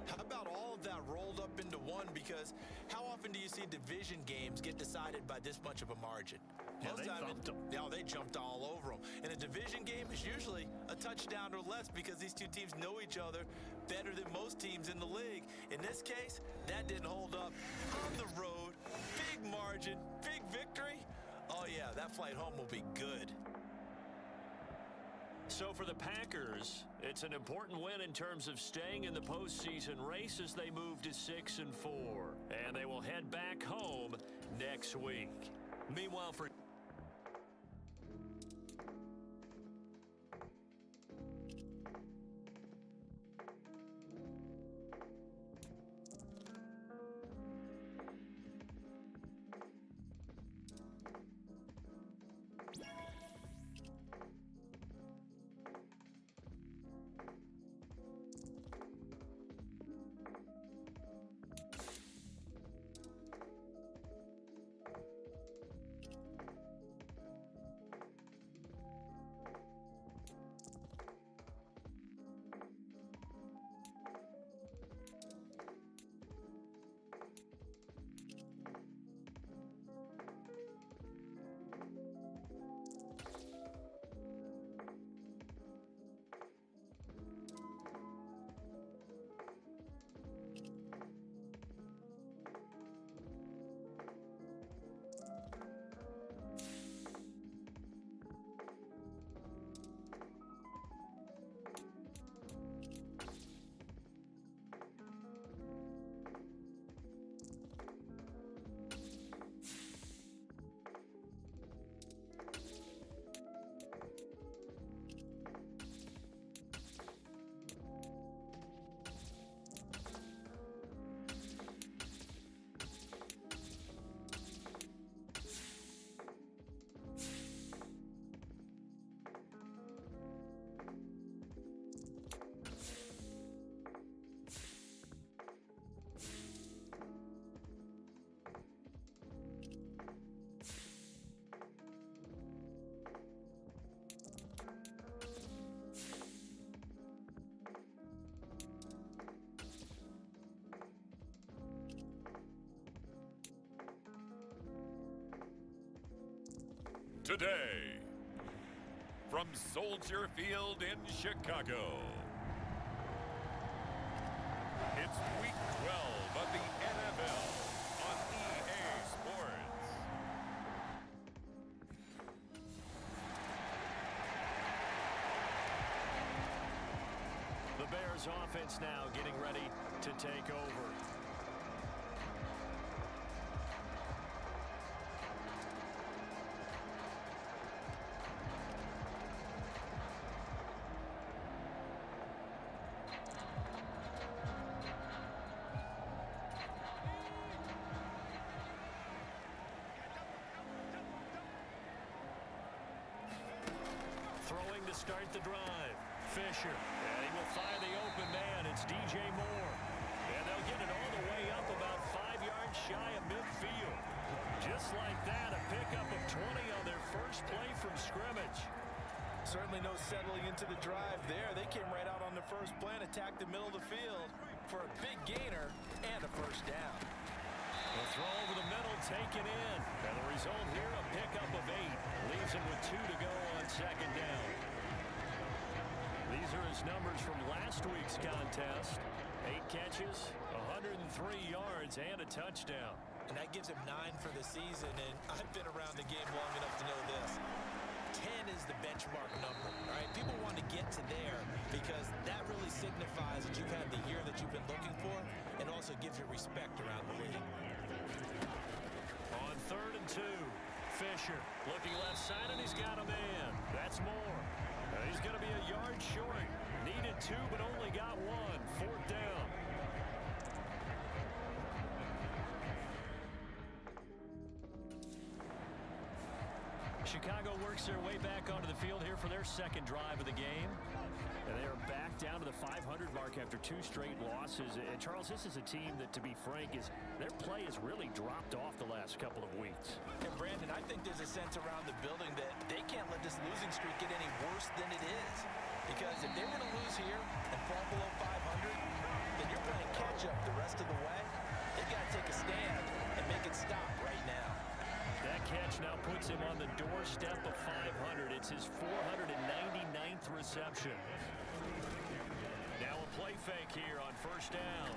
How about all of that rolled up into one? Because how often do you see division games get decided by this much of a margin? Yeah, they thumped them. They jumped all over them. And a division game is usually a touchdown or less because these two teams know each other better than most teams in the league. In this case, that didn't hold up. On the road, big margin, big victory. Oh, yeah, that flight home will be good. So for the Packers, it's an important win in terms of staying in the postseason race as they move to 6-4. And they will head back home next week. Meanwhile, for today, from Soldier Field in Chicago, it's Week 12 of the NFL on EA Sports. The Bears offense now getting ready to take over. Throwing to start the drive. Fisher. And he will find the open man. It's DJ Moore. And they'll get it all the way up about 5 yards shy of midfield. Just like that, a pickup of 20 on their first play from scrimmage. Certainly no settling into the drive there. They came right out on the first play and attacked the middle of the field for a big gainer and a first down. The throw over the middle taken in. And the result here, a pickup of 8. Leaves him with 2 to go on second down. These are his numbers from last week's contest. 8 catches, 103 yards, and a touchdown. And that gives him 9 for the season, and I've been around the game long enough to know this. 10 is the benchmark number, all right? People want to get to there because that really signifies that you've had the year that you've been looking for and also gives you respect around the league. On 3rd and 2, Fisher looking left side, and he's got a man. That's Moore. He's going to be a yard short. Needed 2, but only got 1. 4th down. Chicago works their way back onto the field here for their second drive of the game. And they are back down to the 500 mark after 2 straight losses. And Charles, this is a team that, to be frank, their play has really dropped off the last couple of weeks. And Brandon, I think there's a sense around the building that they can't let this losing streak get any worse than it is. Because if they were to lose here and fall below 500, then you're playing catch-up the rest of the way. They've got to take a stand and make it stop right now. That catch now puts him on the doorstep of 500. It's his 499th reception. Now a play fake here on first down.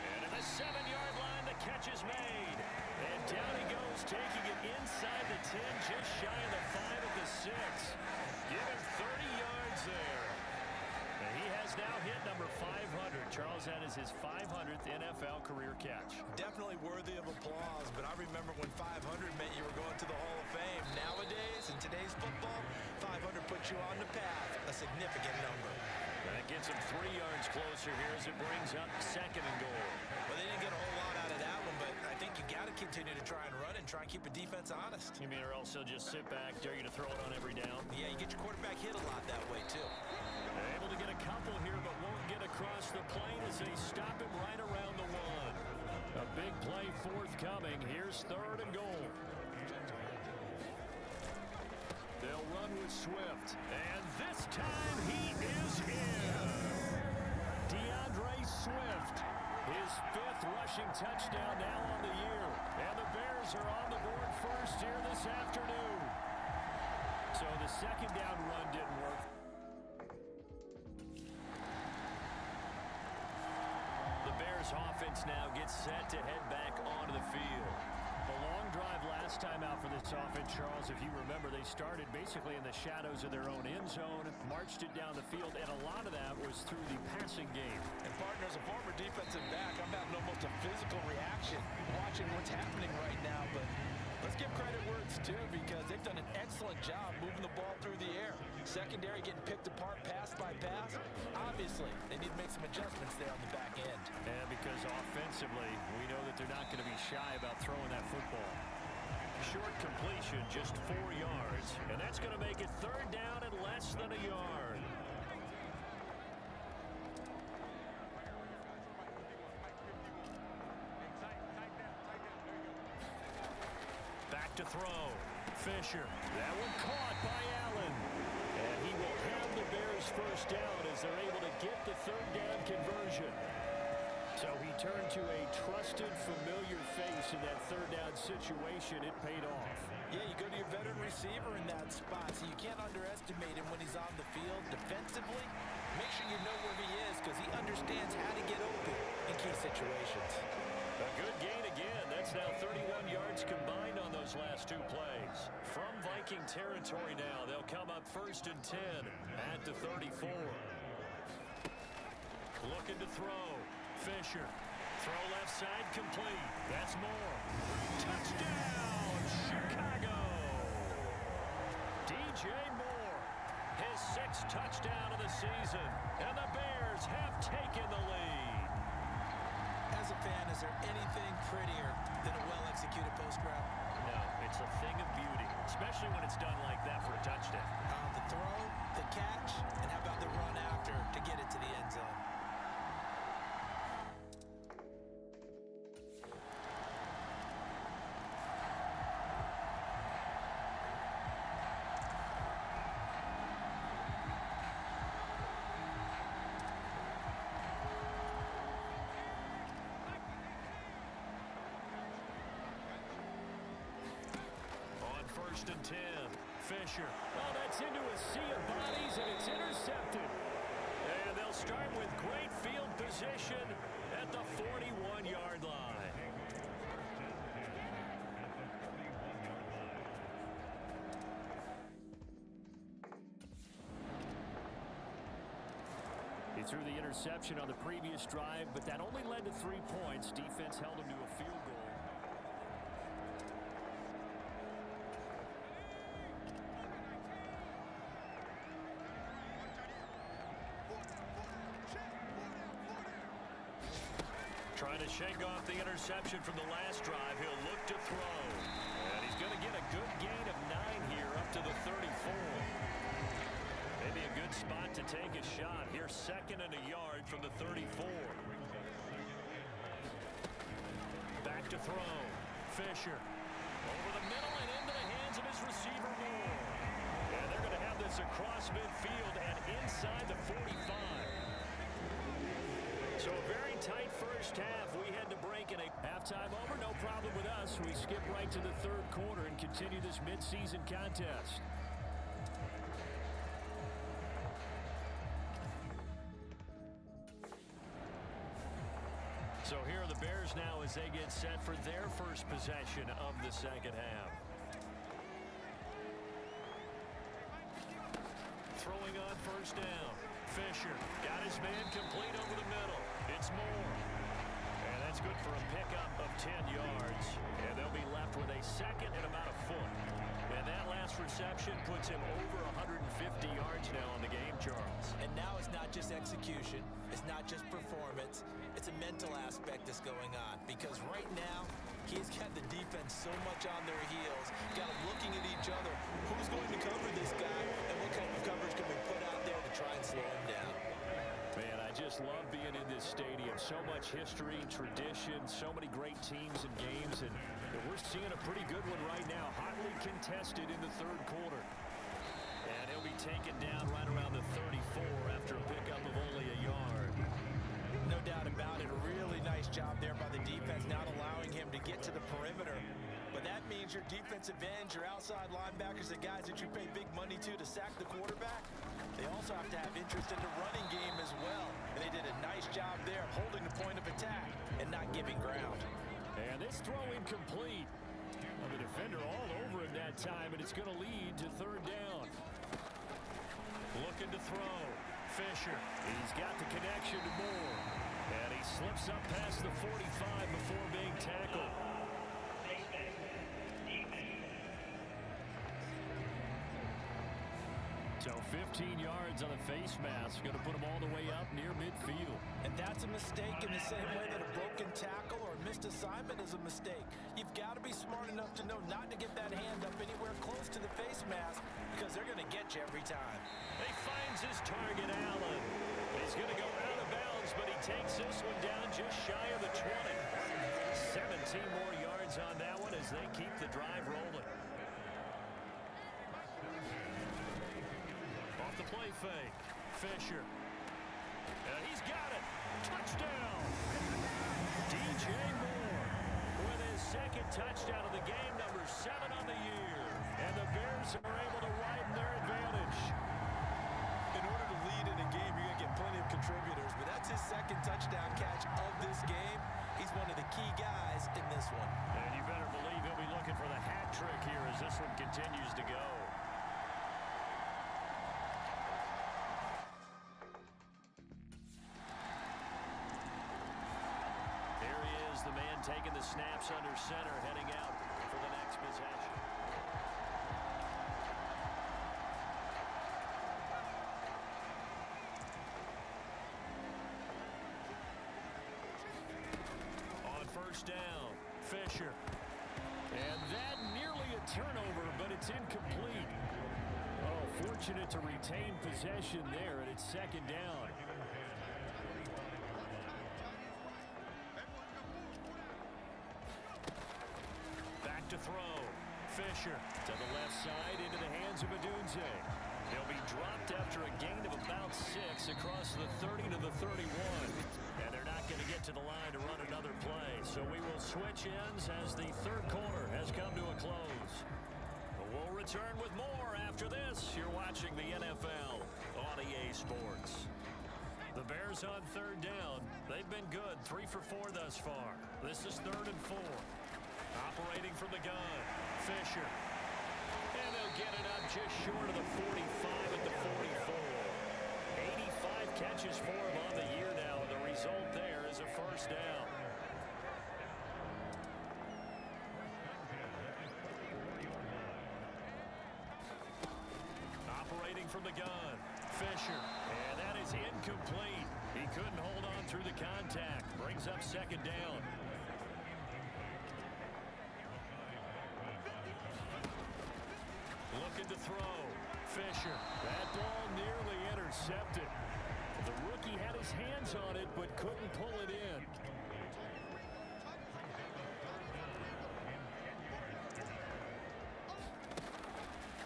And at the 7-yard line, the catch is made. And down he goes, taking it inside the 10, just shy of the 5 at the 6. Give him 30 yards there. And he has now hit number 500. Charles, that is his 500th NFL career catch. Definitely worthy of applause, but I remember when 500 meant you were going to the Hall of Fame. Nowadays, in today's football, 500 puts you on the path, a significant number. That gets him 3 yards closer here as it brings up 2nd and goal. Well, they didn't get a whole lot out of that one, but I think you got to continue to try and run and try and keep the defense honest. You mean or else he'll just sit back, dare you to throw it on every down? Yeah, you get your quarterback hit a lot that way, too. Able to get a couple here, but won't get across the plane as they stop him right around the 1. A big play forthcoming. Here's 3rd and goal. They'll run with Swift. And this time he is in. DeAndre Swift. His 5th rushing touchdown now on the year. And the Bears are on the board first here this afternoon. So the 2nd down run didn't work. The Bears offense now gets set to head back onto the field. A long drive last time out for this offense, Charles. If you remember, they started basically in the shadows of their own end zone, marched it down the field, and a lot of that was through the passing game. And partner, as a former defensive back, I'm having almost a physical reaction watching what's happening right now. But let's give credit where it's due because they've done an excellent job moving the ball through the air. Secondary getting picked apart pass by pass. Obviously, they need to make some adjustments there on the back end. And because offensively, we know that they're not going to be shy about throwing that football. Short completion, just 4 yards. And that's going to make it 3rd down and less than a yard. Back to throw. Fisher. That one caught by Allen. And he will have the Bears first down as they're able to get the 3rd down conversion. So he turned to a trusted, familiar face in that third down situation. It paid off. Yeah, you go to your veteran receiver in that spot, so you can't underestimate him when he's on the field. Defensively, make sure you know where he is because he understands how to get open in key situations. A good gain again. That's now 31 yards combined on those last two plays. From Viking territory now, they'll come up 1st and 10 at the 34. Looking to throw. Fisher. Throw left side complete. That's Moore. Touchdown, Chicago! DJ Moore, his 6th touchdown of the season, and the Bears have taken the lead. As a fan, is there anything prettier than a well-executed post route? No, it's a thing of beauty, especially when it's done like that for a touchdown. The throw, the catch, and how about the run after to get it to the end zone? First and 10. Fisher. Oh, that's into a sea of bodies, and it's intercepted. And they'll start with great field position at the 41-yard line. He threw the interception on the previous drive, but that only led to 3 points. Defense held him to a field goal. Trying to shake off the interception from the last drive. He'll look to throw. And he's going to get a good gain of 9 here up to the 34. Maybe a good spot to take a shot. Here, 2nd and a yard from the 34. Back to throw. Fisher. Over the middle and into the hands of his receiver, Moore. And they're going to have this across midfield and inside the 45. So a very tight first half. We had to break in a halftime over. No problem with us. We skip right to the 3rd quarter and continue this midseason contest. So here are the Bears now as they get set for their first possession of the second half. Throwing on first down. Fisher got his man complete over the middle. It's Moore. And that's good for a pickup of 10 yards. And they'll be left with a 2nd and about a foot. And that last reception puts him over 150 yards now on the game, Charles. And now it's not just execution. It's not just performance. It's a mental aspect that's going on. Because right now, he's got the defense so much on their heels. Got them looking at each other. Who's going to cover this guy? And what kind of coverage can we put out there to try and slow him down? Man, I just love being in this stadium. So much history, tradition, so many great teams and games. And we're seeing a pretty good one right now. Hotly contested in the 3rd quarter. And he'll be taken down right around the 34 after a pickup of only a yard. No doubt about it. A really nice job there by the defense, not allowing him to get to the perimeter. But that means your defensive ends, your outside linebackers, the guys that you pay big money to sack the quarterback, they also have to have interest in the running game as well. And they did a nice job there holding the point of attack and not giving ground. And this throw incomplete. Well, the defender all over him that time, and it's going to lead to 3rd down. Looking to throw. Fisher. He's got the connection to Moore. And he slips up past the 45 before being tackled. So 15 yards on the face mask. Going to put him all the way up near midfield. And that's a mistake in the same way that a broken tackle or a missed assignment is a mistake. You've got to be smart enough to know not to get that hand up anywhere close to the face mask because they're going to get you every time. He finds his target, Allen. He's going to go out of bounds, but he takes this one down just shy of the 20. 17 more yards on that one as they keep the drive rolling. Off the play fake. Fisher. And he's got it. Touchdown. touchdown of the game, number 7 on the year. And the Bears are able to widen their advantage. In order to lead in a game, you're going to get plenty of contributors, but that's his second touchdown catch of this game. He's one of the key guys in this one. And you better believe he'll be looking for the hat trick here as this one continues to go. Here he is, the man taking the snaps under center, heading out for the next possession. First down, Fisher. And that nearly a turnover, but it's incomplete. Oh, fortunate to retain possession there, and it's second down. Back to throw. Fisher to the left side into the hands of Adunze. He'll be dropped after a gain of about 6 across the 30 to the 31. And they're not going to get to the line to run another play. So we will switch ends as the third quarter has come to a close. We'll return with more after this. You're watching the NFL on EA Sports. The Bears on third down. They've been good. 3 for 4 thus far. This is 3rd and 4. Operating from the gun. Fisher. And they'll get it up just short of the 45 at the 44. 85 catches for him on the year now, and the result there is a first down. Operating from the gun, Fisher, and that is incomplete. He couldn't hold on through the contact. Brings up second down. Looking to throw. Fisher. That ball nearly intercepted. The rookie had his hands on it, but couldn't pull it in.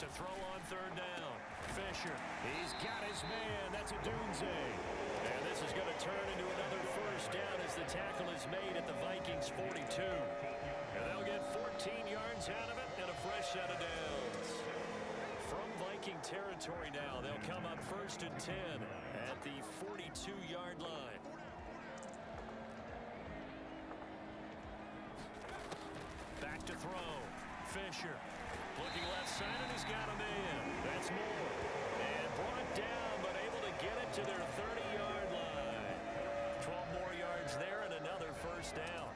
To throw on third down. Fisher. He's got his man. That's Adunze. And this is going to turn into another first down as the tackle is made at the Vikings 42. And they'll get 14 yards out of it and a fresh set of downs. From Viking territory now, they'll come up 1st and 10 at the 42-yard line. Back to throw. Fisher looking left side, and he's got him in. That's Moore. And brought down, but able to get it to their 30-yard line. 12 more yards there and another first down.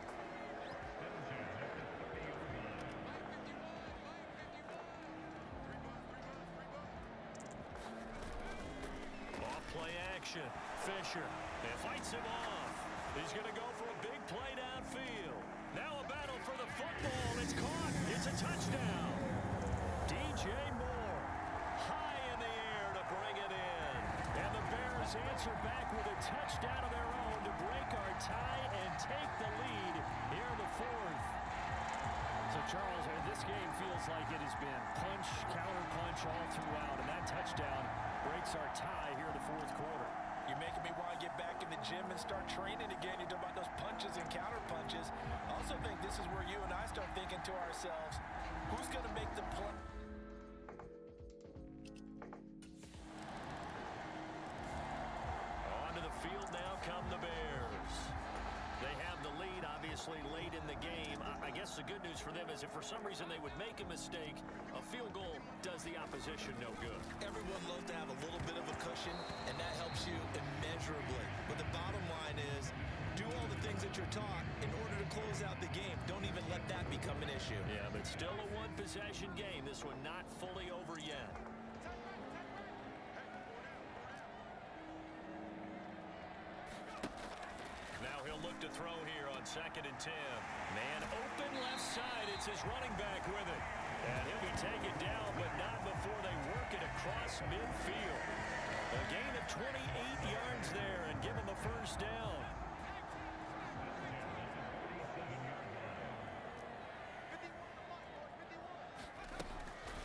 Play action. Fisher. It fights him off. He's going to go for a big play downfield. Now a battle for the football. It's caught. It's a touchdown. DJ Moore. High in the air to bring it in. And the Bears answer back with a touchdown of their own to break our tie and take the lead here in the 4th. So, Charles, this game feels like it has been punch, counter punch all throughout. And that touchdown breaks our tie here in the 4th quarter. You're making me want to get back in the gym and start training again. You talk about those punches and counter punches. I also think this is where you and I start thinking to ourselves, who's going to make the play? Onto the field now come the Bears. They have the lead, obviously, late in the game. I guess the good news for them is if for some reason they would make a mistake, a field goal does the opposition no good. Everyone loves to have a little bit of a cushion, and that helps you immeasurably. But the bottom line is, do all the things that you're taught in order to close out the game. Don't even let that become an issue. Yeah, but still a one-possession game. This one not fully over yet. Now he'll look to throw here on 2nd and 10. Man open left side. It's his running back with it. And he'll be taken down, but not before they work it across midfield. A gain of 28 yards there and give him a first down.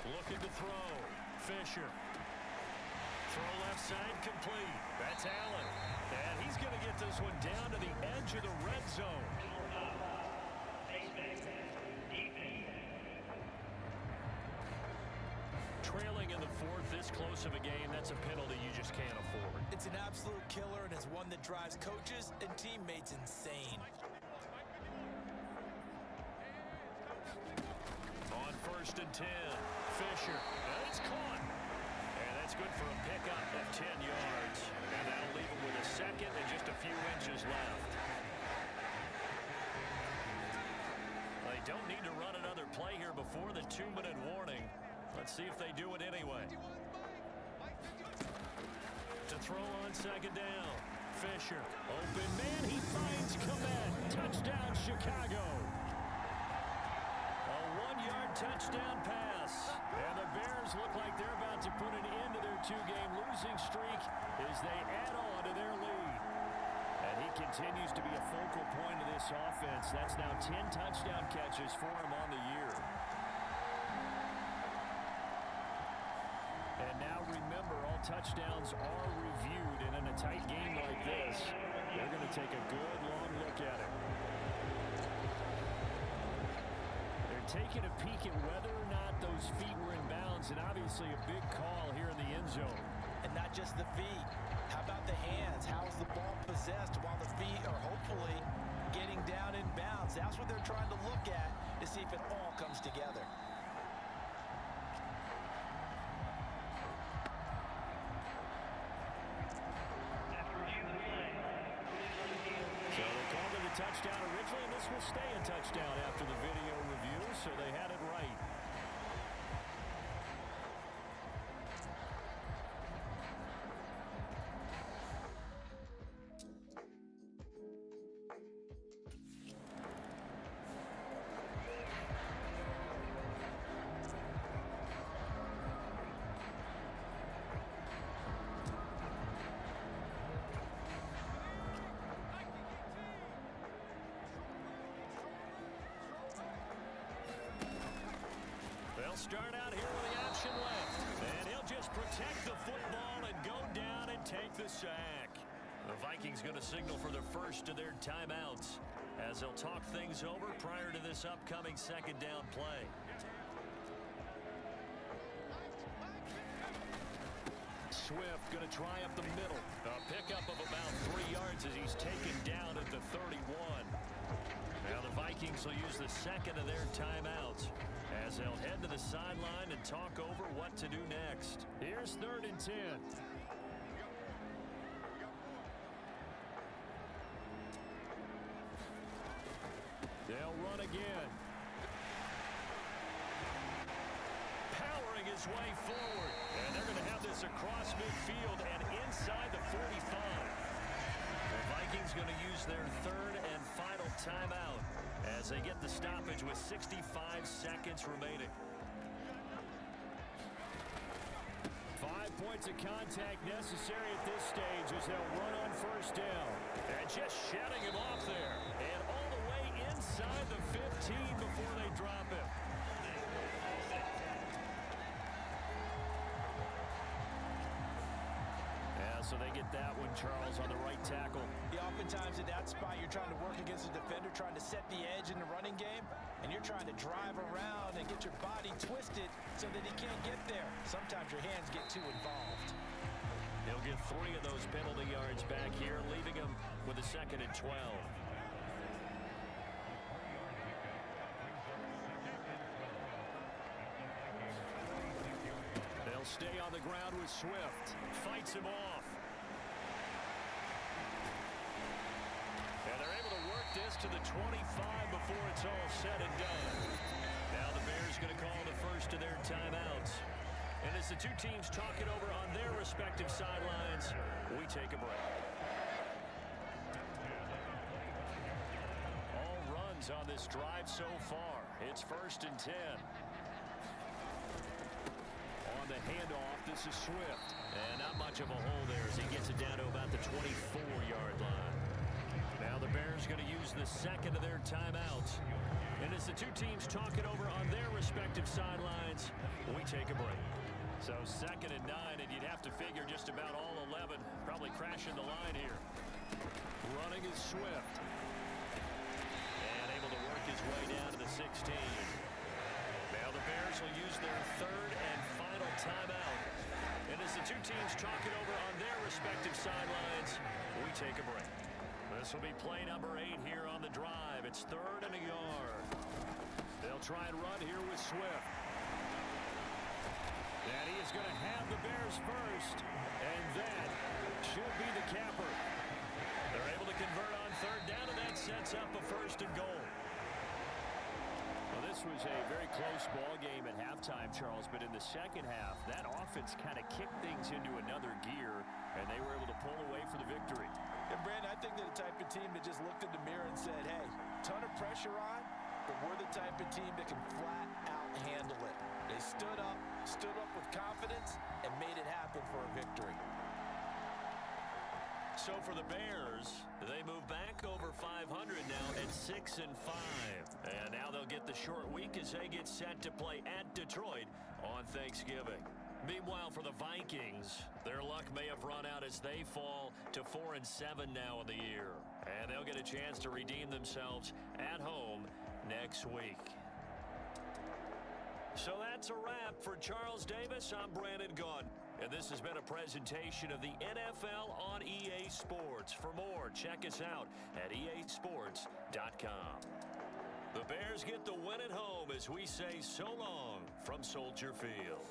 Looking to throw. Fisher. Throw left side complete. That's Allen. And he's going to get this one down to the edge of the red zone. this close of a game, that's a penalty you just can't afford. It's an absolute killer, and it's one that drives coaches and teammates insane. On 1st and 10, Fisher. And it's caught. And that's good for a pickup of 10 yards. And that'll leave him with a second and just a few inches left. They don't need to run another play here before the 2-minute warning. Let's see if they do it anyway. To throw on 2nd down. Fisher. Open man. He finds Komet. Touchdown, Chicago. A 1-yard touchdown pass. And the Bears look like they're about to put an end to their 2-game losing streak as they add on to their lead. And he continues to be a focal point of this offense. That's now 10 touchdown catches for him on the year. And now remember, all touchdowns are reviewed. And in a tight game like this, they're going to take a good long look at it. They're taking a peek at whether or not those feet were in bounds. And obviously a big call here in the end zone. And not just the feet. How about the hands? How's the ball possessed while the feet are hopefully getting down in bounds? That's what they're trying to look at to see if it all comes together. So they called it a touchdown originally, and this will stay a touchdown after the video review, so they had it right. They'll start out here with the option left. And he'll just protect the football and go down and take the sack. The Vikings going to signal for the first of their timeouts as they'll talk things over prior to this upcoming 2nd down play. Swift going to try up the middle. A pickup of about 3 yards as he's taken down at the 31. Now the Vikings will use the second of their timeouts as they'll head to the sideline and talk over what to do next. Here's 3rd and 10. They'll run again. Powering his way forward. And they're going to have this across midfield and inside the 45. The Vikings going to use their 3rd and final timeout as they get the stoppage with 65 seconds remaining. 5 points of contact necessary at this stage as they'll run on 1st down. And just shedding him off there. And all the way inside the 15 before they drop him. So they get that one, Charles, on the right tackle. Yeah, oftentimes in that spot, you're trying to work against a defender, trying to set the edge in the running game, and you're trying to drive around and get your body twisted so that he can't get there. Sometimes your hands get too involved. He'll get 3 of those penalty yards back here, leaving him with a 2nd and 12. They'll stay on the ground with Swift. Fights him off. And they're able to work this to the 25 before it's all said and done. Now the Bears going to call the first of their timeouts. And as the two teams talk it over on their respective sidelines, we take a break. All runs on this drive so far. It's 1st and 10. On the handoff, this is Swift. And not much of a hole there as he gets it down to about the 24-yard line. Now the Bears going to use the second of their timeouts. And as the two teams talk it over on their respective sidelines, we take a break. So 2nd and 9, and you'd have to figure just about all 11 probably crashing the line here. Running is Swift. And able to work his way down to the 16. Now the Bears will use their 3rd and final timeout And as the two teams talk it over on their respective sidelines, we take a break. This will be play number 8 here on the drive. It's 3rd and a yard. They'll try and run here with Swift. And he is going to have the Bears first. And that should be the capper. They're able to convert on 3rd down, and that sets up a 1st and goal. Well, this was a very close ball game at halftime, Charles, but in the second half, that offense kind of kicked things into another gear, and they were able to pull away for the victory. And, Brandon, I think they're the type of team that just looked in the mirror and said, hey, ton of pressure on, but we're the type of team that can flat out handle it. They stood up with confidence, and made it happen for a victory. So for the Bears, they move back over 500 now at 6-5. And now they'll get the short week as they get set to play at Detroit on Thanksgiving. Meanwhile, for the Vikings, their luck may have run out as they fall to 4-7 now in the year. And they'll get a chance to redeem themselves at home next week. So that's a wrap. For Charles Davis, I'm Brandon Gaudin. And this has been a presentation of the NFL on EA Sports. For more, check us out at easports.com. The Bears get the win at home as we say so long from Soldier Field.